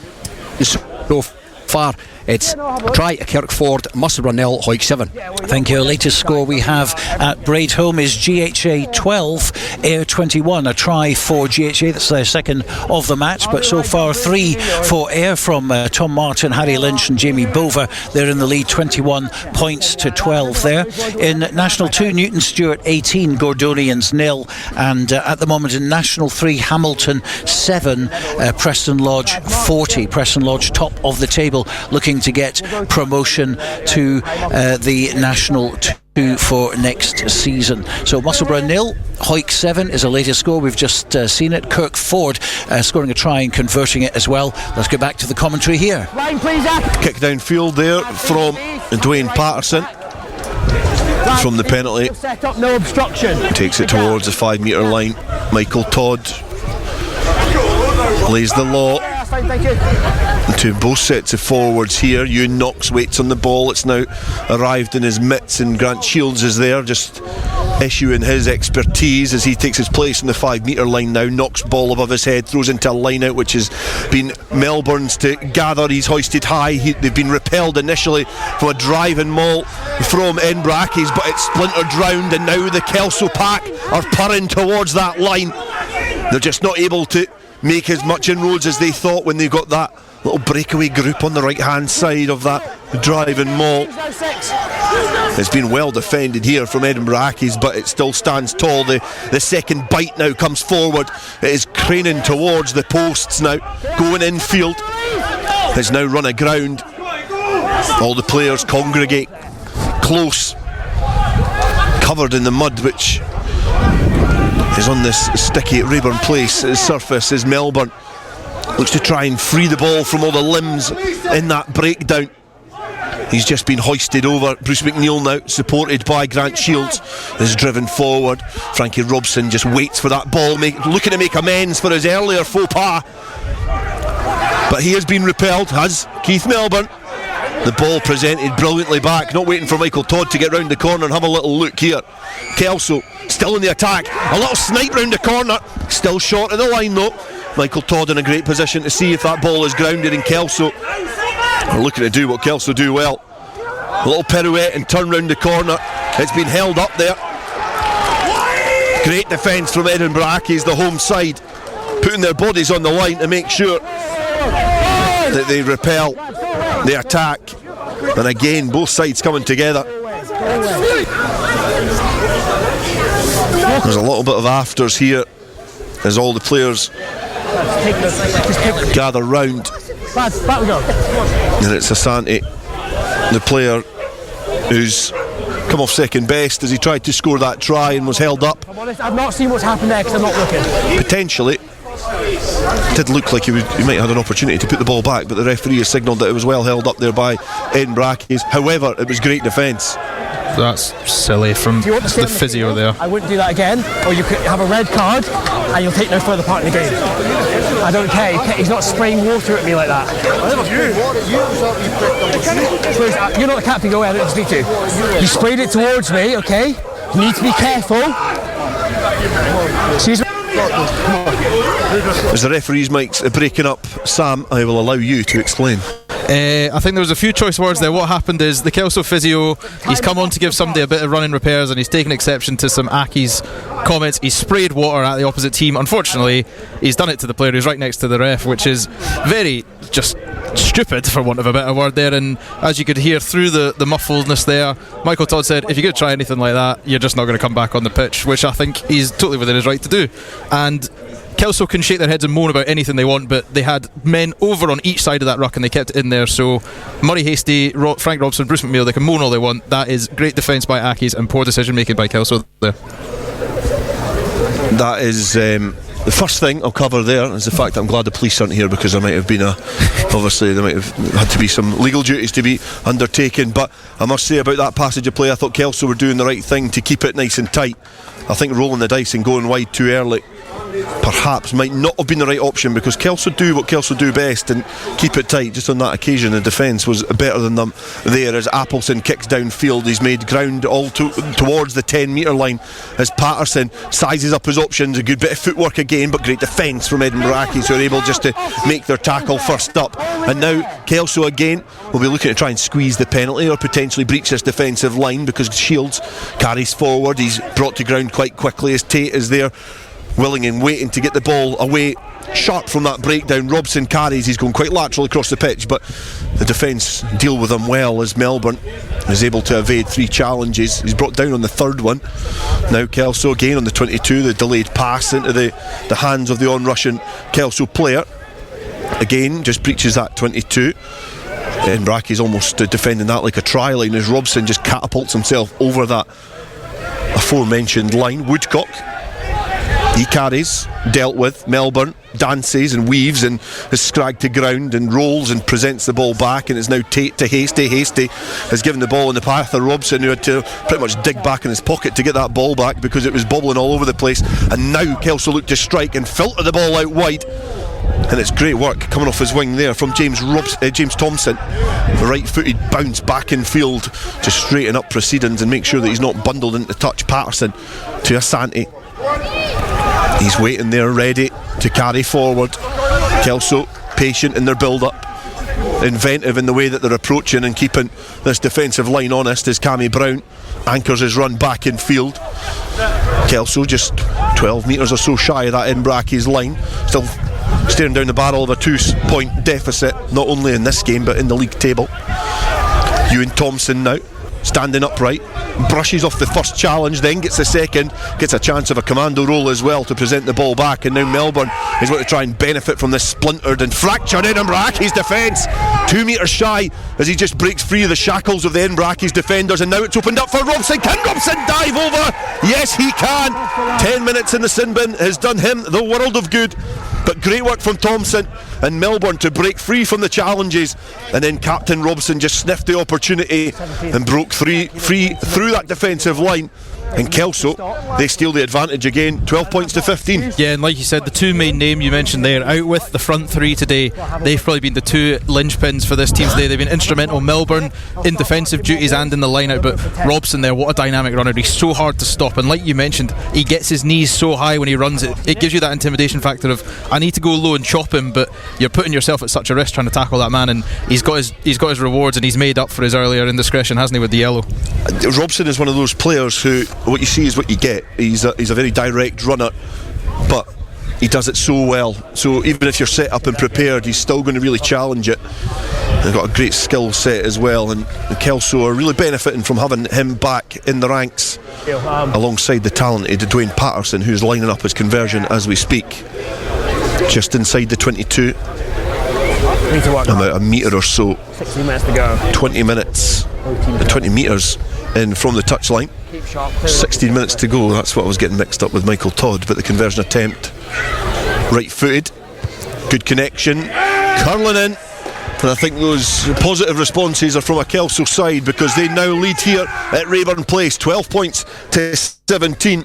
so far. It's try to Kirkford, Musselburgh 0, Hawick 7. Thank you. Latest score we have at Braidholme is GHA 12, Ayr 21. A try for GHA, that's their second of the match, but so far 3 for Ayr from Tom Martin, Harry Lynch and Jamie Bova. They're in the lead, 21 points to 12 there. In National 2, Newton Stewart 18, Gordonians 0, and at the moment in National 3, Hamilton 7, Preston Lodge 40. Preston Lodge top of the table, looking to get promotion to the National 2 for next season. So Musselburgh 0, Hawick 7 is the latest score. We've just seen it. Kirkford scoring a try and converting it as well. Let's get back to the commentary here. Kick downfield there from Dwayne Patterson. From the penalty, no obstruction. Takes it towards the 5 metre line. Michael Todd lays the law to both sets of forwards here. Ewan Knox waits on the ball. It's now arrived in his mitts, and Grant Shields is there just issuing his expertise as he takes his place in the 5 metre line now. Knocks ball above his head, throws into a line out which has been Melbourne's to gather. He's hoisted high. They've been repelled initially from a driving maul from Edinburgh Accies, but it's splintered round, and now the Kelso pack are purring towards that line. They're just not able to make as much inroads as they thought when they got that little breakaway group on the right hand side of that driving maul. It's been well defended here from Edinburgh Accies, but it still stands tall. The second bite now comes forward. It is craning towards the posts now, going infield. It's now run aground. All the players congregate close, covered in the mud which is on this sticky Raeburn Place surface as Melbourne looks to try and free the ball from all the limbs in that breakdown. He's just been hoisted over. Bruce McNeil now, supported by Grant Shields, is driven forward. Frankie Robson just waits for that ball, looking to make amends for his earlier faux pas. But he has been repelled, has Keith Melbourne. The ball presented brilliantly back, not waiting for Michael Todd to get round the corner and have a little look here. Kelso still in the attack, a little snipe round the corner, still short of the line though. Michael Todd in a great position to see if that ball is grounded, and Kelso are looking to do what Kelso do well. A little pirouette and turn round the corner. It's been held up there. Great defence from Edinburgh Accies, the home side, putting their bodies on the line to make sure that they repel the attack. And again, both sides coming together. There's a little bit of afters here as all the players gather round. And it's Asante, the player who's come off second best as he tried to score that try and was held up. I'm honest, I've not seen what's happened there because I'm not looking. Potentially, did look like he might have had an opportunity to put the ball back, but the referee has signalled that it was well held up there by Edinburgh Accies. However, it was great defence. That's silly from the physio there. I wouldn't do that again, or you could have a red card and you'll take no further part in the game. I don't care. He's not spraying water at me like that. You're not the captain, go ahead and speak to. You sprayed it towards me, okay? You need to be careful. Excuse me. As the referee's mics are breaking up, Sam, I will allow you to explain. I think there was a few choice words there. What happened is the Kelso physio, he's come on to give somebody a bit of running repairs, and he's taken exception to some Accies comments. He sprayed water at the opposite team. Unfortunately, he's done it to the player who's right next to the ref, which is very just stupid, for want of a better word there. And as you could hear through the muffledness there, Michael Todd said, if you're going to try anything like that, you're just not going to come back on the pitch, which I think he's totally within his right to do. And Kelso can shake their heads and moan about anything they want, but they had men over on each side of that ruck and they kept it in there. So Murray Hastie, Frank Robson, Bruce McNeil, they can moan all they want. That is great defence by Accies and poor decision making by Kelso there. That is the first thing I'll cover there is the fact that I'm glad the police aren't here, because there might have been obviously there might have had to be some legal duties to be undertaken. But I must say about that passage of play, I thought Kelso were doing the right thing to keep it nice and tight. I think rolling the dice and going wide too early perhaps might not have been the right option, because Kelso do what Kelso do best and keep it tight. Just on that occasion the defence was better than them there, as Appleson kicks downfield. He's made ground all towards the 10 metre line as Patterson sizes up his options. A good bit of footwork again, but great defence from Edinburgh Accies, who are able just to make their tackle first up. And now Kelso again will be looking to try and squeeze the penalty or potentially breach this defensive line, because Shields carries forward. He's brought to ground quite quickly as Tate is there willing and waiting to get the ball away sharp from that breakdown. Robson carries, he's going quite lateral across the pitch, but the defence deal with him well as Melbourne is able to evade 3 challenges. He's brought down on the third one. Now Kelso again on the 22, the delayed pass into the hands of the on-rushing Kelso player. Again, just breaches that 22. And Bracky's almost defending that like a try line as Robson just catapults himself over that aforementioned line. Woodcock, he carries, dealt with. Melbourne dances and weaves and is scragged to ground and rolls and presents the ball back, and it's now Tate to Hastie. Hastie has given the ball in the path of Robson, who had to pretty much dig back in his pocket to get that ball back because it was bobbling all over the place. And now Kelso look to strike and filter the ball out wide, and it's great work coming off his wing there from James Thompson. The right-footed bounce back in field to straighten up proceedings and make sure that he's not bundled into touch. Patterson to Asante. He's waiting there, ready to carry forward. Kelso patient in their build-up, inventive in the way that they're approaching and keeping this defensive line honest, as Cammy Brown anchors his run back in field. Kelso just 12 metres or so shy of that Edinburgh Accies line, still staring down the barrel of a 2-point deficit, not only in this game but in the league table. Ewan Thompson now standing upright, brushes off the first challenge, then gets the second, gets a chance of a commando roll as well to present the ball back. And now Melbourne is going to try and benefit from this splintered and fractured Edinburgh Accies defence. 2 metres shy as he just breaks free of the shackles of the Edinburgh Accies defenders, and now it's opened up for Robson. Can Robson dive over? Yes, he can. 10 minutes in the sin bin has done him the world of good. But great work from Thompson and Melbourne to break free from the challenges, and then Captain Robson just sniffed the opportunity and broke free through that defensive line. And Kelso, they steal the advantage again, 12 points to 15. Yeah, and like you said, the two main names you mentioned there, out with the front three today, they've probably been the two linchpins for this team today. They've been instrumental. Melbourne in defensive duties and in the line-out, but Robson there, what a dynamic runner. He's so hard to stop, and like you mentioned, he gets his knees so high when he runs it. It gives you that intimidation factor of, I need to go low and chop him, but you're putting yourself at such a risk trying to tackle that man, and he's got his rewards, and he's made up for his earlier indiscretion, hasn't he, with the yellow. Robson is one of those players who, what you see is what you get. He's a very direct runner, but he does it so well. So even if you're set up and prepared, he's still going to really challenge it. They've got a great skill set as well, and Kelso are really benefiting from having him back in the ranks alongside the talented Dwayne Patterson, who's lining up his conversion as we speak. Just inside the 22, about a metre or so. 60 minutes to go. 20 minutes, 20 metres in from the touchline. 16 minutes to go. That's what I was getting mixed up with Michael Todd, but the conversion attempt Right footed, good connection, curling in. And I think those positive responses are from a Kelso side, because they now lead here at Raeburn Place, 12 points to 17.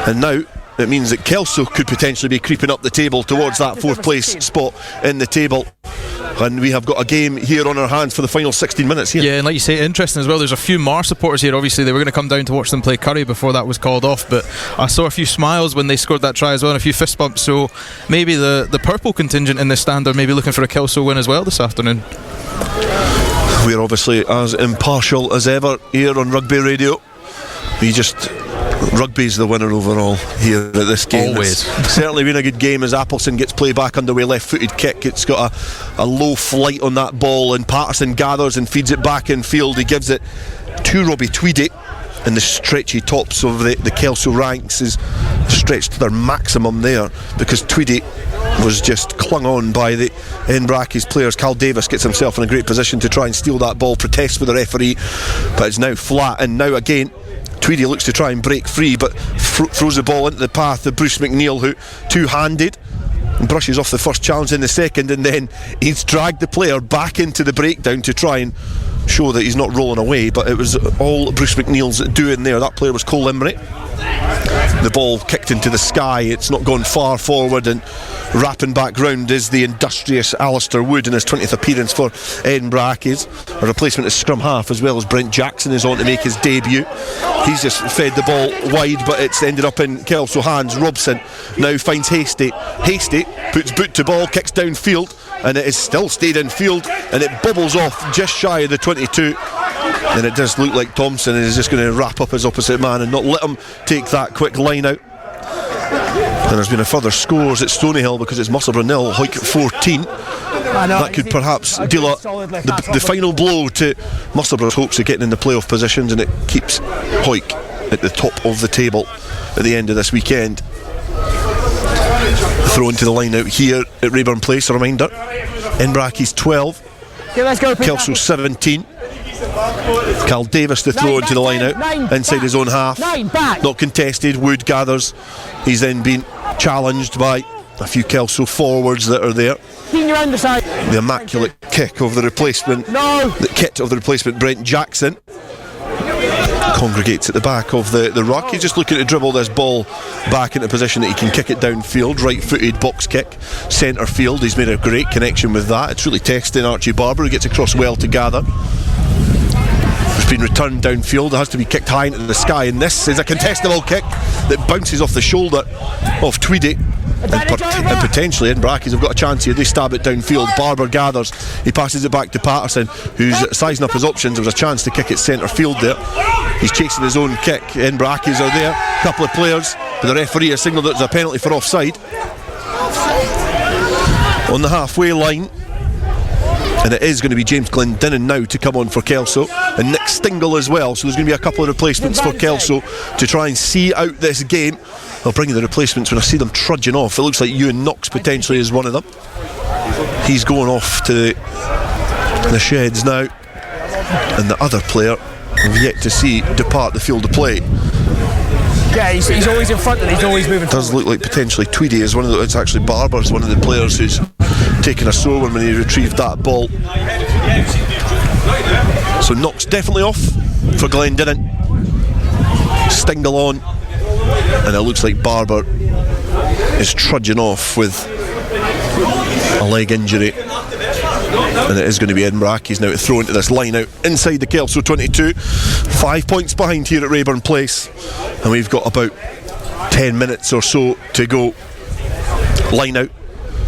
And now it means that Kelso could potentially be creeping up the table towards that 4th place spot in the table. And we have got a game here on our hands for the final 16 minutes here. Yeah, and like you say, interesting as well, there's a few Mar supporters here. Obviously they were going to come down to watch them play Currie before that was called off, but I saw a few smiles when they scored that try as well, and a few fist bumps. So maybe the purple contingent in the stand are maybe looking for a Kelso win as well this afternoon. We're obviously as impartial as ever here on Rugby Radio. Rugby's the winner overall here at this game. Always. It's certainly been a good game as Appleson gets Playback underway, left-footed kick. It's got a low flight on that ball, and Patterson gathers and feeds it back in field. He gives it to Robbie Tweedy, and the stretchy tops of the Kelso ranks is stretched to their maximum there, because Tweedy was just clung on by the Edinburgh Accies players. Cal Davis gets himself in a great position to try and steal that ball, protests with the referee, but it's now flat. And now again Tweedy looks to try and break free, but throws the ball into the path of Bruce McNeil, who two-handed and brushes off the first challenge in the second, and then he's dragged the player back into the breakdown to try and show that he's not rolling away. But it was all Bruce McNeil's doing there. That player was Cole Emery. The ball kicked into the sky, it's not gone far forward, and wrapping back round is the industrious Alistair Wood in his 20th appearance for Edinburgh Accies. A replacement as scrum half, as well as Brent Jackson is on to make his debut. He's just fed the ball wide, but it's ended up in Kelso hands. Robson now finds Hasty. Hasty puts boot to ball, kicks downfield, and it is still stayed in field, and it bubbles off just shy of the 22. And it does look like Thompson is just going to wrap up his opposite man and not let him take that quick line out. And there's been a further scores at Stoneyhill, because it's Musselburgh 0, Hawick 14. That could perhaps deal the final blow to Musselburgh's hopes of getting in the playoff positions, and it keeps Hawick at the top of the table at the end of this weekend. Thrown to the line out here at Raeburn Place, a reminder. Edinburgh Accies 12, Kelso 17. Cal Davis the throw into the line out inside his own half, not contested. Wood gathers. He's then been challenged by a few Kelso forwards that are there. The immaculate kick of the replacement, the kit of the replacement Brent Jackson, congregates at the back of the ruck. He's just looking to dribble this ball back into position that he can kick it downfield. Right footed box kick, centre field. He's made a great connection with that. It's really testing Archie Barber, who gets across well to gather. It's been returned downfield. It has to be kicked high into the sky, and this is a contestable kick that bounces off the shoulder of Tweedy, and potentially Edinburgh Accies have got a chance here. They stab it downfield. Barber gathers, he passes it back to Patterson, who's sizing up his options. There was a chance to kick it centre field there. He's chasing his own kick. Edinburgh Accies are there, a couple of players, but the referee has signalled that it's a penalty for offside on the halfway line. And it is going to be James Glendinning now to come on for Kelso, and Nick Stingle as well. So there's going to be a couple of replacements for Kelso to try and see out this game. I'll bring you the replacements when I see them trudging off. It looks like Ewan Knox potentially is one of them. He's going off to the sheds now, and the other player we've yet to see depart the field of play. Yeah, he's always in front and he's always moving forward. Does look like potentially Tweedy is one of the. It's actually Barber's one of the players who's taken a sore one when he retrieved that ball. So Knox definitely off for Glendinning. Stingle on, and it looks like Barber is trudging off with a leg injury. And it is going to be Edinburgh Accies now to throw into this line out inside the Kelso 22. 5 points behind here at Raeburn Place, and we've got about 10 minutes or so to go. Line out,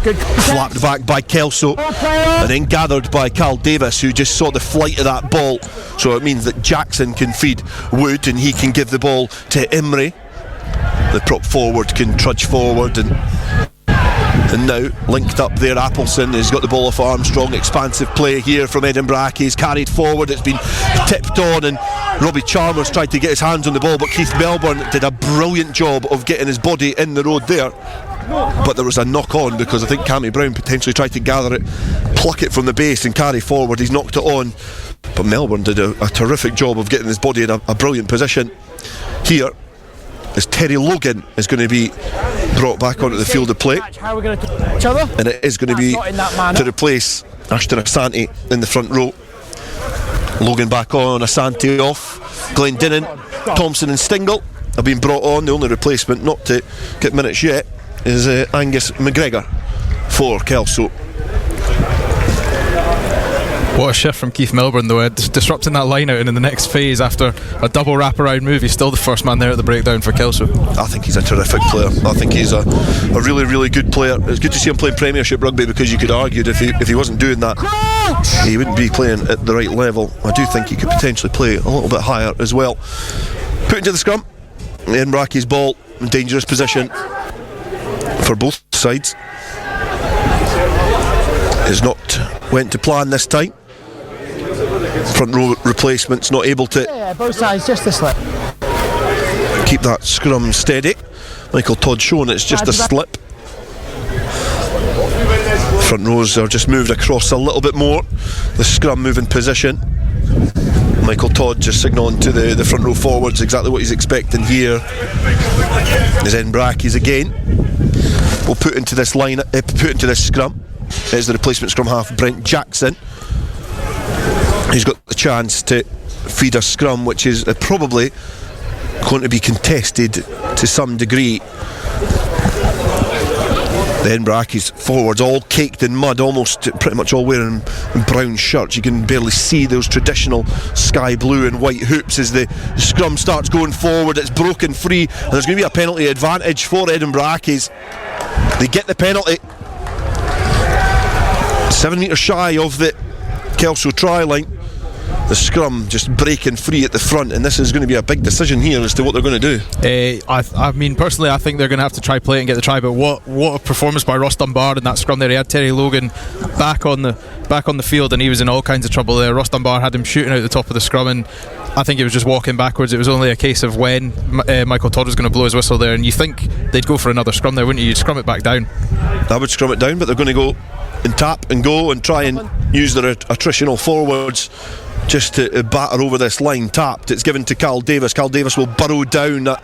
flapped back by Kelso, and then gathered by Cal Davis, who just saw the flight of that ball. So it means that Jackson can feed Wood, and he can give the ball to Emery. The prop forward can trudge forward, and now linked up there. Appleson has got the ball off Armstrong. Expansive play here from Edinburgh Accies, carried forward. It's been tipped on, and Robbie Chalmers tried to get his hands on the ball, but Keith Melbourne did a brilliant job of getting his body in the road there. But there was a knock on, because I think Cammy Brown potentially tried to gather it, pluck it from the base and carry forward. He's knocked it on, but Melbourne did a terrific job of getting his body in a brilliant position. Here is Terry Logan is going to be brought back onto the field of play, How are we going to do each other? and it is going to be Not in that manner. to replace Ashton Asante in the front row. Logan back on, Asante off, Glendinning, Thompson and Stingle have been brought on. The only replacement not to get minutes yet is Angus McGregor for Kelso. What a shift from Keith Milburn, though, disrupting that line out, and in the next phase, after a double wraparound move, he's still the first man there at the breakdown for Kelso. I think he's a terrific player. I think he's a really, really good player. It's good to see him playing Premiership rugby, because you could argue that if he wasn't doing that, he wouldn't be playing at the right level. I do think he could potentially play a little bit higher as well. Put into the scrum, Edinburgh Accies ball in dangerous position for both sides. Is not went to plan this time. Front row replacements not able to both sides, just a slip. keep that scrum steady. Michael Todd showing it's just a slip. Front rows are just moved across a little bit more. The scrum moving position. Michael Todd just signalling to the front row forwards exactly what he's expecting here. There's Edinburgh Accies again. We'll put into this line, put into this scrum. There's the replacement scrum half, Brent Jackson. He's got the chance to feed a scrum which is probably going to be contested to some degree. The Edinburgh Accies forwards all caked in mud, almost pretty much all wearing brown shirts. You can barely see those traditional sky blue and white hoops as the scrum starts going forward. It's broken free, and there's going to be a penalty advantage for Edinburgh Accies. They get the penalty. 7 metres shy of the Kelso try line. The scrum just breaking free at the front, and this is going to be a big decision here as to what they're going to do. I mean, personally, I think they're going to have to try play it and get the try. But what a performance by Ross Dunbar in that scrum there. He had Terry Logan back on the field, and he was in all kinds of trouble there. Ross Dunbar had him shooting out the top of the scrum, and I think he was just walking backwards. It was only a case of when Michael Todd was going to blow his whistle there, and you think they'd go for another scrum there, wouldn't you? You'd scrum it back down. I would scrum it down, but they're going to go and tap and go and try and use their attritional forwards just to batter over this line. Tapped, it's given to Cal Davis. Cal Davis will burrow down. That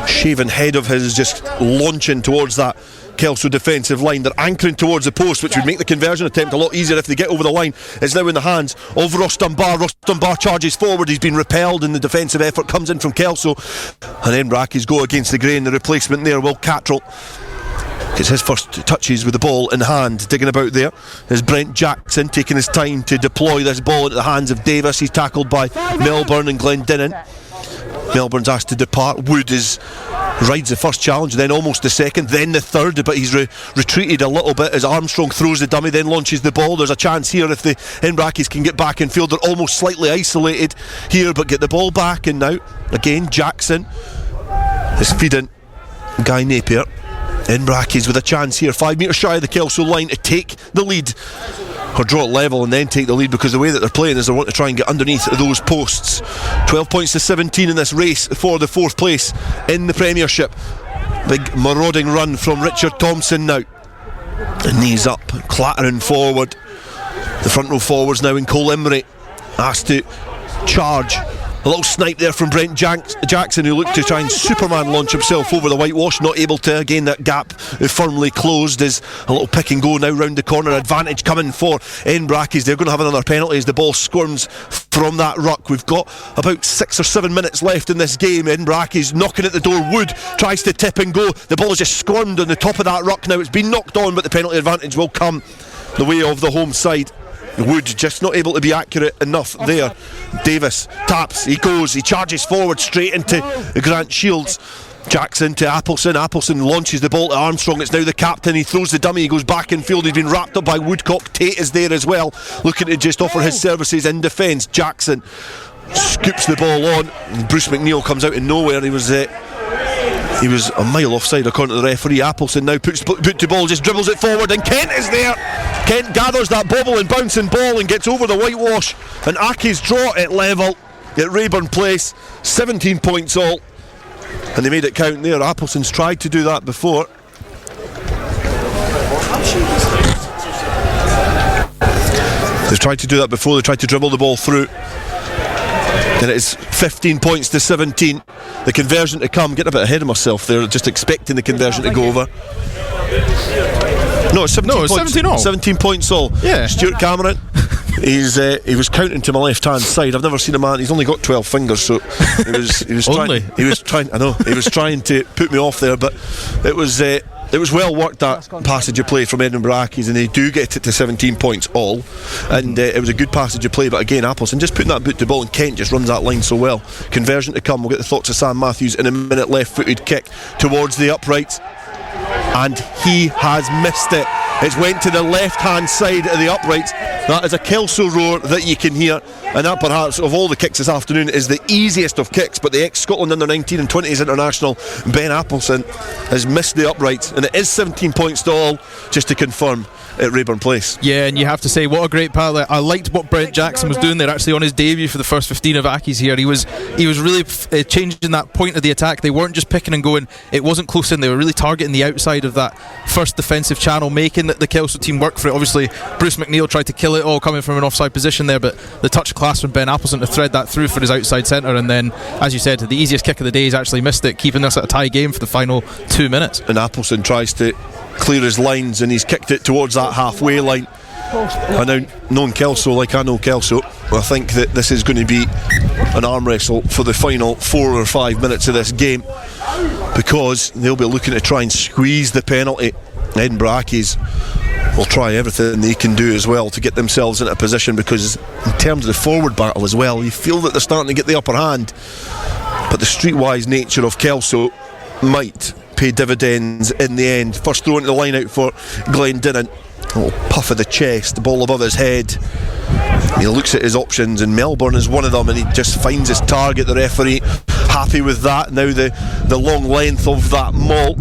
shaven head of his just launching towards that Kelso defensive line. They're anchoring towards the post, which would make the conversion attempt a lot easier if they get over the line. It's now in the hands of Ross Dunbar. Ross Dunbar charges forward. He's been repelled, and the defensive effort comes in from Kelso, and then Accies go against the grain. The replacement there, Will Cattrall, gets his first touches with the ball in hand. Digging about there is Brent Jackson, taking his time to deploy this ball into the hands of Davis. He's tackled by Melbourne and Glendinning. Melbourne's asked to depart. Wood rides the first challenge, then almost the second, then the third, but he's retreated a little bit as Armstrong throws the dummy, then launches the ball. There's a chance here if the Edinburgh Accies can get back in field. They're almost slightly isolated here, but get the ball back, and now again Jackson is feeding Guy Napier. Edinburgh Accies with a chance here, 5 metres shy of the Kelso line, to take the lead, or draw it level and then take the lead, because the way that they're playing is they want to try and get underneath those posts. 12 points to 17 in this race for the 4th place in the Premiership. Big marauding run from Richard Thompson now, and knees up, clattering forward. The front row forwards now in Cole Emery asked to charge. A little snipe there from Brent Jackson, who looked to try and Superman launch himself over the whitewash, not able to. Again, that gap firmly closed. As a little pick and go now round the corner. Advantage coming for Edinburgh Accies. They're going to have another penalty as the ball squirms from that ruck. We've got about 6 or 7 minutes left in this game. Edinburgh Accies knocking at the door. Wood tries to tip and go. The ball is just squirmed on the top of that ruck now. It's been knocked on, but the penalty advantage will come the way of the home side. Wood just not able to be accurate enough there. Davis taps, he goes, he charges forward straight into Grant Shields. Jackson to Appleson. Appleson launches the ball to Armstrong. It's now the captain. He throws the dummy. He goes back in field. He's been wrapped up by Woodcock. Tate is there as well, looking to just offer his services in defence. Jackson scoops the ball on. Bruce McNeil comes out of nowhere. He was a mile offside according to the referee. Appleson now puts the ball, just dribbles it forward, and Kent is there. Kent gathers that bobble and bouncing ball and gets over the whitewash, and Accies draw it level at Raeburn Place. 17 points all, and they made it count there. Appleson's tried to do that before. They've tried to do that before. They tried to dribble the ball through. And it is 15 points to 17. The conversion to come. Getting a bit ahead of myself there, just expecting the conversion to go over. No, it's 17 points. 17 all. 17 points all. Yeah. Stuart Cameron. He was counting to my left hand side. I've never seen a man. He's only got 12 fingers, so he was trying. I know he was trying to put me off there, but it was well worked, that passage of play from Edinburgh Accies, and they do get it to 17 points all. And it was a good passage of play, but again, Appleton just putting that boot to ball, and Kent just runs that line so well. Conversion to come. We'll get the thoughts of Sam Mathews in a minute. Left-footed kick towards the uprights, and he has missed it. It's went to the left-hand side of the uprights. That is a Kelso roar that you can hear, and that perhaps of all the kicks this afternoon is the easiest of kicks. But the ex-Scotland under 19 and 20s international Ben Appleton has missed the uprights, and it is 17 points to all, just to confirm, at Raeburn Place. Yeah, and you have to say, what a great paddle. I liked what Brent Jackson was doing there actually on his debut for the first 15 of Accies here. He was really changing that point of the attack. They weren't just picking and going. It wasn't close in. They were really targeting the outside of that first defensive channel, making the Kelso team work for it. Obviously, Bruce McNeil tried to kill it all coming from an offside position there, but the touch of class from Ben Appleton to thread that through for his outside centre, and then, as you said, the easiest kick of the day, he's actually missed it, keeping us at a tie game for the final 2 minutes. And Appleton tries to clear his lines, and he's kicked it towards that halfway line. And now, knowing Kelso like I know Kelso, I think that this is going to be an arm wrestle for the final 4 or 5 minutes of this game, because they'll be looking to try and squeeze the penalty. Edinburgh Accies will try everything they can do as well to get themselves in a position, because in terms of the forward battle as well, you feel that they're starting to get the upper hand, but the streetwise nature of Kelso might pay dividends in the end. First throw into the line out for Glendinning. A little puff of the chest, the ball above his head. He looks at his options, and Melbourne is one of them, and he just finds his target. The referee happy with that. Now the long length of that maul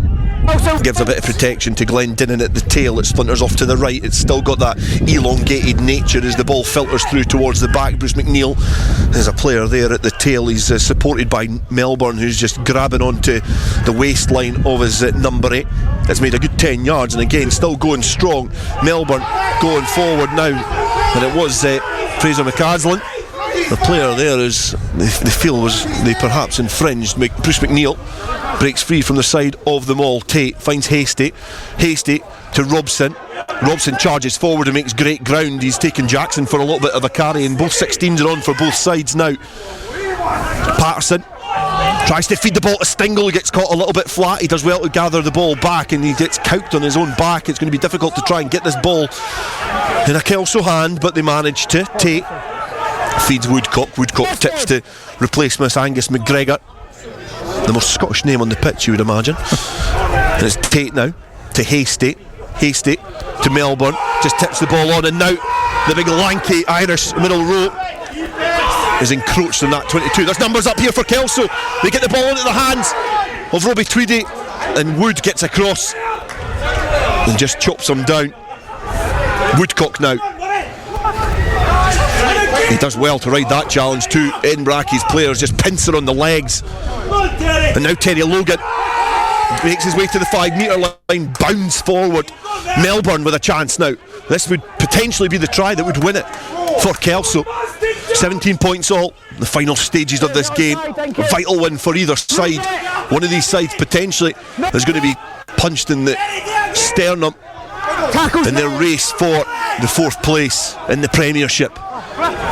gives a bit of protection to Glendinning at the tail. It splinters off to the right. It's still got that elongated nature as the ball filters through towards the back. Bruce McNeil, there's a player there at the tail. He's supported by Melbourne, who's just grabbing onto the waistline of his number 8. It's made a good 10 yards, and again still going strong. Melbourne going forward now, and it was Fraser McCaslin, the player there, is they feel they perhaps infringed. Bruce McNeil breaks free from the side of them all. Tate finds Hasty to Robson. Robson charges forward and makes great ground. He's taken Jackson for a little bit of a carry, and both 16s are on for both sides now. Patterson tries to feed the ball to Stingle. He gets caught a little bit flat. He does well to gather the ball back, and he gets cowed on his own back. It's going to be difficult to try and get this ball in a Kelso hand, but they manage to. Tate feeds Woodcock. Woodcock tips to replace Miss Angus McGregor, the most Scottish name on the pitch, you would imagine. And it's Tate now to Hasty to Melbourne, just tips the ball on, and now the big lanky Irish middle row is encroached on that 22. There's numbers up here for Kelso. They get the ball into the hands of Robbie Tweedy, and Wood gets across and just chops him down. Woodcock now. He does well to ride that challenge too. Edinburgh Accies players just pincer on the legs. And now Terry Logan makes his way to the 5 metre line, bounds forward. Melbourne with a chance now. This would potentially be the try that would win it for Kelso. 17 points all. The final stages of this game. A vital win for either side. One of these sides potentially is going to be punched in the sternum in their race for the 4th place in the Premiership.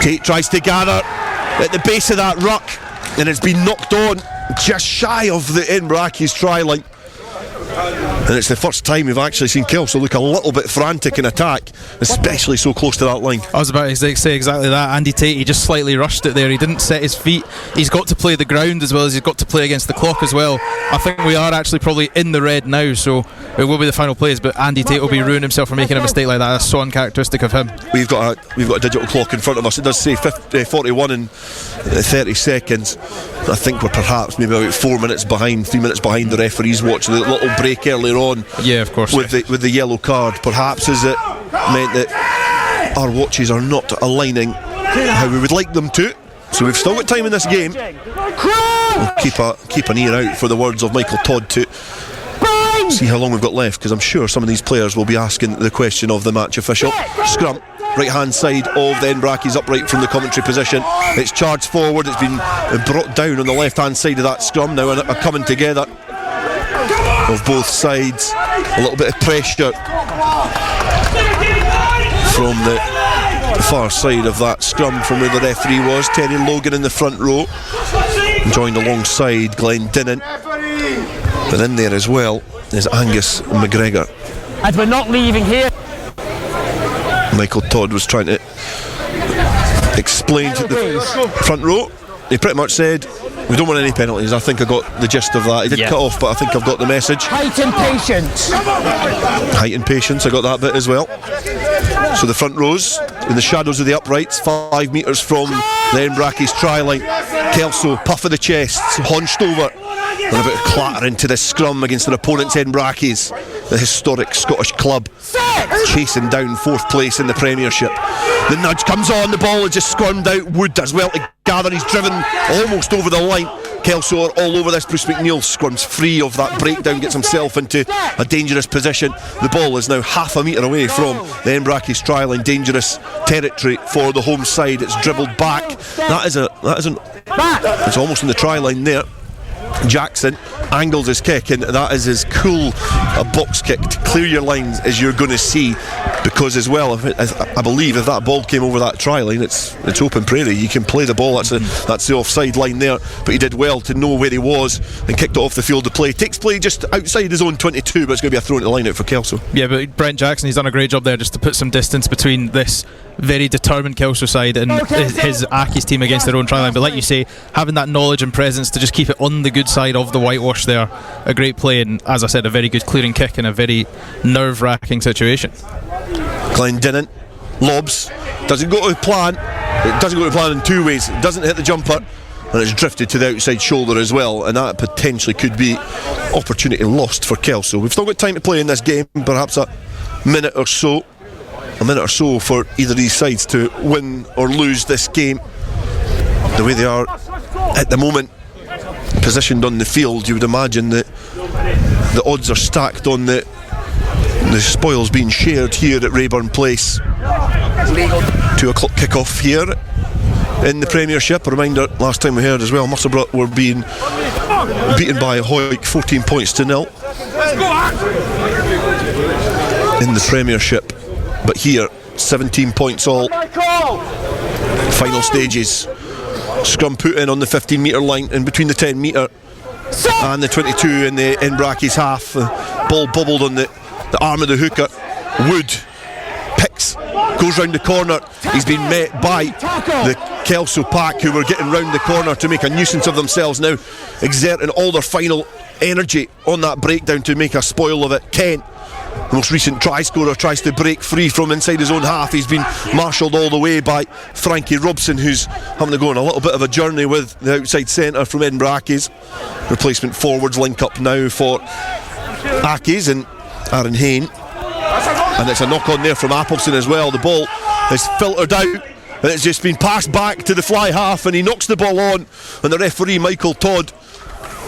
Tate tries to gather at the base of that ruck, and it's been knocked on just shy of the Edinburgh Accies try line. And it's the first time we've actually seen Kelso look a little bit frantic in attack, especially so close to that line. I was about to say exactly that. Andy Tate, he just slightly rushed it there. He didn't set his feet. He's got to play the ground as well as he's got to play against the clock as well. I think we are actually probably in the red now, so it will be the final plays, but Andy Tate will be ruining himself for making a mistake like that. That's so uncharacteristic of him. We've got a digital clock in front of us. It does say 41 and 30 seconds. I think we're perhaps maybe about 4 minutes behind, 3 minutes behind the referees watching the little break earlier on. Yeah, of course. With the yellow card, perhaps as it meant that our watches are not aligning how we would like them to. So we've still got time in this game. We'll keep an ear out for the words of Michael Todd to see how long we've got left, because I'm sure some of these players will be asking the question of the match official. Scrum. right hand side of the Edinburgh Accies upright from the commentary position. It's charged forward, it's been brought down on the left hand side of that scrum now, and a coming together of both sides. A little bit of pressure from the far side of that scrum from where the referee was. Terry Logan in the front row, joined alongside Glenn Dinnan, and in there as well is Angus McGregor. And we're not leaving here. Michael Todd was trying to explain to the front row. He pretty much said, we don't want any penalties. I think I got the gist of that. He did cut off, but I think I've got the message. Height and patience. Height and patience, I got that bit as well. So the front rows, in the shadows of the uprights, 5 metres from the Edinburgh Accies try line. Kelso, puff of the chest, hunched over, and a bit of clatter into this scrum against their opponents, Edinburgh Accies, the historic Scottish club, chasing down 4th place in the Premiership. The nudge comes on, the ball is just squirmed out. Wood as well to gather, he's driven almost over the line. Kelso are all over this. Bruce McNeil squirms free of that breakdown, gets himself into a dangerous position. The ball is now half a metre away from the Edinburgh Accies try line. Dangerous territory for the home side. It's dribbled back. It's almost in the try line there. Jackson angles his kick, and that is as cool a box kick to clear your lines as you're going to see, because as well, I believe if that ball came over that try line, it's open prairie. You can play the ball. That's the offside line there, but he did well to know where he was and kicked it off the field of play. Takes play just outside his own 22, but it's going to be a throw into the line out for Kelso. Yeah, but Brent Jackson, he's done a great job there just to put some distance between this very determined Kelso side and his Accies team against their own try line. But like you say, having that knowledge and presence to just keep it on the good side of the whitewash there, a great play, and as I said, a very good clearing kick in a very nerve-wracking situation. Glenn Dinnan lobs, doesn't go to plan. It doesn't go to plan in two ways. It doesn't hit the jumper, and it's drifted to the outside shoulder as well, and that potentially could be opportunity lost for Kelso. We've still got time to play in this game, perhaps a minute or so for either of these sides to win or lose this game. The way they are at the moment positioned on the field, you would imagine that the odds are stacked on the spoils being shared here at Raeburn Place. 2 o'clock kick-off here in the Premiership. A reminder, last time we heard as well, Musselburgh were being beaten by Hawick 14 points to 0 in the Premiership, but here 17 points all. Final stages. Scrum put in on the 15 metre line, in between the 10 metre and the 22 in the Edinburgh Accies half. Ball bobbled on the arm of the hooker. Wood picks, goes round the corner. He's been met by the Kelso pack, who were getting round the corner to make a nuisance of themselves now, exerting all their final energy on that breakdown to make a spoil of it. Kent, the most recent try scorer, tries to break free from inside his own half. He's been marshalled all the way by Frankie Robson, who's having to go on a little bit of a journey with the outside centre from Edinburgh Accies. Replacement forwards link up now for Accies and Aaron Hain, and it's a knock on there from Appleson as well. The ball is filtered out, and it's just been passed back to the fly half, and he knocks the ball on, and the referee Michael Todd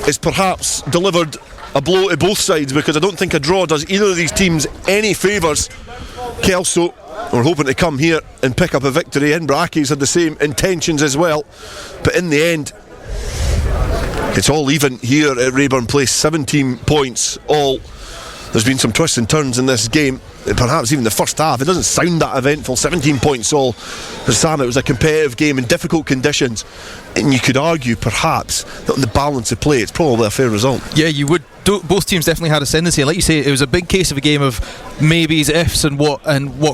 is perhaps delivered a blow to both sides, because I don't think a draw does either of these teams any favours. Kelso are hoping to come here and pick up a victory. Edinburgh Accies had the same intentions as well, but in the end it's all even here at Raeburn Place. 17 points all. There's been some twists and turns in this game, perhaps even the first half. It doesn't sound that eventful. 17 points all. For Sam, it was a competitive game in difficult conditions, and you could argue perhaps that on the balance of play it's probably a fair result. Yeah, you would. Both teams definitely had ascendancy. Like you say, it was a big case of a game of maybes, ifs, and what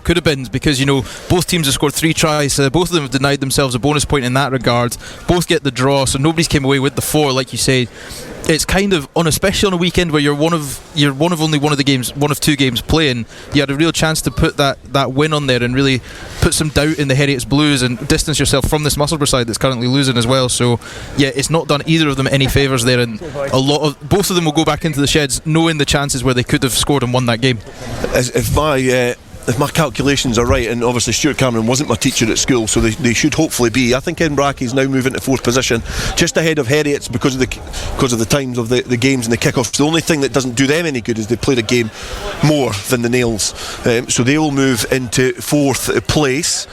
could have been, because both teams have scored 3 tries. Both of them have denied themselves a bonus point in that regard. Both get the draw, so nobody's came away with the 4. Like you say, it's kind of especially on a weekend where you're one of only one of 2 games playing. You had a real chance to put that win on there and really put some doubt in the Heriots Blues and distance yourself from this Musselburgh side that's currently losing as well. So yeah, it's not done either of them any favours there, and both of them will go back into the sheds knowing the chances where they could have scored and won that game. If my if my calculations are right, and obviously Stuart Cameron wasn't my teacher at school, so they should hopefully be. I think Edinburgh Accies now move into 4th position, just ahead of Heriot's because of the times of the games and the kick-offs. The only thing that doesn't do them any good is they played a game more than the Nails, so they will move into 4th place.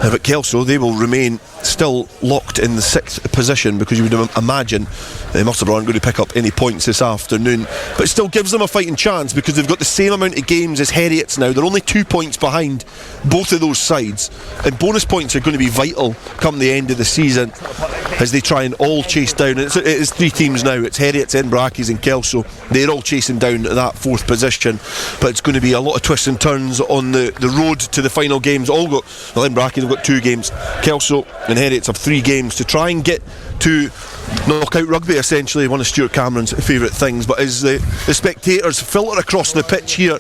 But Kelso, they will remain still locked in the 6th position, because you would imagine Musselburgh aren't going to pick up any points this afternoon, but it still gives them a fighting chance because they've got the same amount of games as Heriot's now. They're only 2 points behind both of those sides, and bonus points are going to be vital come the end of the season as they try and all chase down. It is 3 teams now. It's Heriot's, Edinburgh Accies and Kelso. They're all chasing down that 4th position, but it's going to be a lot of twists and turns on the road to the final games. Edinburgh Accies have got 2 games, Kelso and Heriot's have 3 games to try and get to knockout rugby, essentially one of Stuart Cameron's favourite things. But as the spectators filter across the pitch here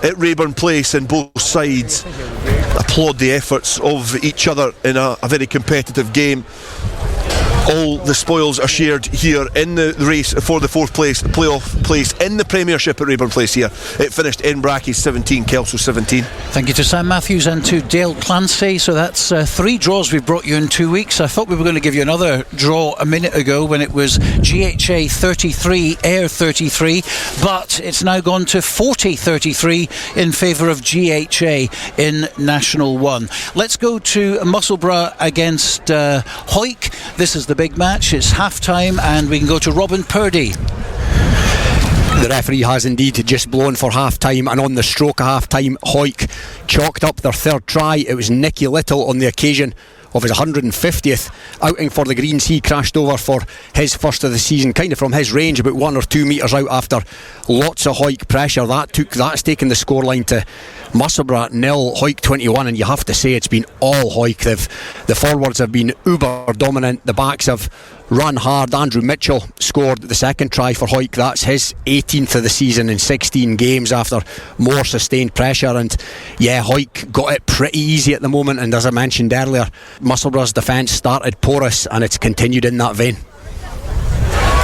at Raeburn Place, and both sides applaud the efforts of each other in a very competitive game, all the spoils are shared here in the race for the 4th place, playoff place in the Premiership at Raeburn Place here. It finished Edinburgh Accies 17, Kelso 17. Thank you to Sam Mathews and to Dale Clancy. So that's 3 draws we've brought you in 2 weeks. I thought we were going to give you another draw a minute ago when it was GHA 33, Ayr 33, but it's now gone to 40-33 in favour of GHA in National 1. Let's go to Musselburgh against Hawick. This is the big match. It's half time, and we can go to Robin Purdie. The referee has indeed just blown for half time, and on the stroke of half time, Hawick chalked up their 3rd try. It was Nicky Little on the occasion of his 150th outing for the Greens. He crashed over for his first of the season, kind of from his range, about 1 or 2 metres out after lots of Hawick pressure. That's taken the scoreline to Musselburgh 0, Hawick 21, and you have to say it's been all Hawick. The forwards have been uber dominant, the backs have run hard. Andrew Mitchell scored the 2nd try for Hawick. That's his 18th of the season in 16 games after more sustained pressure. And yeah, Hawick got it pretty easy at the moment, and as I mentioned earlier, Musselburgh's defence started porous, and it's continued in that vein.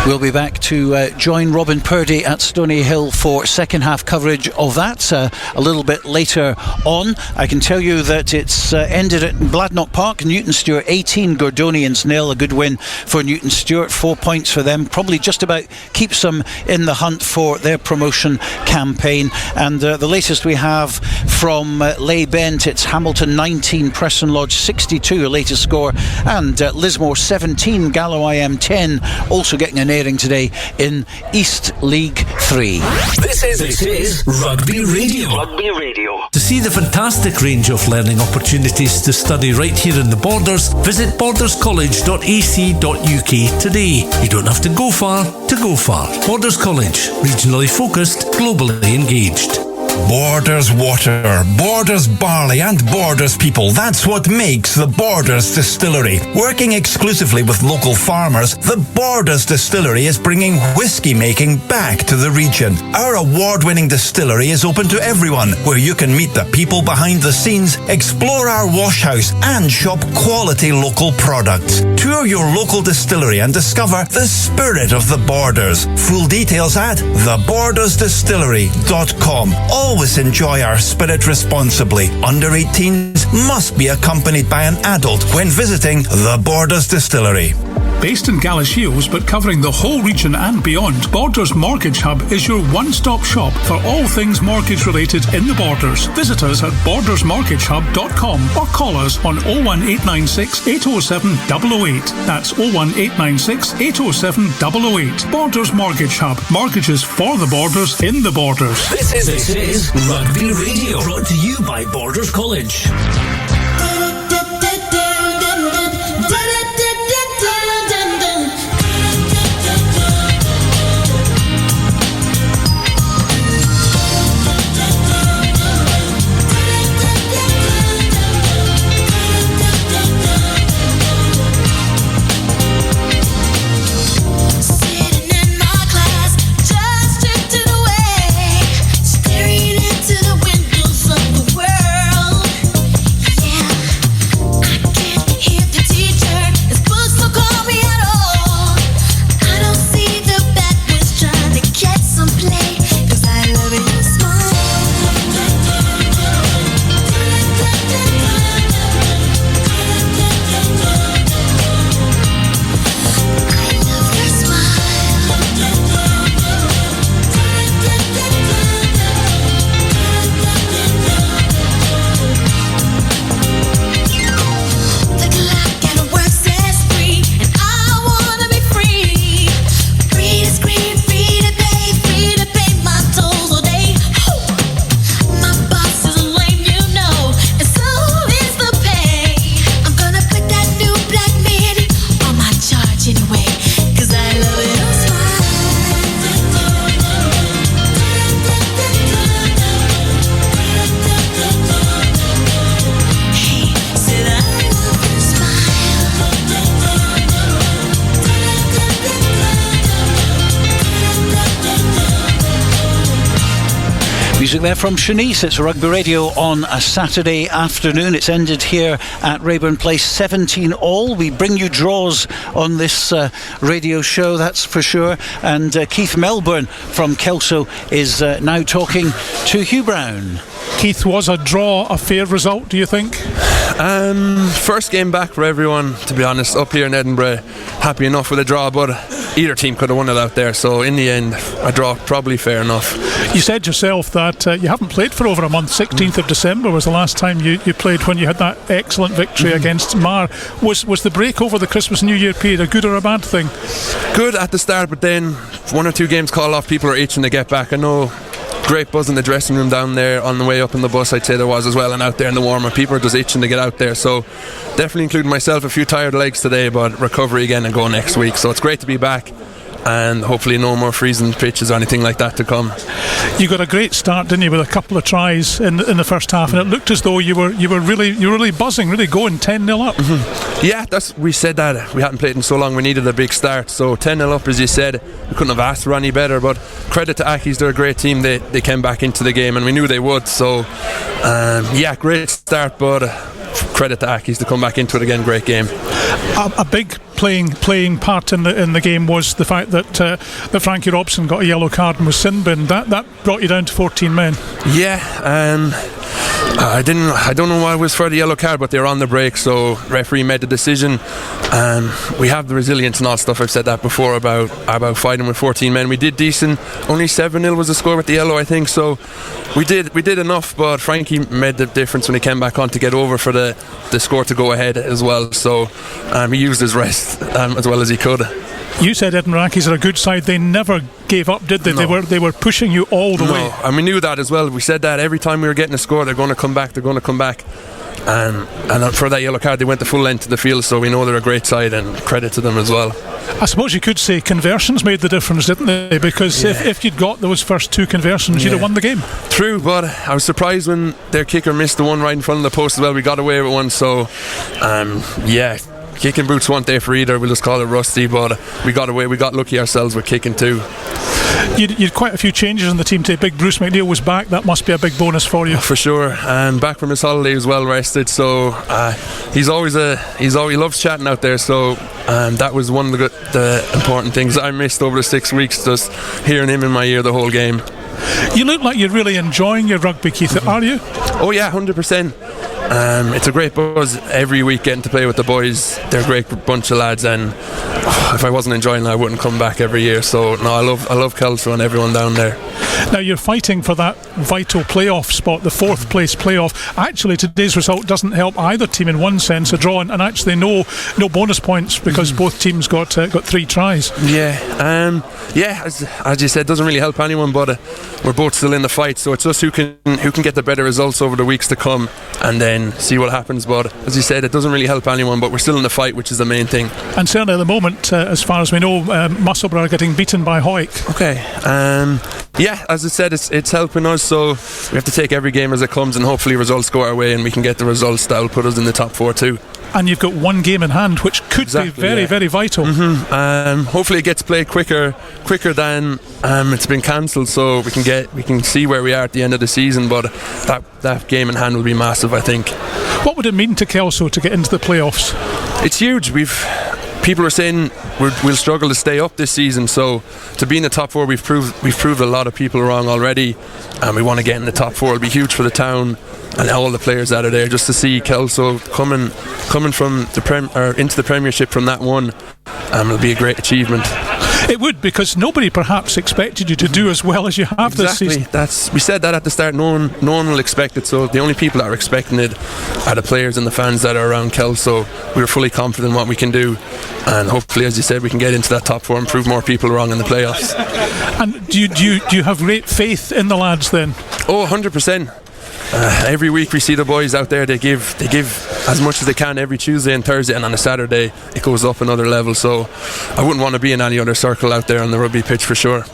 We'll be back to join Robin Purdie at Stoneyhill for second half coverage of that a little bit later on. I can tell you that it's ended at Bladnoch Park. Newton Stewart 18, Gordonians 0. A good win for Newton Stewart, 4 points for them. Probably just about keeps them in the hunt for their promotion campaign. And the latest we have from Lay Bent, it's Hamilton 19, Preston Lodge 62, a latest score. And Lismore 17, Gallo IM 10, also getting an airing today in East League 3. This is Rugby Radio. Rugby Radio. To see the fantastic range of learning opportunities to study right here in the Borders, visit borderscollege.ac.uk today. You don't have to go far to go far. Borders College, regionally focused, globally engaged. Borders water, Borders barley and Borders people. That's what makes the Borders Distillery. Working exclusively with local farmers, the Borders Distillery is bringing whiskey making back to the region. Our award-winning distillery is open to everyone, where you can meet the people behind the scenes, explore our wash house and shop quality local products. Tour your local distillery and discover the spirit of the Borders. Full details at thebordersdistillery.com. Always enjoy our spirit responsibly. Under 18s must be accompanied by an adult when visiting the Borders Distillery. Based in Galashiels but covering the whole region and beyond, Borders Mortgage Hub is your one-stop shop for all things mortgage related in the Borders. Visit us at bordersmortgagehub.com or call us on 01896 807 008. That's 01896 807 008. Borders Mortgage Hub. Mortgages for the Borders in the Borders. This is Rugby Radio, brought to you by Borders College. Staring into the windows of the world. Yeah. Music there from Shanice. It's Rugby Radio on a Saturday afternoon. It's ended here at Raeburn Place 17-all. We bring you draws on this radio show, that's for sure. And Keith Melbourne from Kelso is now talking to Hugh Brown. Keith, was a draw a fair result, do you think? First game back for everyone, to be honest, up here in Edinburgh. Happy enough with a draw, but either team could have won it out there, so in the end a draw probably fair enough. You said yourself that you haven't played for over a month. 16th of December was the last time you played, when you had that excellent victory against Mar. Was the break over the Christmas New Year period a good or a bad thing? Good at the start, but then 1 or 2 games call off, people are itching to get back. I know great buzz in the dressing room down there on the way up in the bus, I'd say there was as well, and out there in the warm-up, people are just itching to get out there, so definitely including myself, a few tired legs today, but recovery again and go next week, so it's great to be back and hopefully no more freezing pitches or anything like that to come. You got a great start, didn't you, with a couple of tries in the first half, and it looked as though you were really buzzing, really going 10-0 up. Yeah, we said that we hadn't played in so long, we needed a big start, so 10-0 up, as you said, we couldn't have asked for any better, but credit to Accies, they're a great team. They came back into the game and we knew they would, so yeah, great start, but credit to Accies to come back into it again. Great game. A big playing part in the game was the fact that Frankie Robson got a yellow card and was sin binned. That brought you down to 14 men. Yeah, I don't know why it was for the yellow card, but they were on the break, so referee made the decision. We have the resilience and all stuff. I've said that before about fighting with 14 men. We did decent. Only 7-0 was the score with the yellow, I think. So we did enough, but Frankie made the difference when he came back on to get over for the score to go ahead as well. So he used his rest as well as he could. You said Edinburgh Accies are a good side. They never gave up, did they? No. They were pushing you all the way. And we knew that as well. We said that every time we were getting a score, they're going to come back. And for that yellow card, they went the full length of the field, so we know they're a great side, and credit to them as well. I suppose you could say conversions made the difference, didn't they? Because if you'd got those first 2 conversions, you'd have won the game. True, but I was surprised when their kicker missed the one right in front of the post as well. We got away with one, so kicking boots weren't there for either. We'll just call it rusty, but we got away. We got lucky ourselves with kicking too. You had quite a few changes in the team today. Big Bruce McNeil was back. That must be a big bonus for you. For sure, and back from his holiday, he was well rested. So he loves chatting out there. So that was one of the important things I missed over the 6 weeks. Just hearing him in my ear the whole game. You look like you're really enjoying your rugby, Keith. Are you? Oh yeah, 100%. It's a great buzz every week getting to play with the boys. They're a great bunch of lads, and if I wasn't enjoying it, I wouldn't come back every year. So no, I love Kelso and everyone down there. Now you're fighting for that vital playoff spot, the 4th place playoff. Actually, today's result doesn't help either team in one sense, a draw, and actually no bonus points because both teams got 3 tries. Yeah, as you said, doesn't really help anyone, but we're both still in the fight. So it's us who can get the better results over the weeks to come, and then see what happens. But as you said, it doesn't really help anyone, but we're still in the fight, which is the main thing. And certainly at the moment, as far as we know, Musselburgh are getting beaten by Hawick. Okay. Yeah, as I said, it's helping us, so we have to take every game as it comes, and hopefully results go our way and we can get the results that will put us in the top 4 too. And you've got one game in hand, which could be very, very vital. Hopefully it gets played quicker than it's been cancelled, so we can see where we are at the end of the season. But that game in hand will be massive, I think. What would it mean to Kelso to get into the playoffs? It's huge. People are saying we'll struggle to stay up this season, so to be in the top 4, we've proved a lot of people wrong already, and we want to get in the top 4. It'll be huge for the town and all the players that are there. Just to see Kelso coming from into the Premiership from that one, it'll be a great achievement. It would, because nobody perhaps expected you to do as well as you have this season. We said that at the start. No one will expect it. So the only people that are expecting it are the players and the fans that are around Kelso. We're fully confident in what we can do, and hopefully, as you said, we can get into that top 4 and prove more people wrong in the playoffs. And do you have great faith in the lads then? Oh, 100%. Every week we see the boys out there. They give as much as they can every Tuesday and Thursday, and on a Saturday it goes up another level. So I wouldn't want to be in any other circle out there on the rugby pitch for sure.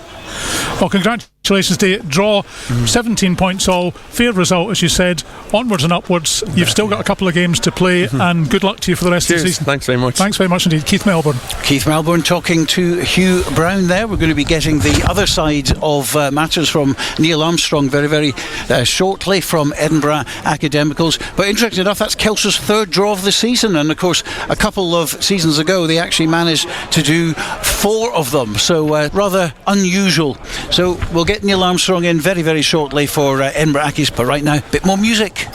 Well, congratulations Congratulations to you. Draw, 17 points all. Fair result, as you said. Onwards and upwards. You've still got a couple of games to play, and good luck to you for the rest of the season. Thanks very much. Thanks very much indeed. Keith Melbourne. Keith Melbourne talking to Hugh Brown there. We're going to be getting the other side of matters from Neil Armstrong very, very shortly from Edinburgh Academicals. But interesting enough, that's Kelso's third draw of the season, and of course a couple of seasons ago they actually managed to do 4 of them, so rather unusual. So we'll get Neil Armstrong in very, very shortly for Edinburgh Accies, but right now, a bit more music.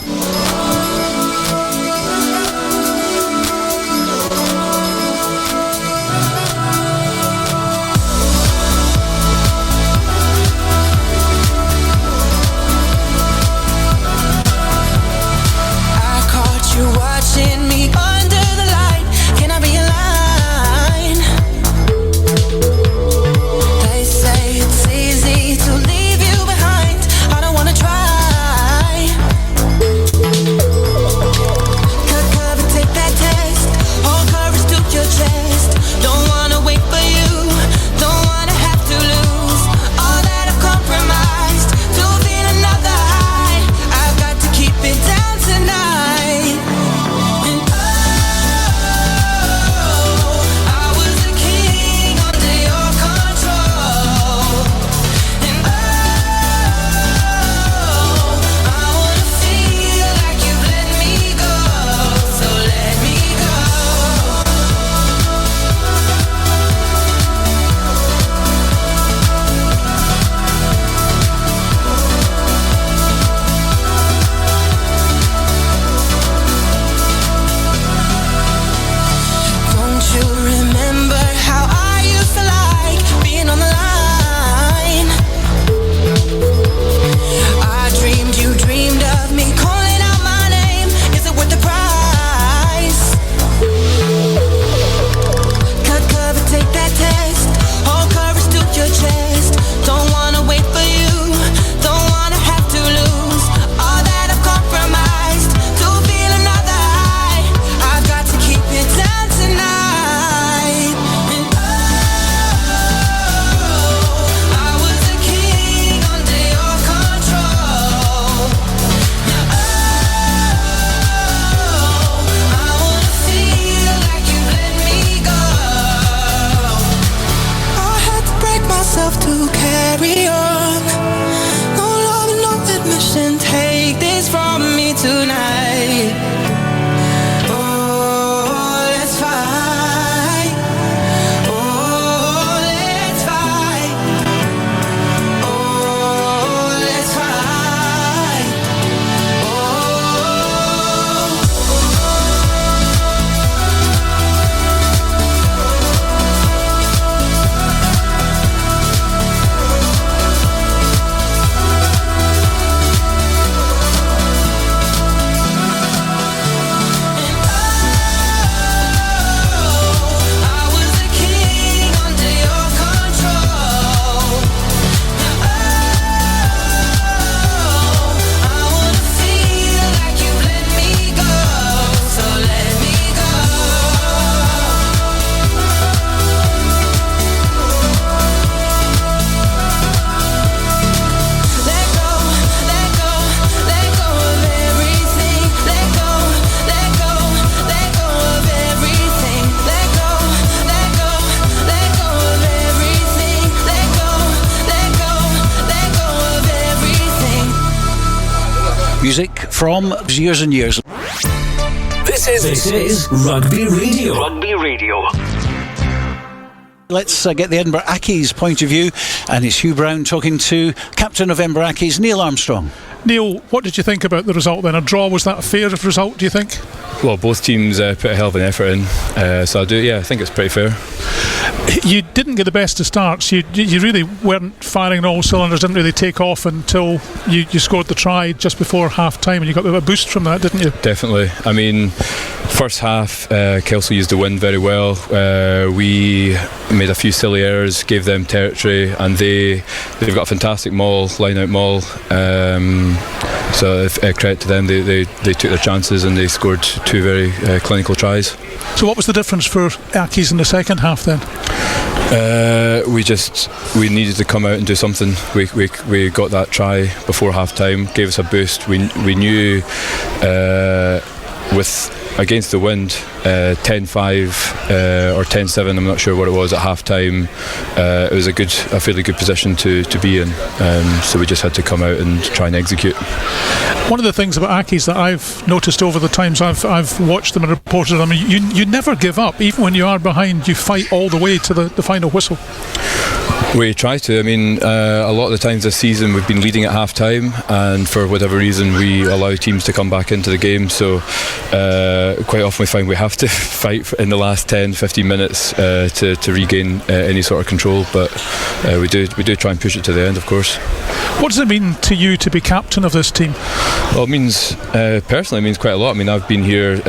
Music from years and years. This is Rugby Radio. Rugby Radio. Let's get the Edinburgh Accies point of view, and it's Hugh Brown talking to Captain of Edinburgh Accies, Neil Armstrong. Neil, what did you think about the result then? A draw, was that a fair result, do you think? Well, both teams put a hell of an effort in, so I think it's pretty fair. You didn't get the best of starts. You really weren't firing on all cylinders, didn't really take off until you scored the try just before half time, and you got a boost from that, didn't you? Definitely. I mean, first half, Kelso used the wind very well. We made a few silly errors, gave them territory, and they've got a fantastic maul, line-out maul. So credit to them, they took their chances and they scored two very clinical tries. So what was the difference for Accies in the second half then? We needed to come out and do something. We got that try before half time, gave us a boost. We knew with against the wind 10-5 or 10-7, I'm not sure what it was at half time, it was a fairly good position to be in, so we just had to come out and try and execute. One of the things about Accies that I've noticed over the times I've watched them and reported them, you never give up. Even when you are behind, you fight all the way to the final whistle. We try to. I mean, a lot of the times this season we've been leading at half time, and for whatever reason we allow teams to come back into the game, so quite often we find we have to fight in the last 10-15 minutes to regain any sort of control, but we do try and push it to the end, of course. What does it mean to you to be captain of this team? Well, it means personally, it means quite a lot. I mean, I've been here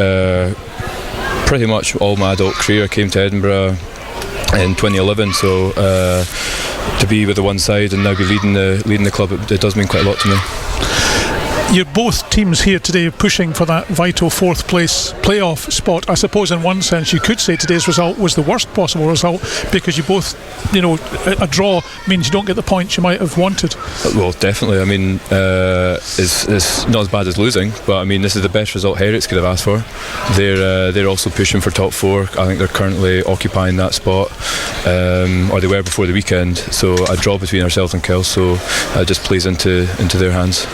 pretty much all my adult career. I came to Edinburgh in 2011, so to be with the one side and now be leading the club, it does mean quite a lot to me. You're both teams here today pushing for that vital fourth place playoff spot. I suppose in one sense you could say today's result was the worst possible result, because you both, a draw means you don't get the points you might have wanted. Well, definitely. I mean, it's not as bad as losing, but I mean, this is the best result Heriots could have asked for. They're also pushing for top four. I think they're currently occupying that spot, or they were before the weekend. So a draw between ourselves and Kelso just plays into their hands.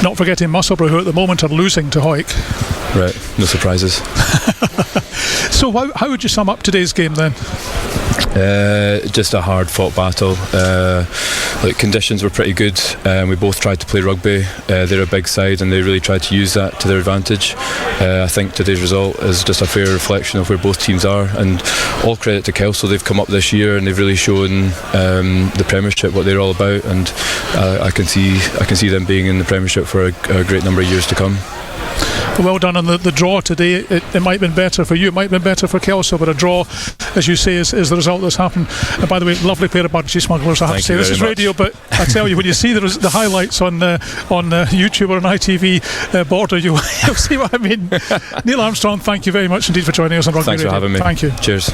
Not forgetting Musselburgh, who at the moment are losing to Hawick. Right, no surprises. So how would you sum up today's game then? Just a hard fought battle. Conditions were pretty good. We both tried to play rugby. They're a big side and they really tried to use that to their advantage. I think today's result is just a fair reflection of where both teams are, and all credit to Kelso. They've come up this year and they've really shown the Premiership what they're all about, and I can see them being in the Premiership for a great number of years to come. Well done on the draw today. It might have been better for you, it might have been better for Kelso, but a draw, as you say, is the result that's happened. And by the way, lovely pair of budgie smugglers, I have to say. This is radio, but I tell you, when you see the highlights on YouTube or on ITV Border, you'll see what I mean. Neil Armstrong, thank you very much indeed for joining us on Rugby Radio. Thanks for having me. Thank you. Cheers.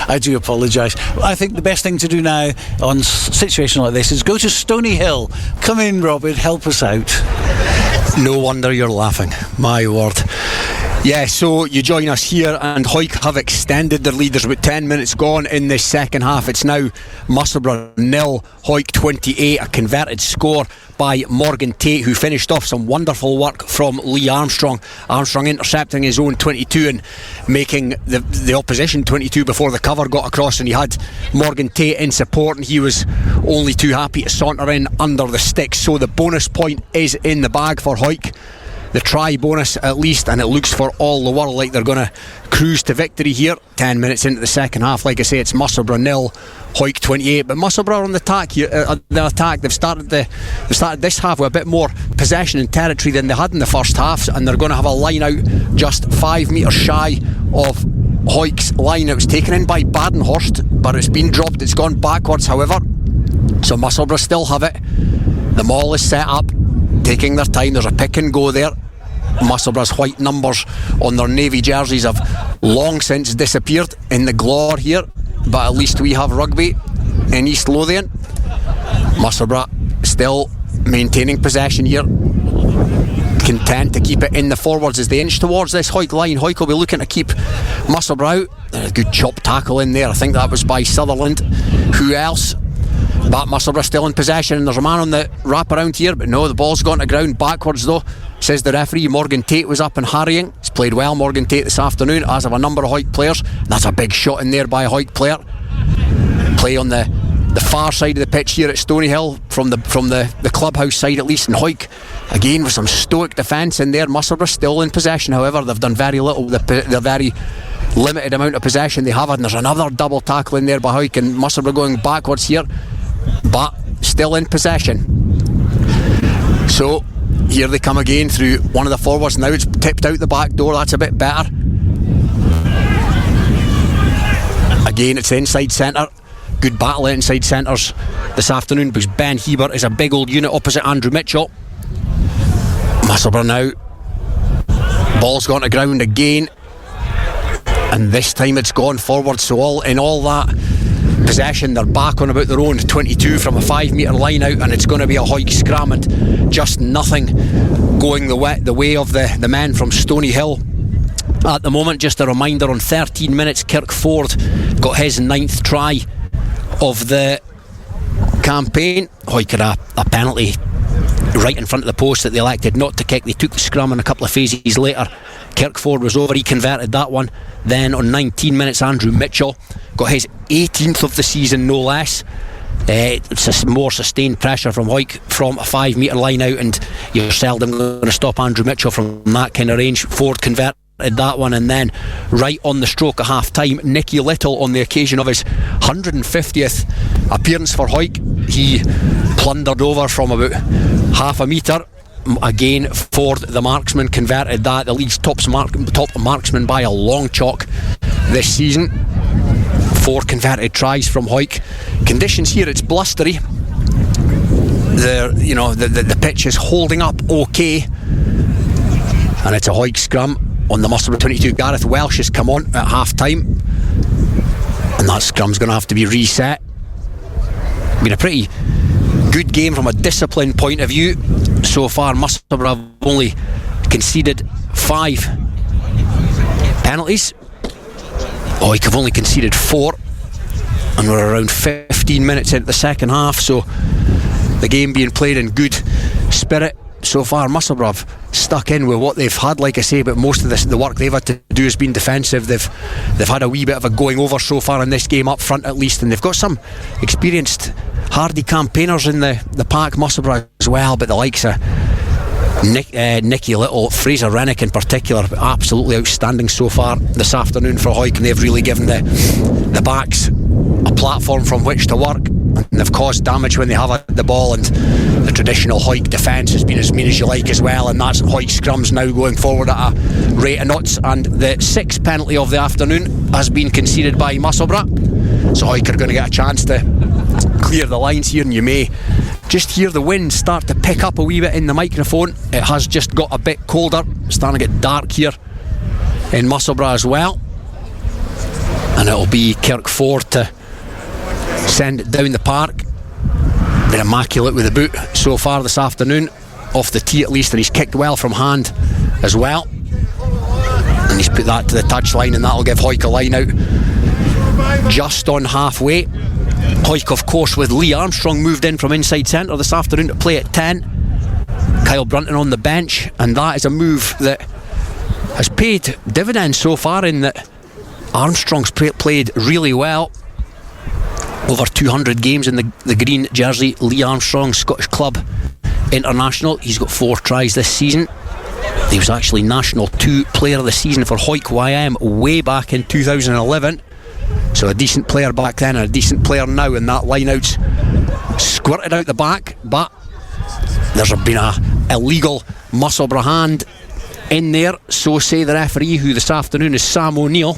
I do apologise. I think the best thing to do now on a situation like this is go to Stoneyhill. Come in, Robin, help us out. No wonder you're laughing, my word. Yeah, so you join us here, and Hawick have extended their lead. There's about 10 minutes gone in this second half. It's now Musselburgh 0, Hawick 28, a converted score by Morgan Tate, who finished off some wonderful work from Lee Armstrong. Armstrong intercepting his own 22 and making the opposition 22 before the cover got across, and he had Morgan Tate in support, and he was only too happy to saunter in under the sticks. So the bonus point is in the bag for Hawick. The try bonus at least, and it looks for all the world like they're going to cruise to victory here. 10 minutes into the second half, like I say, it's Musselburgh 0, Hawick 28. But Musselburgh on the attack here. They've started this half with a bit more possession and territory than they had in the first half, and they're going to have a line out just 5 metres shy of Hawick's line. It was taken in by Badenhorst, but it's been dropped. It's gone backwards, however. So Musselburgh still have it. The maul is set up, taking their time. There's a pick and go there. Musselburgh's white numbers on their navy jerseys have long since disappeared in the glare here, but at least we have rugby in East Lothian. Musselburgh still maintaining possession here, content to keep it in the forwards as they inch towards this Hawick line. Hawick will be looking to keep Musselburgh out. A good chop tackle in there. I think that was by Sutherland. Who else? But Musselburgh still in possession, and there's a man on the wraparound here, but no, the ball's gone to ground backwards though, says the referee. Morgan Tate was up and harrying. He's played well, Morgan Tate, this afternoon, as have a number of Hawick players. That's a big shot in there by a Hawick player. Play on the far side of the pitch here at Stoneyhill, from the clubhouse side at least, and Hawick again with some stoic defence in there. Musselburgh still in possession, however they've done very little with the very limited amount of possession they have had, and there's another double tackle in there by Hawick, and Musselburgh going backwards here, but still in possession. So here they come again through one of the forwards. Now it's tipped out the back door. That's a bit better. Again, it's inside centre. Good battle inside centres this afternoon, because Ben Hebert is a big old unit opposite Andrew Mitchell. Musselburgh now. Ball's gone to ground again, and this time it's gone forward. So all that possession, they're back on about their own 22 from a 5 metre line out, and it's going to be a Hawick scram, and just nothing going the way of the men from Stoneyhill at the moment. Just a reminder, on 13 minutes Kirk Ford got his 9th try of the campaign. Hawick had a penalty right in front of the post that they elected not to kick. They took the scrum, and a couple of phases later Kirkford was over, he converted that one. Then on 19 minutes Andrew Mitchell got his 18th of the season, no less. It's a more sustained pressure from Hawick from a 5 metre line out, and you're seldom going to stop Andrew Mitchell from that kind of range. Ford converted that one, and then right on the stroke of half time, Nicky Little, on the occasion of his 150th appearance for Hawick, he plundered over from about half a metre. Again, Ford, the marksman, converted that. The league's top marksman by a long chalk this season. 4 converted tries from Hawick. Conditions here, it's blustery. The pitch is holding up okay, and it's a Hawick scrum on the Musselburgh 22. Gareth Welsh has come on at half time, and that scrum's going to have to be reset. Been a pretty good game from a discipline point of view so far. Musselburgh have only conceded 5 penalties. Hawick have only conceded 4, and we're around 15 minutes into the second half, so the game being played in good spirit so far. Musselburgh have stuck in with what they've had, like I say, but most of the work they've had to do has been defensive. They've had a wee bit of a going over so far in this game, up front at least, and they've got some experienced hardy campaigners in the pack, Musselburgh as well, but the likes of Nicky Little, Fraser Rennick in particular, absolutely outstanding so far this afternoon for Hawick, and they've really given the backs a platform from which to work, and they've caused damage when they have the ball. And the traditional Hawick defence has been as mean as you like as well, and that's Hawick scrums now going forward at a rate of knots. And the 6th penalty of the afternoon has been conceded by Musselburgh, so Hawick are going to get a chance to clear the lines here, and you may just hear the wind start to pick up a wee bit in the microphone. It has just got a bit colder, starting to get dark here in Musselburgh as well. and it'll be Kirk Ford to send it down the park. Been immaculate with the boot so far this afternoon, off the tee at least, and he's kicked well from hand as well, and he's put that to the touchline, and that'll give Hawick a line out just on halfway. Hawick, of course, with Lee Armstrong moved in from inside centre this afternoon to play at 10. Kyle Brunton on the bench, and that is a move that has paid dividends so far, in that Armstrong's played really well. Over 200 games in the green jersey. Lee Armstrong, Scottish Club International. He's got 4 tries this season. He was actually National 2 Player of the Season for Hawick YM way back in 2011. So a decent player back then and a decent player now, and that line-out's squirted out the back, but there's been a illegal Musselburgh hand in there, so say the referee, who this afternoon is Sam O'Neill.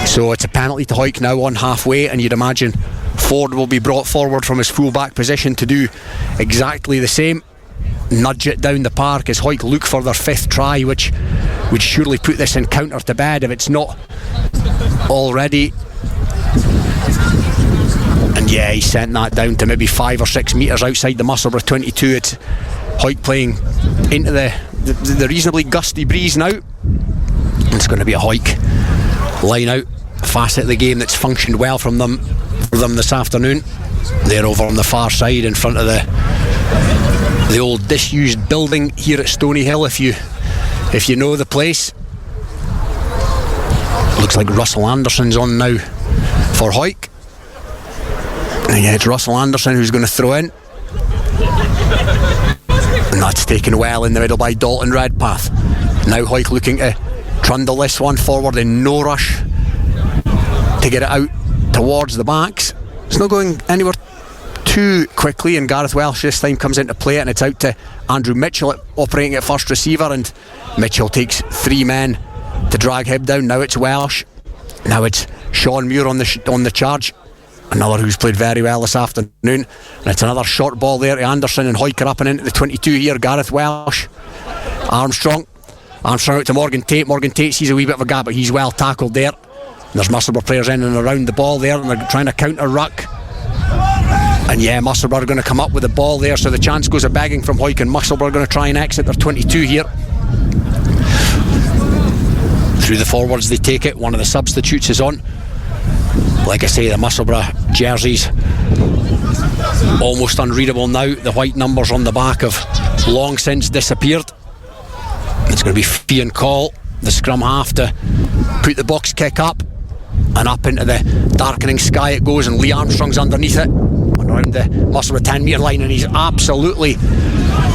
So it's a penalty to Hawick now on halfway, and you'd imagine Ford will be brought forward from his full-back position to do exactly the same. Nudge it down the park as Hawick look for their 5th try, which would surely put this encounter to bed if it's not already. And yeah, he sent that down to maybe 5 or 6 metres outside the Musselburgh 22. It's Hawick playing into the reasonably gusty breeze now. It's going to be a Hawick line out facet of the game that's functioned well for them this afternoon. They're over on the far side in front of the old disused building here at Stoneyhill, if you know the place. Looks like Russell Anderson's on now for Hawick. And yeah, it's Russell Anderson who's going to throw in, and that's taken well in the middle by Dalton Redpath. Now Hawick looking to trundle this one forward in no rush to get it out towards the backs. It's not going anywhere too quickly, and Gareth Welsh this time comes into play, and it's out to Andrew Mitchell operating at first receiver, and Mitchell takes 3 men to drag him down. Now it's Welsh, now it's Sean Muir on the charge, another who's played very well this afternoon, and it's another short ball there to Anderson, and Hawick are up and into the 22 here. Gareth Welsh, Armstrong out to Morgan Tate sees a wee bit of a gap, but he's well tackled there. There's Musselburgh players in and around the ball there, and they're trying to counter ruck. And yeah, Musselburgh are going to come up with the ball there, so the chance goes a begging from Hawick, and Musselburgh are going to try and exit their 22 here. Through the forwards they take it. One of the substitutes is on. Like I say, the Musselburgh jerseys almost unreadable now. The white numbers on the back have long since disappeared. It's going to be fee and call. The scrum half to put the box kick up, and up into the darkening sky it goes, and Lee Armstrong's underneath it around the Musselburgh 10 metre line, and he's absolutely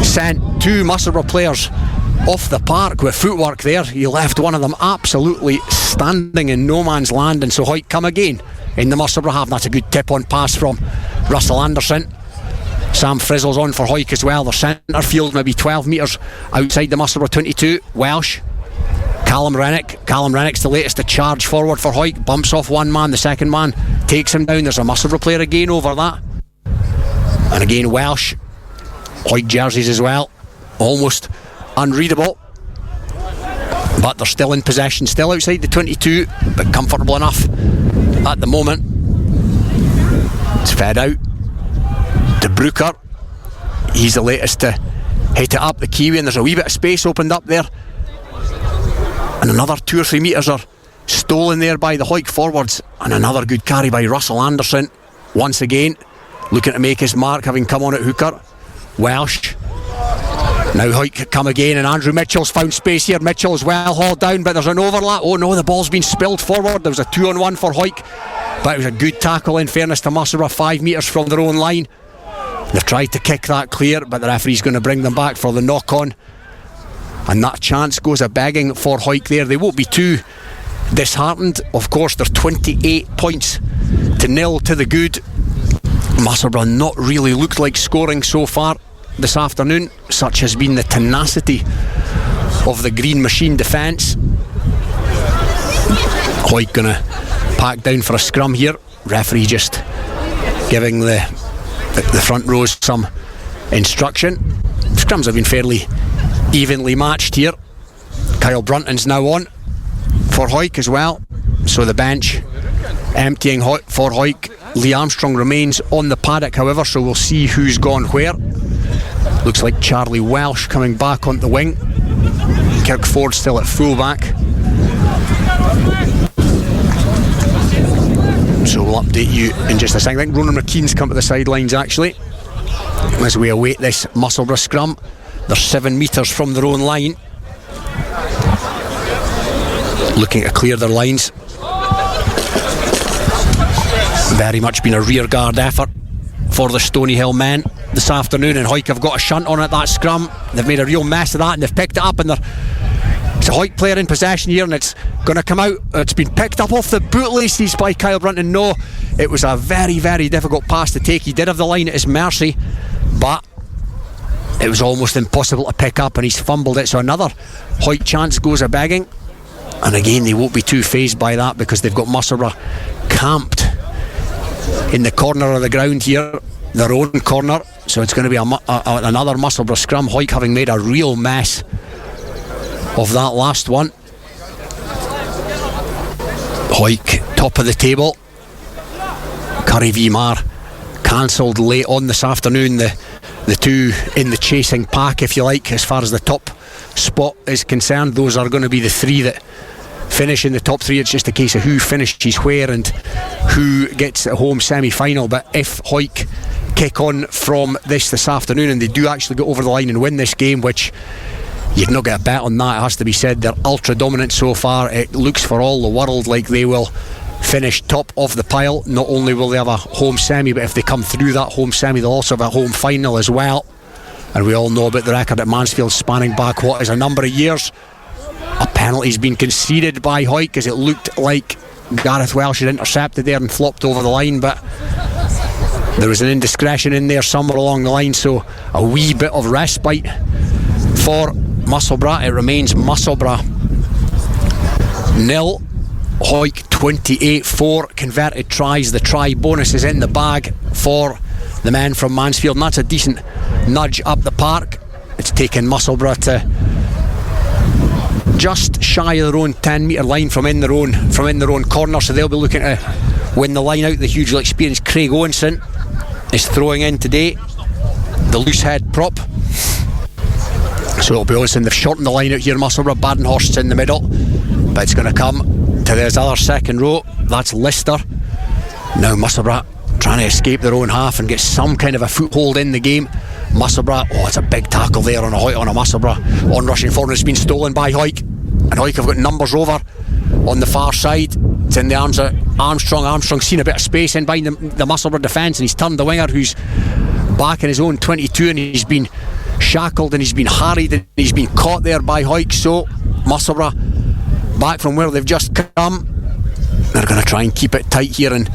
sent 2 Musselburgh players off the park with footwork there. He left one of them absolutely standing in no man's land, and so Hawick come again in the Musselburgh half. That's a good tip on pass from Russell Anderson. Sam Frizzle's on for Hawick as well. Their centre field maybe 12 metres outside the Musselburgh 22. Welsh, Callum Rennick's the latest to charge forward for Hawick. Bumps off one man, the second man takes him down. There's a Musselburgh player again over that, and again Welsh. Hawick jerseys as well, almost unreadable, but they're still in possession, still outside the 22, but comfortable enough at the moment. It's fed out to Brooker. He's the latest to hit it up the Kiwi, and there's a wee bit of space opened up there, and another 2 or 3 metres are stolen there by the Hawick forwards, and another good carry by Russell Anderson once again, looking to make his mark, having come on at hooker. Welsh. Now Hawick come again, and Andrew Mitchell's found space here. Mitchell's well hauled down, but there's an overlap. Oh no, the ball's been spilled forward. There was a 2-on-1 for Hawick, but it was a good tackle in fairness to Musselburgh, 5 metres from their own line. They've tried to kick that clear, but the referee's going to bring them back for the knock-on, and that chance goes a begging for Hawick there. They won't be too disheartened. Of course, they're 28 points to 0 to the good. Musselburgh not really looked like scoring so far this afternoon. Such has been the tenacity of the Green Machine defence. Hawick going to pack down for a scrum here. Referee just giving the front rows some instruction. Scrums have been fairly evenly matched here. Kyle Brunton's now on for Hawick as well. So the bench emptying for Hawick. Lee Armstrong remains on the paddock, however, so we'll see who's gone where. Looks like Charlie Welsh coming back on the wing. Kirkford still at fullback. So we'll update you in just a second. I think Ronan McKean's come to the sidelines actually as we await this Musselburgh scrum. They're 7 metres from their own line, looking to clear their lines. Very much been a rear guard effort for the Stoneyhill men this afternoon, and Hawick have got a shunt on at that scrum. They've made a real mess of that and they've picked it up, and it's a Hawick player in possession here, and it's going to come out. It's been picked up off the bootlaces by Kyle Brunton. No, it was a very, very difficult pass to take. He did have the line at his mercy, but it was almost impossible to pick up, and he's fumbled it. So another Hawick chance goes a begging, and again they won't be too fazed by that because they've got Musselburgh camped in the corner of the ground here, their own corner. So it's going to be another Musselburgh scrum. Hawick having made a real mess of that last one. Hawick top of the table. Curry v Mar cancelled late on this afternoon. The two in the chasing pack, if you like, as far as the top spot is concerned. Those are going to be the three that finish in the top three. It's just a case of who finishes where and who gets the home semi-final. But if Hawick kick on from this afternoon and they do actually go over the line and win this game, which you'd not get a bet on that, it has to be said, they're ultra dominant so far. It looks for all the world like they will finish top of the pile. Not only will they have a home semi, but if they come through that home semi, they'll also have a home final as well. And we all know about the record at Mansfield spanning back what is a number of years. A penalty's been conceded by Hawick as it looked like Gareth Welsh had intercepted there and flopped over the line, but there was an indiscretion in there somewhere along the line, so a wee bit of respite for Musselburgh. It remains Musselburgh 0, Hawick 28-4. Converted tries, the try bonus is in the bag for the men from Mansfield, and that's a decent nudge up the park. It's taken Musselburgh to just shy of their own 10 metre line from in their own corner, so they'll be looking to win the line out. The hugely experienced Craig Owenson is throwing in today, the loose head prop. So it'll be Owenson. They've shortened the line out here. Musselburgh, Badenhorst's in the middle, but it's going to come to this other second row. That's Lister. Now Musselburgh trying to escape their own half and get some kind of a foothold in the game. Musselburgh, it's a big tackle there on a Musselburgh on rushing forward. It's been stolen by Hawick, and Hawick have got numbers over on the far side. It's in the arms of Armstrong. Armstrong's seen a bit of space in behind the Musselburgh defence, and he's turned the winger who's back in his own 22, and he's been shackled and he's been harried and he's been caught there by Hawick. So Musselburgh back from where they've just come. They're going to try and keep it tight here and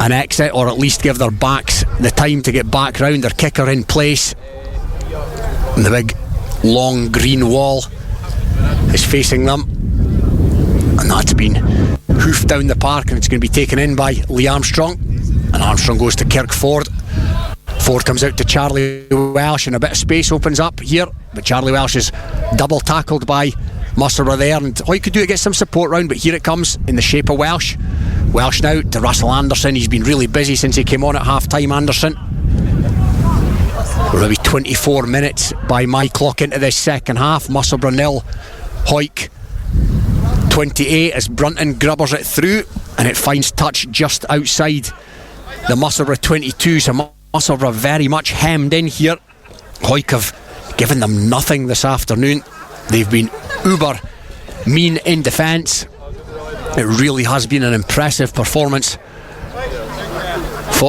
an exit, or at least give their backs the time to get back round. Their kicker in place, and the big long green wall is facing them, and that's been hoofed down the park, and it's going to be taken in by Lee Armstrong, and Armstrong goes to Kirkford. Ford comes out to Charlie Welsh, and a bit of space opens up here, but Charlie Welsh is double tackled by Musselburgh there, and Hawick could do it, get some support round, but here it comes in the shape of Welsh. Welsh now to Russell Anderson. He's been really busy since he came on at half time, Anderson. We're maybe 24 minutes by my clock into this second half. Musselburgh 0, Hawick 28 as Brunton grubbers it through, and it finds touch just outside the Musselburgh 22. So Musselburgh very much hemmed in here. Hawick have given them nothing this afternoon. They've been uber mean in defence. It really has been an impressive performance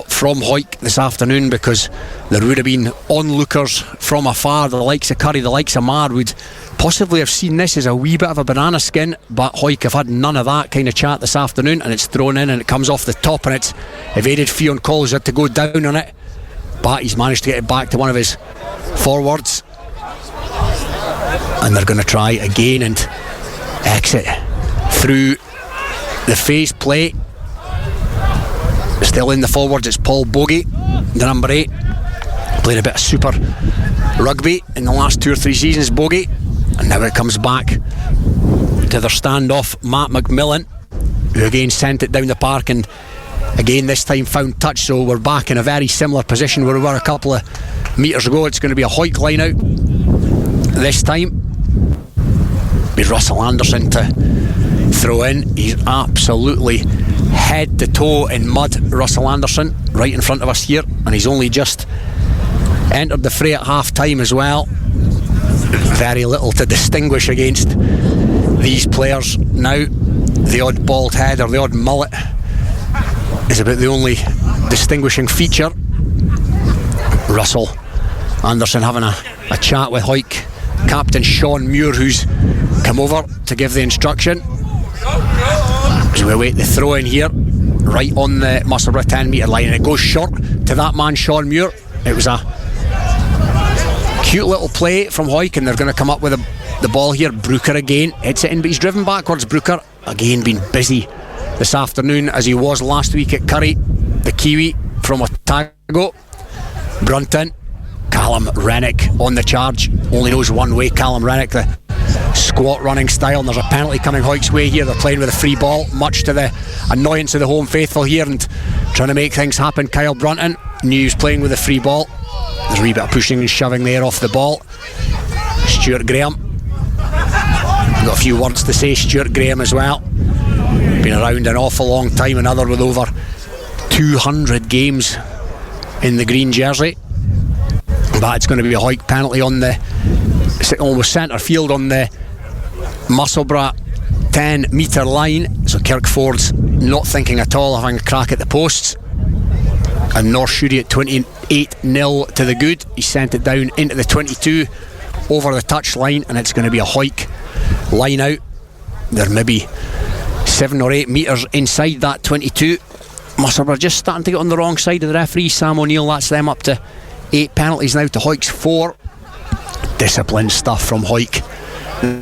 from Hawick this afternoon, because there would have been onlookers from afar. The likes of Curry, the likes of Mar would possibly have seen this as a wee bit of a banana skin, but Hawick have had none of that kind of chat this afternoon, and it's thrown in and it comes off the top, and it's evaded. Fionn Collins had to go down on it, but he's managed to get it back to one of his forwards, and they're going to try again and exit through the phase play. Still in the forwards, it's Paul Bogey, the number 8, played a bit of super rugby in the last 2 or 3 seasons, Bogey, and now it comes back to their standoff, Matt McMillan, who again sent it down the park and again this time found touch, so we're back in a very similar position where we were a couple of metres ago. It's going to be a Hawick line out this time. Be Russell Anderson to throw in. He's absolutely head to toe in mud, Russell Anderson, right in front of us here, and he's only just entered the fray at half time as well. Very little to distinguish against these players now. The odd bald head or the odd mullet is about the only distinguishing feature. Russell Anderson having a chat with Hawick captain Sean Muir, who's come over to give the instruction as we await the throw in here right on the Musselburgh 10 metre line, and it goes short to that man Sean Muir. It was a cute little play from Hawick, and they're going to come up with the ball here. Brooker again hits it in, but he's driven backwards. Brooker again been busy this afternoon as he was last week at Curry. The Kiwi from Otago. Brunton, Callum Rennick on the charge. Only knows one way, Callum Rennick, the squat running style, and there's a penalty coming Hawick's way here. They're playing with a free ball, much to the annoyance of the home faithful here, and trying to make things happen. Kyle Brunton knew he was playing with a free ball. There's a wee bit of pushing and shoving there off the ball. Stuart Graham, got a few words to say. Stuart Graham as well, been around an awful long time, another with over 200 games in the green jersey. But it's going to be a Hawick penalty on the almost centre field on the Musselburgh 10 metre line. So Kirkford's not thinking at all of having a crack at the posts, and North Shuri at 28-0 to the good. He sent it down into the 22 over the touch line, and it's going to be a Hawick line out. They're maybe 7 or 8 metres inside that 22. Musselburgh just starting to get on the wrong side of the referee, Sam O'Neill. That's them up to 8 penalties now to Hawick's 4. Disciplined stuff from Hawick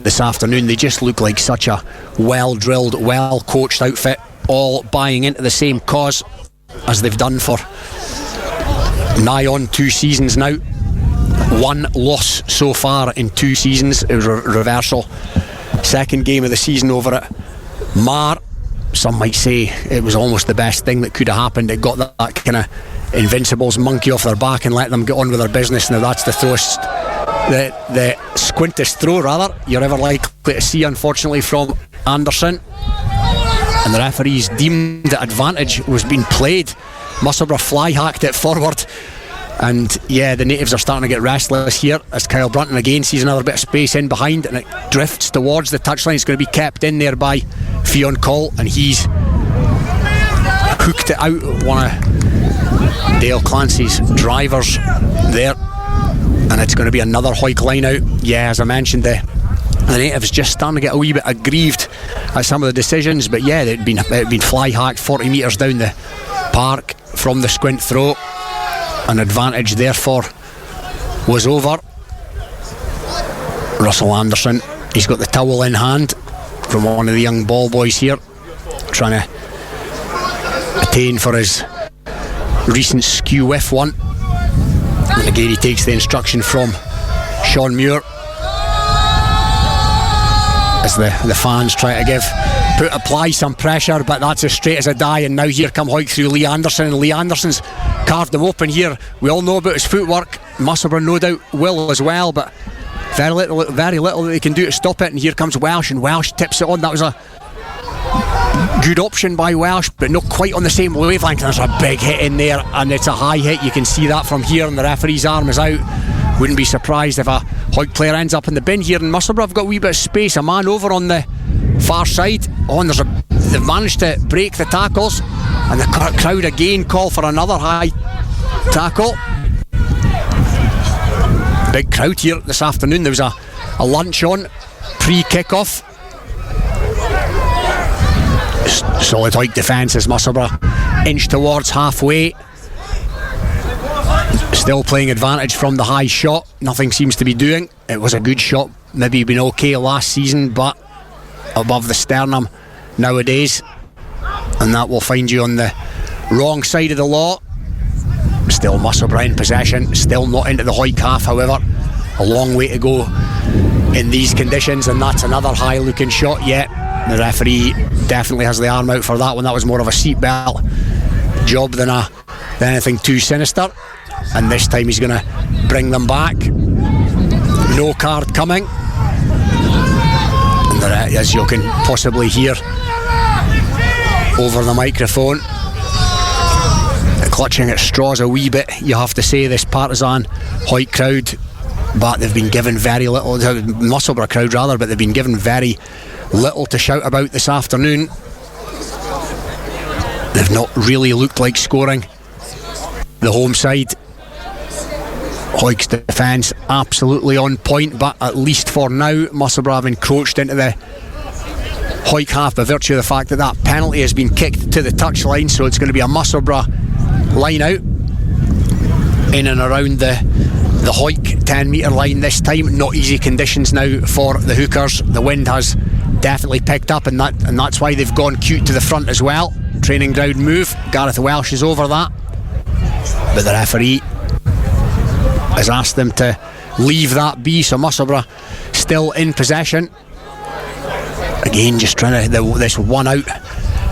this afternoon. They just look like such a well drilled, well coached outfit, all buying into the same cause as they've done for nigh on 2 seasons now. 1 loss so far in 2 seasons. It was a reversal. Second game of the season over at Mar. Some might say it was almost the best thing that could have happened. It got that kind of Invincibles monkey off their back and let them get on with their business. Now that's the squintest throw rather you're ever likely to see, unfortunately, from Anderson, and the referees deemed that advantage was being played. Musselburgh fly hacked it forward, and yeah, the natives are starting to get restless here as Kyle Brunton again sees another bit of space in behind, and it drifts towards the touchline. It's going to be kept in there by Fionn Call, and he's hooked it out of one of Dale Clancy's drivers there, and it's going to be another Hawick line out. Yeah, as I mentioned, the natives just starting to get a wee bit aggrieved at some of the decisions, but yeah, it'd been fly hacked 40 metres down the park from the squint throw. An advantage therefore was over. Russell Anderson, he's got the towel in hand from one of the young ball boys here, trying to attain for his recent skew whiff one, and again he takes the instruction from Sean Muir as the fans try to apply some pressure, but that's as straight as a die. And now here come Hawick through Lee Anderson, and Lee Anderson's carved them open here. We all know about his footwork. Musselburgh no doubt will as well, but very little that they can do to stop it. And here comes Welsh, and Welsh tips it on. That was a good option by Welsh, but not quite on the same wavelength. There's a big hit in there, and it's a high hit. You can see that from here, and the referee's arm is out. Wouldn't be surprised if a Hawick player ends up in the bin here. And Musselburgh have got a wee bit of space. A man over on the far side. They've managed to break the tackles, and the crowd again call for another high tackle. Big crowd here this afternoon. There was a lunch on pre-kick-off. Solid Hawick defence as Musselburgh inch towards halfway. Still playing advantage from the high shot. Nothing seems to be doing. It was a good shot. Maybe been okay last season, but above the sternum nowadays, and that will find you on the wrong side of the law. Still Musselburgh in possession. Still not into the Hawick half, however. A long way to go in these conditions, and that's another high looking shot. Yet the referee definitely has the arm out for that one. That was more of a seatbelt job than anything too sinister, and this time he's going to bring them back. No card coming, and as you can possibly hear over the microphone, clutching at straws a wee bit, you have to say, this Partisan Hawick crowd, but they've been given very little, Musselburgh crowd rather, but they've been given very little to shout about this afternoon. They've not really looked like scoring. The home side, Hawick's defence absolutely on point, but at least for now Musselburgh have encroached into the Hawick half by virtue of the fact that that penalty has been kicked to the touchline, so it's going to be a Musselburgh line out in and around the Hawick 10 metre line this time. Not easy conditions now for the Hookers. The wind has definitely picked up, and that's why they've gone cute to the front as well. Training ground move. Gareth Welsh is over that, but the referee has asked them to leave that be, so Musselburgh still in possession. Again, just trying to, this one out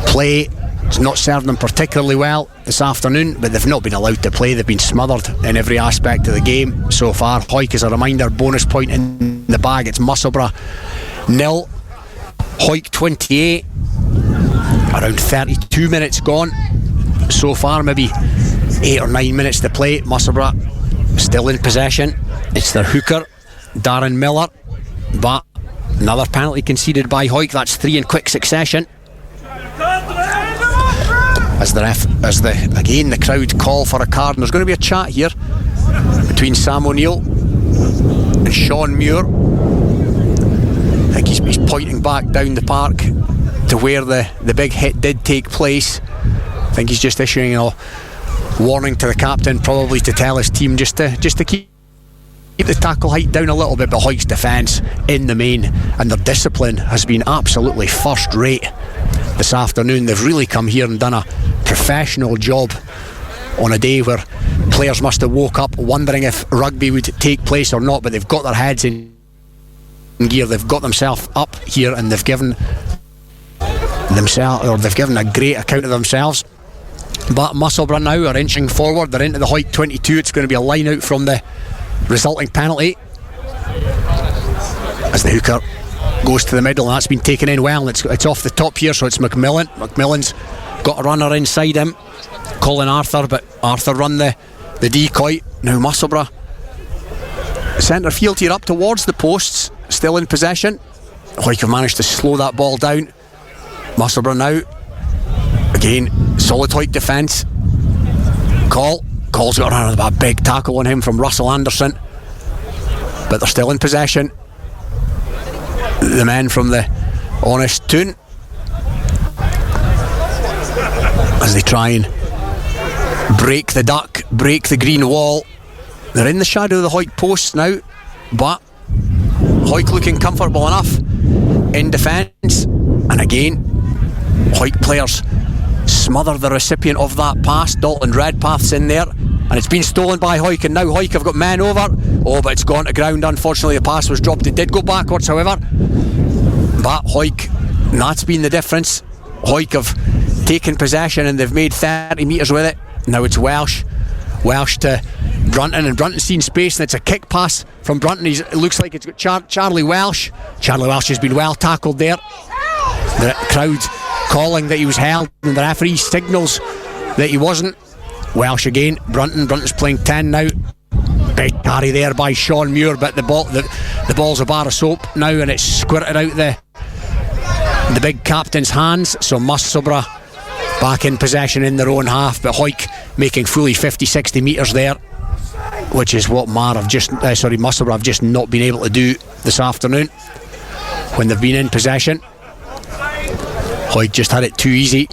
play, it's not served them particularly well this afternoon, but they've not been allowed to play. They've been smothered in every aspect of the game so far. Hawick, as a reminder, bonus point in the bag. It's Musselburgh 0, Hawick 28. Around 32 minutes gone so far, maybe 8 or 9 minutes to play. Musselburgh still in possession. It's their hooker, Darren Miller, but another penalty conceded by Hawick. That's 3 in quick succession. As the crowd call for a card, and there's going to be a chat here between Sam O'Neill and Sean Muir. I think he's pointing back down the park to where the big hit did take place. I think he's just issuing a warning to the captain, probably to tell his team just to keep the tackle height down a little bit. But Hawick's defence in the main and their discipline has been absolutely first rate this afternoon. They've really come here and done a professional job on a day where players must have woke up wondering if rugby would take place or not, but they've got their heads in gear. They've got themselves up here, and they've given a great account of themselves. But Musselburgh now are inching forward. They're into the Hawick 22. It's going to be a line out from the resulting penalty as the hooker goes to the middle, and that's been taken in well. It's off the top here, so it's McMillan's got a runner inside him, Colin Arthur, but Arthur run the decoy. Now Musselburgh centre field here up towards the posts, still in possession. Hawick have managed to slow that ball down. Musselburgh now, again, solid Hawick defence. Cole's got a big tackle on him from Russell Anderson, but they're still in possession. The men from the Honest Toon, as they try and break the duck, break the green wall. They're in the shadow of the Hawick posts now, but Hawick looking comfortable enough in defence. And again, Hawick players smother the recipient of that pass. Dalton Redpath's in there, and it's been stolen by Hawick, and now Hawick have got men over. Oh, but it's gone to ground. Unfortunately, the pass was dropped. It did go backwards, however, but Hawick, that's been the difference. Hawick have taken possession and they've made 30 metres with it. Now it's Welsh to Brunton, and Brunton's seen space, and it's a kick pass from Brunton. It looks like it's got Charlie Welsh. Charlie Welsh has been well tackled there. The crowd calling that he was held, and the referee signals that he wasn't. Welsh again, Brunton's playing 10 now. Big carry there by Sean Muir, but the ball's a bar of soap now, and it's squirted out the big captain's hands. So Musselburgh back in possession in their own half, but Hawick making fully 50-60 metres there, which is what Musselburgh have just not been able to do this afternoon when they've been in possession. Hawick just had it too easy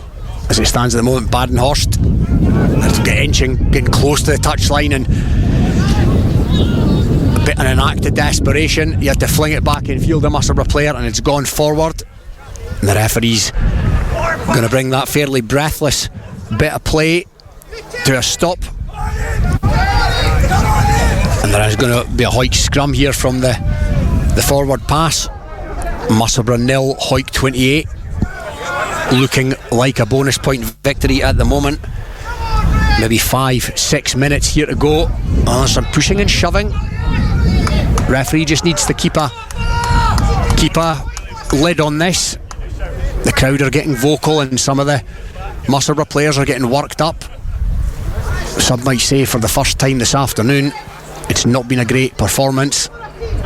as it stands at the moment. Badenhorst getting close to the touchline, and a bit in an act of desperation, he had to fling it back in field, a Musselburgh player, and it's gone forward. And the referee's going to bring that fairly breathless bit of play to a stop. And there is going to be a Hawick scrum here from the The forward pass, Musselburgh 0, Hawick 28. Looking like a bonus point victory at the moment. Maybe 5-6 minutes here to go. Some pushing and shoving. Referee just needs to keep a lid on this. The crowd are getting vocal and some of the Musselburgh players are getting worked up. Some might say for the first time this afternoon it's not been a great performance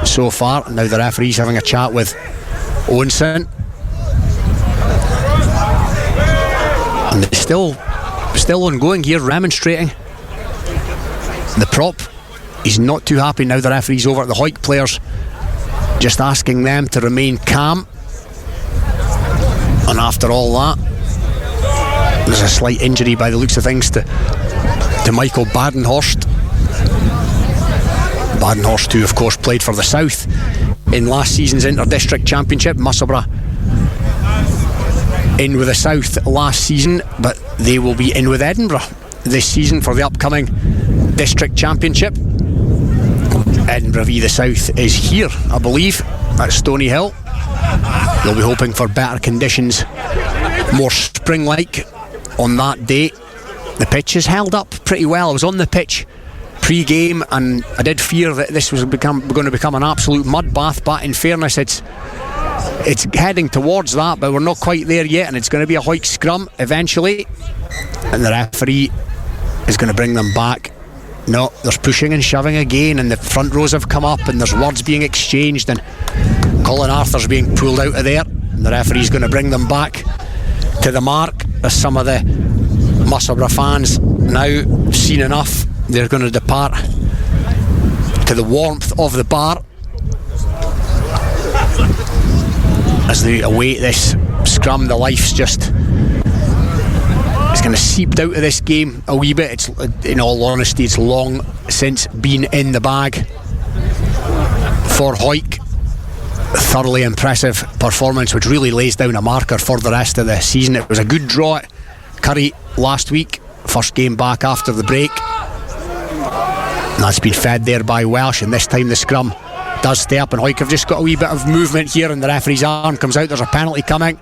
so far. Now the referee's having a chat with Owenson, and it's still ongoing here, remonstrating. The prop, he's not too happy now the referee's over at the Hawick players, just asking them to remain calm. And after all that, there's a slight injury by the looks of things to Michael Badenhorst. Badenhorst, who of course played for the South in last season's Inter-District Championship. Musselburgh in with the South last season, but they will be in with Edinburgh this season for the upcoming District Championship. Edinburgh v the South is here, I believe, at Stoneyhill. They'll be hoping for better conditions, more spring-like on that day. The pitch has held up pretty well. I was on the pitch pre-game and I did fear that this was going to become an absolute mud bath, but in fairness it's heading towards that, but we're not quite there yet, and it's going to be a Hawick scrum eventually, and the referee is going to bring them back. No, there's pushing and shoving again, and the front rows have come up and there's words being exchanged, and Colin Arthur's being pulled out of there, and the referee's going to bring them back to the mark as some of the Musselburgh fans now seen enough. They're going to depart to the warmth of the bar as they await this scrum. The life's just, it's kind of seeped out of this game a wee bit. It's, in all honesty, it's long since been in the bag for Hawick. Thoroughly impressive performance, which really lays down a marker for the rest of the season. It was a good draw at Curry last week, first game back after the break, and that's been fed there by Welsh, and this time the scrum does stay up, and Hawick have just got a wee bit of movement here, and the referee's arm comes out. There's a penalty coming.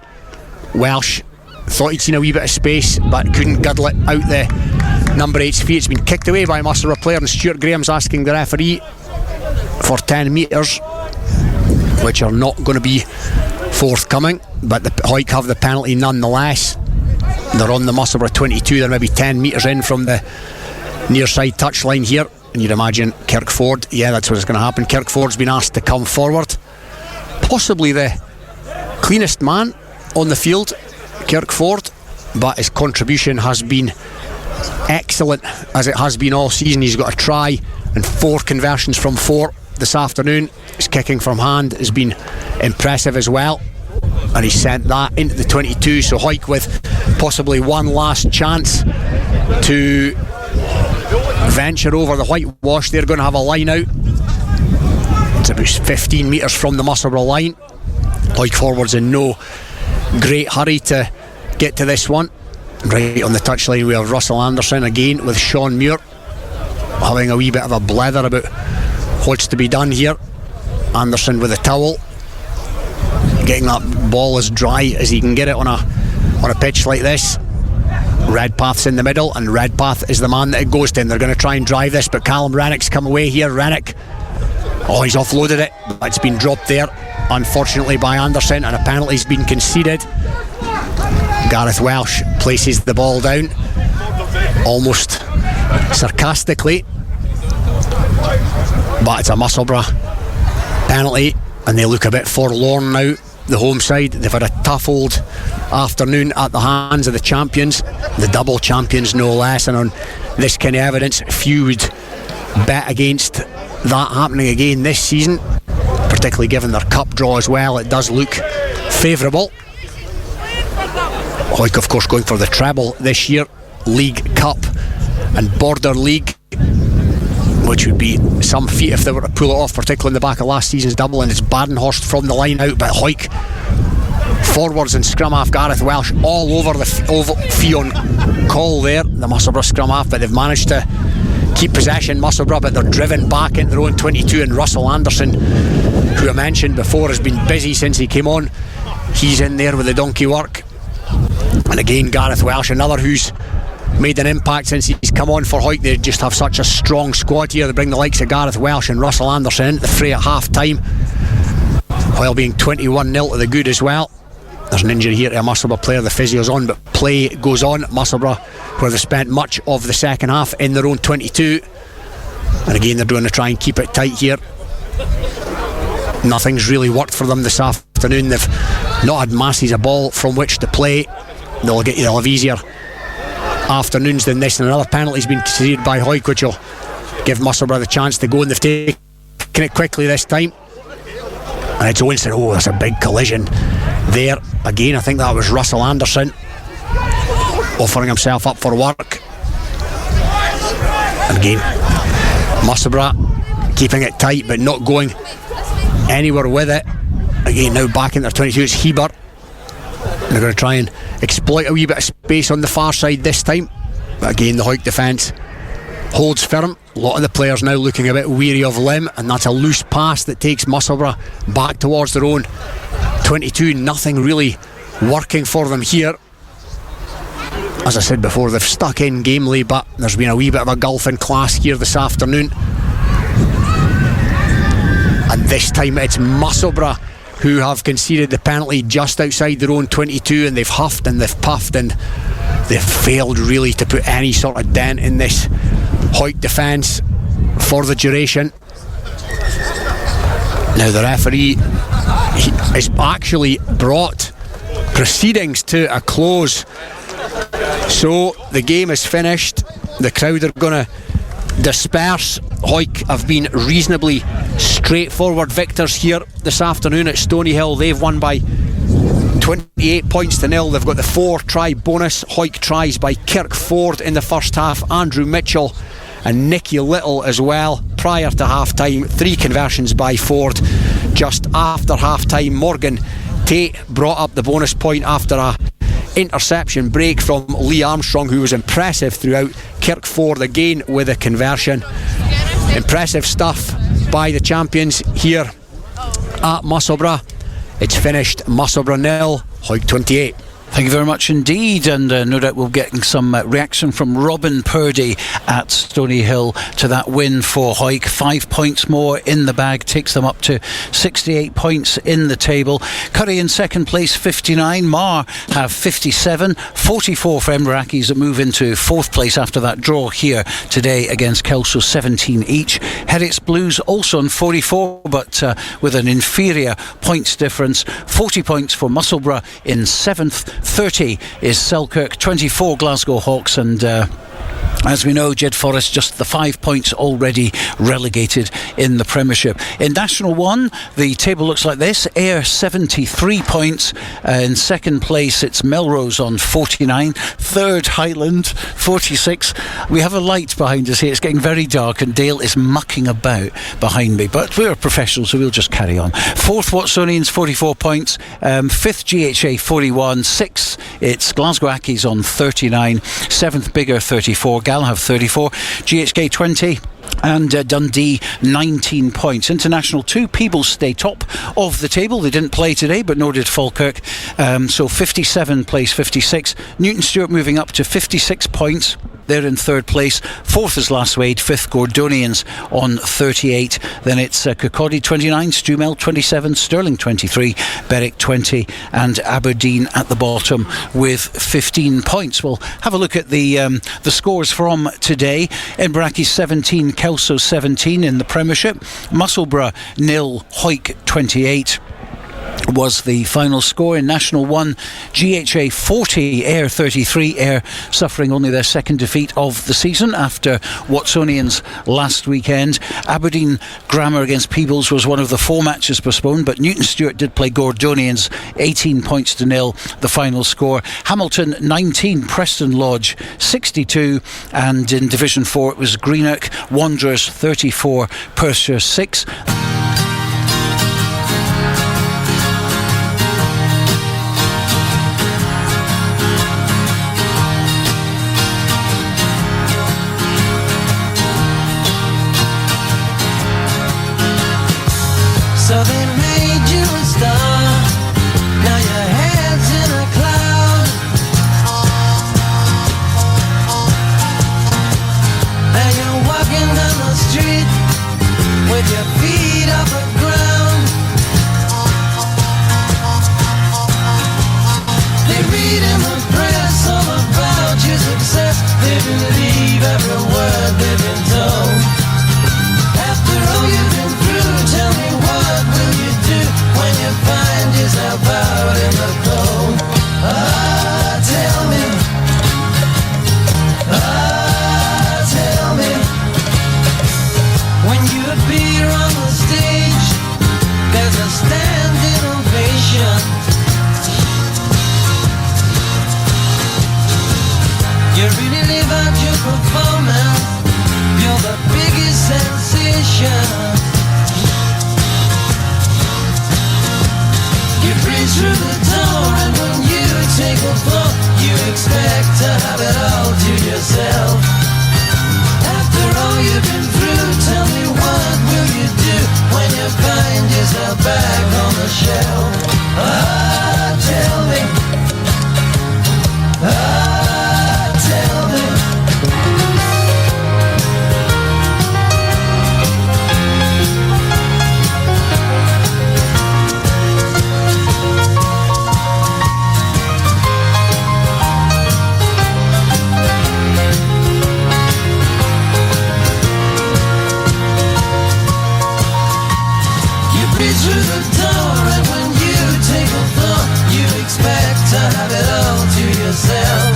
Welsh thought he'd seen a wee bit of space but couldn't guddle it out the number 8's feet. It's been kicked away by a Musselburgh player, and Stuart Graham's asking the referee for 10 metres, which are not going to be forthcoming, but the Hawick have the penalty nonetheless. They're on the Musselburgh 22. They're maybe 10 metres in from the near side touchline here, and you'd imagine Kirkford, yeah, that's what's going to happen. Kirkford's been asked to come forward, possibly the cleanest man on the field, Kirkford, but his contribution has been excellent, as it has been all season. He's got a try and 4 conversions from 4 this afternoon. His kicking from hand has been impressive as well, and he sent that into the 22. So Hawick with possibly one last chance to venture over the whitewash. They're going to have a line out. It's about 15 metres from the Musselburgh line. Hawick forwards in no great hurry to get to this one. Right on the touchline we have Russell Anderson again with Sean Muir having a wee bit of a blether about what's to be done here. Anderson with a towel, getting that ball as dry as he can get it on a pitch like this. Redpath's in the middle, and Redpath is the man that it goes to, and they're going to try and drive this, but Callum Rennick's come away here. Rennick, he's offloaded it, but it's been dropped there unfortunately by Anderson, and a penalty's been conceded. Gareth Welsh places the ball down almost sarcastically, but it's a Musselburgh penalty, and they look a bit forlorn now, the home side. They've had a tough old afternoon at the hands of the champions, the double champions no less, and on this kind of evidence few would bet against that happening again this season, particularly given their cup draw as well. It does look favourable. Hawick of course going for the treble this year, League Cup and Border League, which would be some feat if they were to pull it off, particularly in the back of last season's double. And it's Badenhorst from the line out, but Hawick forwards and scrum half Gareth Welsh all over the Fionn call there, the Musselburgh scrum half, but they've managed to keep possession, Musselburgh, but they're driven back into their own 22, and Russell Anderson, who I mentioned before, has been busy since he came on. He's in there with the donkey work. And again, Gareth Welsh, another who's made an impact since he's come on for Hawick. They just have such a strong squad here. They bring the likes of Gareth Welsh and Russell Anderson into the fray at half time, while being 21-0 to the good as well. There's an injury here to a Musselburgh player. The physio's on, but play goes on. Musselburgh, where they spent much of the second half in their own 22, and again they're going to try and keep it tight here. Nothing's really worked for them this afternoon. They've not had masses of ball from which to play. They'll have easier afternoons than this, and another penalty's been conceded by Hawick, which will give Musselburgh the chance to go, and they've taken it quickly this time. And it's Winston. Oh, that's a big collision there. Again, I think that was Russell Anderson offering himself up for work. And again, Musselburgh keeping it tight but not going anywhere with it. Again, now back in their 22, it's Hebert. They're going to try and exploit a wee bit of space on the far side this time, but again the Hawick defence holds firm. A lot of the players now looking a bit weary of limb, and that's a loose pass that takes Musselburgh back towards their own 22. Nothing really working for them here. As I said before, they've stuck in gamely, but there's been a wee bit of a gulf in class here this afternoon. And this time it's Musselburgh who have conceded the penalty just outside their own 22, and they've huffed and they've puffed and they've failed really to put any sort of dent in this Hawick defence for the duration. Now the referee has actually brought proceedings to a close, so the game is finished. The crowd are going to disperse. Hawick have been reasonably straightforward victors here this afternoon at Stoneyhill. They've won by 28 points to 0. They've got the 4-try bonus. Hawick tries by Kirk Ford in the first half, Andrew Mitchell and Nicky Little as well prior to half time. 3 conversions by Ford just after half time. Morgan Tate brought up the bonus point after a interception break from Lee Armstrong, who was impressive throughout. Kirk Ford again with a conversion. Impressive stuff by the champions here at Musselburgh. It's finished Musselburgh 0, Hawick 28. Thank you very much indeed, and no doubt we'll get some reaction from Robin Purdie at Stoneyhill to that win for Hawick. 5 points more in the bag, takes them up to 68 points in the table. Curry in second place, 59. Mar have 57. 44 for Edinburgh Accies that move into fourth place after that draw here today against Kelso, 17 each. Heriots Blues also on 44, but with an inferior points difference. 40 points for Musselburgh in 7th. 30 is Selkirk, 24 Glasgow Hawks, and as we know, Jed Forest just the 5 points already relegated in the Premiership. In National 1, the table looks like this. Ayr 73 points. In second place, it's Melrose on 49. Third, Highland 46. We have a light behind us here. It's getting very dark and Dale is mucking about behind me, but we're professionals, so we'll just carry on. Fourth, Watsonians 44 points. Fifth, GHA 41. Sixth, it's Glasgow Accies on 39. Seventh, Biggar 34. Galahad 34, GHK 20, and Dundee 19 points. International 2, Peebles stay top of the table. They didn't play today, but nor did Falkirk. So 57 plays 56. Newton Stewart moving up to 56 points. They're in third place. Fourth is Lasswade. Fifth, Gordonians on 38. Then it's Kirkcaldy 29, Stumel 27, Stirling 23, Berwick 20, and Aberdeen at the bottom with 15 points. We'll have a look at the scores from today. Edinburgh Accies 17, Kelso 17 in the Premiership. Musselburgh 0, Hawick 28. Was the final score. In National 1, GHA 40, Ayr 33. Ayr suffering only their second defeat of the season after Watsonians last weekend. Aberdeen Grammar against Peebles was one of the 4 matches postponed, but Newton Stewart did play Gordonians 18 points to 0, the final score. Hamilton 19, Preston Lodge 62, and in Division 4 it was Greenock Wanderers 34, Perthshire 6. You really live out your performance. You're the biggest sensation. You breeze through the door, and when you take a floor, you expect to have it all to yourself. After all you've been through, tell me what will you do when you find yourself back on the shelf? Ah, tell me. Ah, tell me. Through the door, and when you take a thought, you expect to have it all to yourself.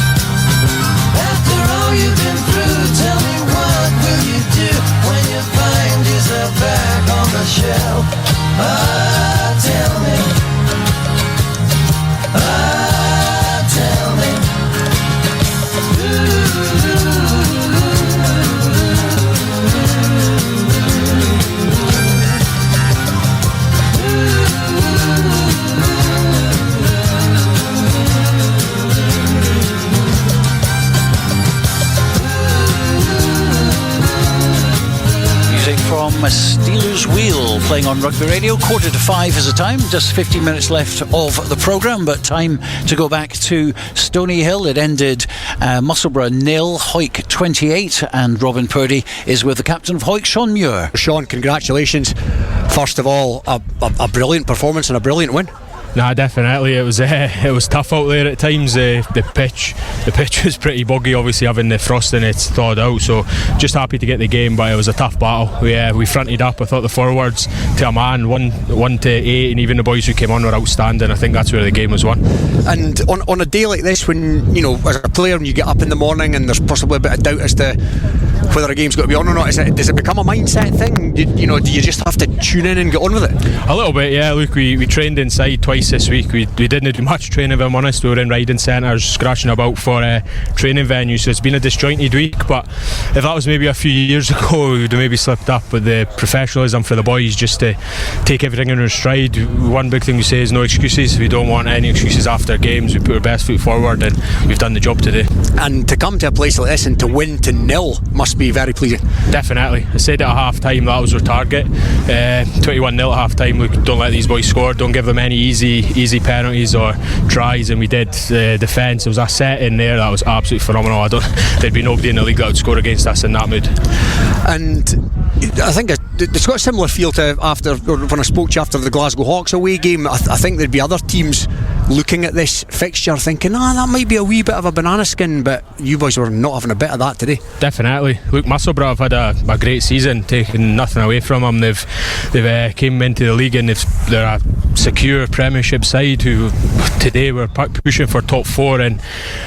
After all you've been through, tell me what will you do when you find yourself back on the shelf? Ah, tell me. Ah, tell me. From Steelers Wheel, playing on Rugby Radio. 4:45 is the time, just 15 minutes left of the programme, but time to go back to Stoneyhill. It ended Musselburgh 0, Hawick 28, and Robin Purdie is with the captain of Hawick, Sean Muir. Sean, congratulations. First of all, a brilliant performance and a brilliant win. Nah, definitely. It was tough out there at times. The pitch was pretty buggy, obviously having the frost in it thawed out. So just happy to get the game, but it was a tough battle. We fronted up. I thought the forwards to a man, 1 to 8, and even the boys who came on were outstanding. I think that's where the game was won. And on a day like this, when as a player, when you get up in the morning and there's possibly a bit of doubt as to whether a game's got to be on or not, does it become a mindset thing? Do you just have to tune in and get on with it? A little bit, yeah. Look, we trained inside twice this week. We didn't do much training, if I'm honest. We were in riding centres, scratching about for training venues, so it's been a disjointed week. But if that was maybe a few years ago, we would have maybe slipped up. With the professionalism for the boys, just to take everything in our stride. One big thing we say is no excuses. We don't want any excuses after games. We put our best foot forward, and we've done the job today. And to come to a place like this and to win to 0 must be very pleasing. Definitely. I said at half time that was our target. 21-0 at half time. Look, don't let these boys score. Don't give them any easy penalties or tries, and we did. Defence, there was a set in there that was absolutely phenomenal. There'd be nobody in the league that would score against us in that mood. And I think it's got a similar feel to when I spoke to you after the Glasgow Hawks away game. I think there'd be other teams looking at this fixture thinking, that might be a wee bit of a banana skin, but you boys were not having a bit of that today. Definitely. Look, Musselburgh have had a great season, taking nothing away from them. They've came into the league and they're a secure Premiership side who today we're pushing for top 4, and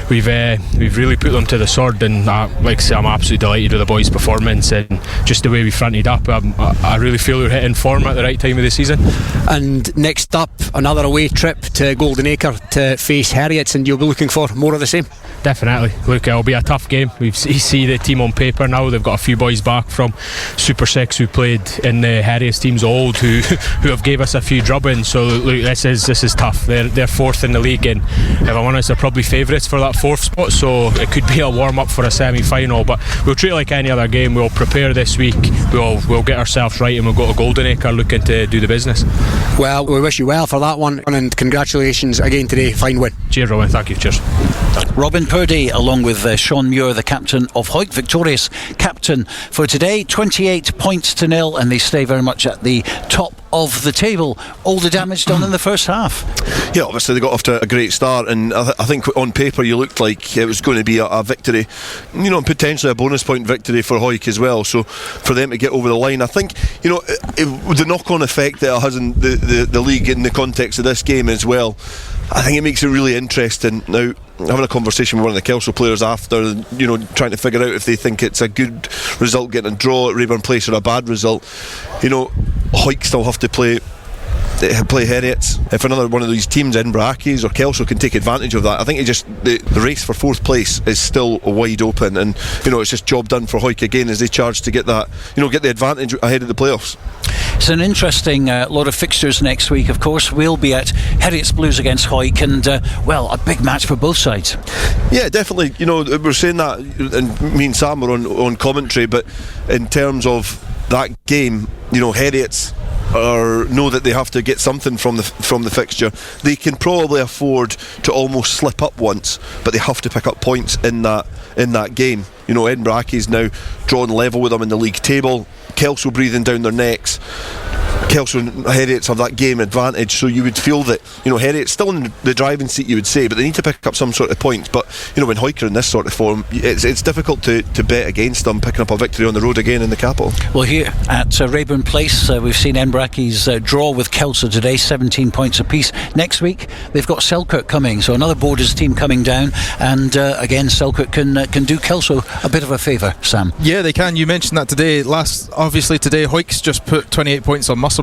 we've really put them to the sword. And like I say, I'm absolutely delighted with the boys' performance and just the way we fronted up. I really feel we're hitting form at the right time of the season. And next up, another away trip to Golden Acre to face Heriots, and you'll be looking for more of the same. Definitely. Look, it'll be a tough game. We see the team on paper now. They've got a few boys back from Super 6 who played in the Heriots teams old, who have gave us a few drubbings. So look, this is tough. They're 4th in the league, and if I'm honest, they're probably favourites for that 4th spot. So it could be a warm up for a semi-final. But we'll treat it like any other game. We'll prepare this week. We'll get ourselves right, and we'll go to Golden Acre looking to do the business. Well, we wish you well for that one, and congratulations again today. Fine win. Cheers, Robin. Thank you. Cheers. Robin Purdie, along with Sean Muir, the captain of Hawick, victorious captain for today. 28 points to 0, and they stay very much at the top of the table. All the damage done in the first half. Yeah, obviously they got off to a great start, and I think on paper you looked like it was going to be a victory, potentially a bonus point victory for Hawick as well. So for them to get over the line, I think the knock-on effect that it has in the league in the context of this game as well, I think it makes it really interesting. Now, having a conversation with one of the Kelso players after, trying to figure out if they think it's a good result getting a draw at Raeburn Place or a bad result. Hawick still have to play play Heriots. If another one of these teams, Edinburgh Accies or Kelso, can take advantage of that, I think the race for 4th place is still wide open, and it's just job done for Hawick again as they charge to get that, get the advantage ahead of the playoffs. It's an interesting lot of fixtures next week. Of course, we'll be at Heriots Blues against Hawick, and a big match for both sides. Yeah, definitely. We're saying that, and me and Sam were on commentary, but in terms of that game, Heriots know that they have to get something from the fixture. They can probably afford to almost slip up once, but they have to pick up points in that game. Edinburgh Accies now drawn level with them in the league table. Kelso breathing down their necks. Kelso and Heriots have that game advantage, so you would feel that Heriots still in the driving seat, you would say, but they need to pick up some sort of points. But when Hawick are in this sort of form, it's difficult to bet against them picking up a victory on the road again in the capital. Well, here at Raeburn Place, we've seen Edinburgh Accies draw with Kelso today, 17 points apiece. Next week they've got Selkirk coming, so another Borders team coming down, and again Selkirk can do Kelso a bit of a favour. Sam? Yeah, they can. You mentioned that today. Today Hawick's just put 28 points on Musselburgh.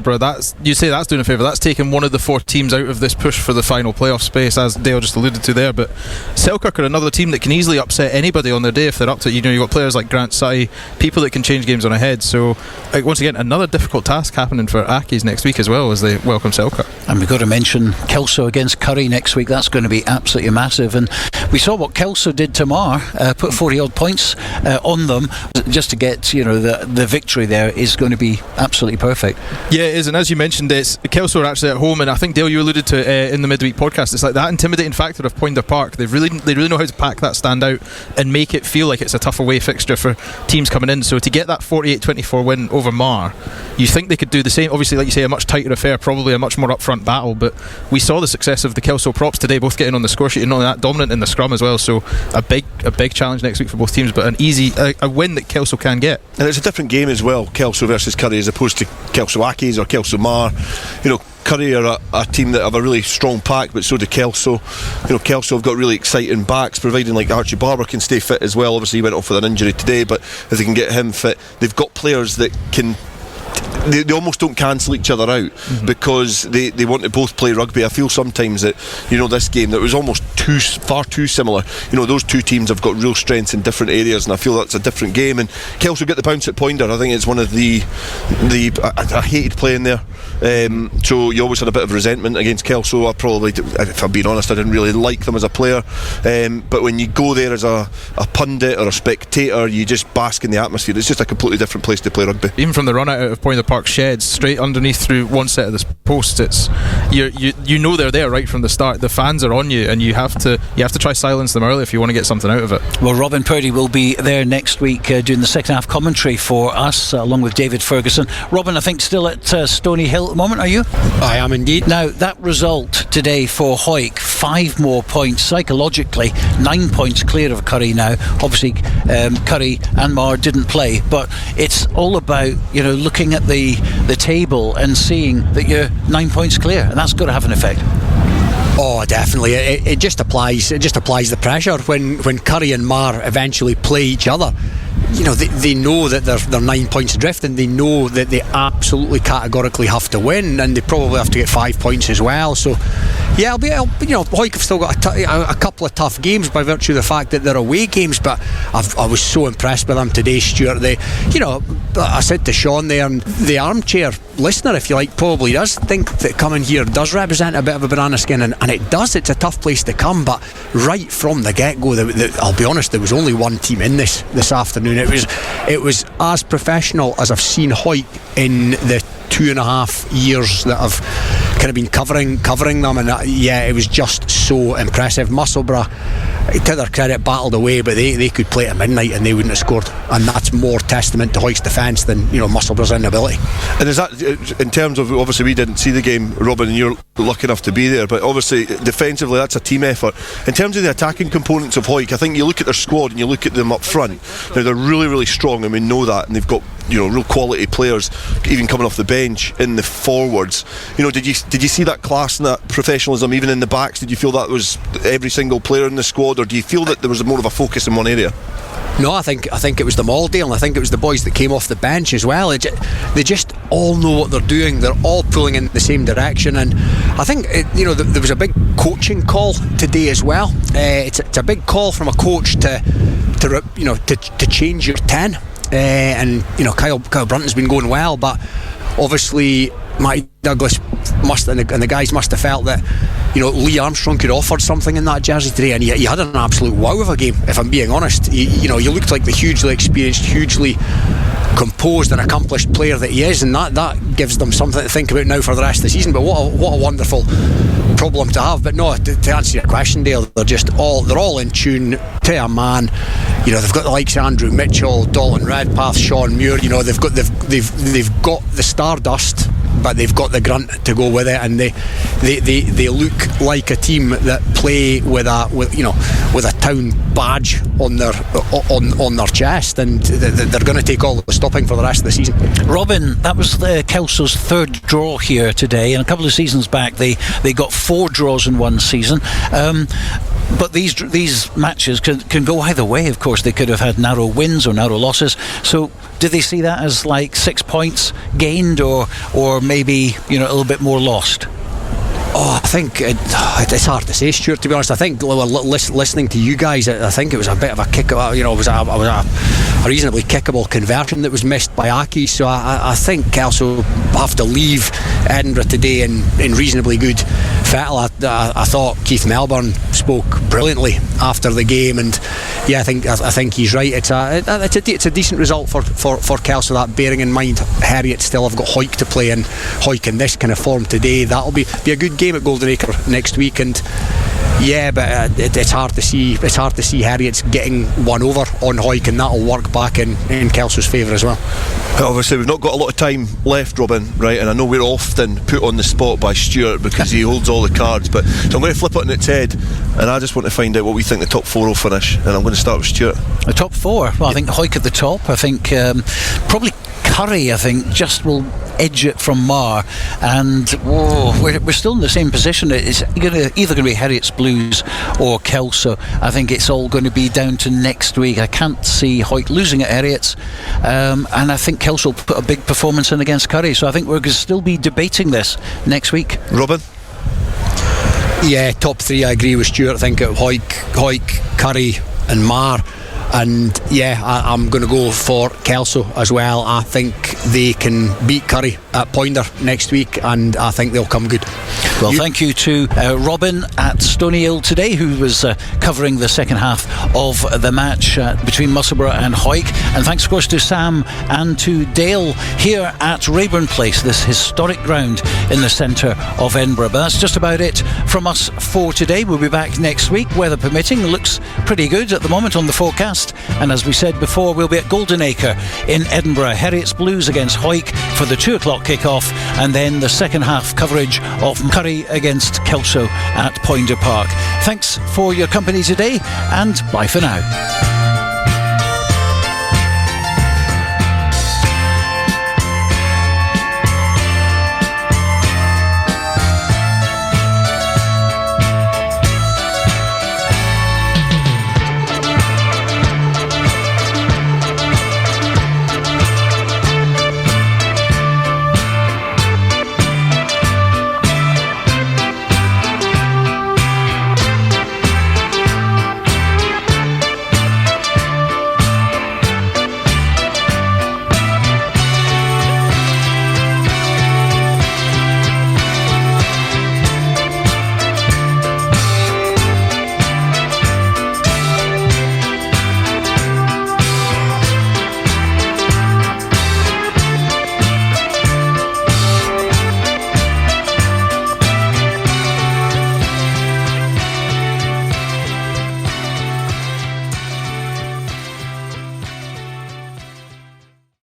You say that's doing a favour. That's taken one of the 4 teams out of this push for the final playoff space, as Dale just alluded to there. But Selkirk are another team that can easily upset anybody on their day if they're up to it. You've got players like Grant Sutty, people that can change games on a head. So once again, another difficult task happening for Accies next week as well, as they welcome Selkirk. And we've got to mention Kelso against Currie next week. That's going to be absolutely massive. And we saw what Kelso did to Mar, put 40 odd points on them just to get the victory. There is going to be absolutely perfect. Yeah, it is. And as you mentioned, Kelso are actually at home, and I think, Dale, you alluded to in the midweek podcast, it's like that intimidating factor of Poynter Park. They really know how to pack that stand out and make it feel like it's a tough away fixture for teams coming in. So to get that 48-24 win over Mar, you think they could do the same. Obviously, like you say, a much tighter affair, probably a much more upfront battle, but we saw the success of the Kelso props today, both getting on the score sheet and not only that, dominant in the scrum as well. So a big challenge next week for both teams, but an easy a win that Kelso can get. And it's a different game as well, Kelso versus Currie, as opposed to Kelso Accies or Kelso Mar. Currie are a team that have a really strong pack, but so do Kelso. Kelso have got really exciting backs, providing like Archie Barber can stay fit as well. Obviously he went off with an injury today, but if they can get him fit, they've got players that can they almost don't cancel each other out, because they want to both play rugby. I feel sometimes that this game that was almost far too similar. Those two teams have got real strengths in different areas, and I feel that's a different game. And Kelso get the bounce at Poynter. I think it's one of the I hated playing there. So you always had a bit of resentment against Kelso. If I'm being honest, I didn't really like them as a player. But when you go there as a pundit or a spectator, you just bask in the atmosphere. It's just a completely different place to play rugby. Even from the run out of Poynter Park sheds, straight underneath through one set of the posts, it's they're there right from the start. The fans are on you, and you have to try silence them early if you want to get something out of it. Well, Robin Purdie will be there next week doing the second half commentary for us, along with David Ferguson. Robin, I think still at Stoneyhill at the moment, are you? I am indeed. Now, that result today for Hawick, 5 more points, psychologically 9 points clear of Currie now. Obviously Currie and Mar didn't play, but it's all about looking at the table and seeing that you're 9 points clear, and that's got to have an effect. Oh, definitely. It just applies the pressure when Currie and Mar eventually play each other. They know that they're 9 points adrift, and they know that they absolutely categorically have to win, and they probably have to get 5 points as well. So yeah, Hawick have still got a couple of tough games by virtue of the fact that they're away games, but I was so impressed with them today, Stuart. I said to Sean there, and the armchair listener, if you like, probably does think that coming here does represent a bit of a banana skin, and it does. It's a tough place to come, but right from the get-go, I'll be honest, there was only one team in this afternoon. It was as professional as I've seen Hawick in the 2.5 years that I've kind of been covering them, and it was just so impressive. Musselburgh, to their credit, battled away, but they could play at midnight and they wouldn't have scored, and that's more testament to Hawick's defence than Musselburgh's inability. And is that, in terms of, obviously we didn't see the game, Robin, and you're lucky enough to be there, but obviously defensively that's a team effort. In terms of the attacking components of Hawick, I think you look at their squad and you look at them up front. Now they're really, really strong, and we know that, and they've got real quality players, even coming off the bench in the forwards. Did you see that class and that professionalism even in the backs? Did you feel that was every single player in the squad, or do you feel that there was more of a focus in one area? No, I think it was them all, Dale, and I think it was the boys that came off the bench as well. They just all know what they're doing. They're all pulling in the same direction, and I think there was a big coaching call today as well. It's a big call from a coach to change your 10. And Kyle Brunton's been going well, but obviously Matty Douglas and the guys must have felt that Lee Armstrong could offer something in that jersey today, and he had an absolute wow of a game, if I'm being honest. He looked like the hugely experienced, hugely composed and accomplished player that he is, and that gives them something to think about now for the rest of the season. But what a wonderful problem to have. But no, to answer your question, Dale, they're all in tune to a man. They've got the likes of Andrew Mitchell, Dalton Redpath, Sean Muir. They've got the stardust, but they've got the grunt to go with it, and they look like a team that play with a town badge on their chest, and they're going to take all the stopping for the rest of the season. Robin, that was Kelso's third draw here today, and a couple of seasons back they got 4 draws in one season. But these matches can go either way. Of course, they could have had narrow wins or narrow losses. So, did they see that as like 6 points gained, or maybe a little bit more lost? Oh, I think it's hard to say, Stuart, to be honest. I think listening to you guys, I think it was a bit of a kick. It was a reasonably kickable conversion that was missed by Accies. So I think Kelso have to leave Edinburgh today in reasonably good fettle. I thought Keith Melbourne spoke brilliantly after the game, and yeah, I think he's right. It's a decent result for Kelso. That, bearing in mind Heriot still have got Hawick to play, and Hawick in this kind of form today, that'll be a good game at Golden Acre next week. And yeah, but it's hard to see Heriot's getting one over on Hawick, and that'll work back in Kelso's favour as well. Obviously we've not got a lot of time left, Robin, right, and I know we're often put on the spot by Stuart because he holds all the cards, but so I'm going to flip it on its head, and I just want to find out what we think the top 4 will finish, and I'm going to start with Stuart. The top 4? Well, I think Hawick at the top. I think probably Curry, I think, just will edge it from Mar, and we're still in the same position. It's either going to be Heriot's Blues or Kelso. I think it's all going to be down to next week. I can't see Hawick losing at Heriot's, and I think Kelso will put a big performance in against Curry, so I think we're going to still be debating this next week. Robin? Yeah, top 3, I agree with Stuart. I think Hawick, Curry and Mar. And yeah, I'm going to go for Kelso as well. I think they can beat Curry at Pointer next week, and I think they'll come good. Well, thank you to Robin at Stoneyhill today, who was covering the second half of the match between Musselburgh and Hawick. And thanks, of course, to Sam and to Dale here at Raeburn Place, this historic ground in the centre of Edinburgh. But that's just about it from us for today. We'll be back next week, weather permitting. Looks pretty good at the moment on the forecast. And as we said before, we'll be at Golden Acre in Edinburgh. Heriot's Blues against Hawick for the 2 o'clock kick-off, and then the second half coverage of Curry against Kelso at Pointer Park. Thanks for your company today, and bye for now.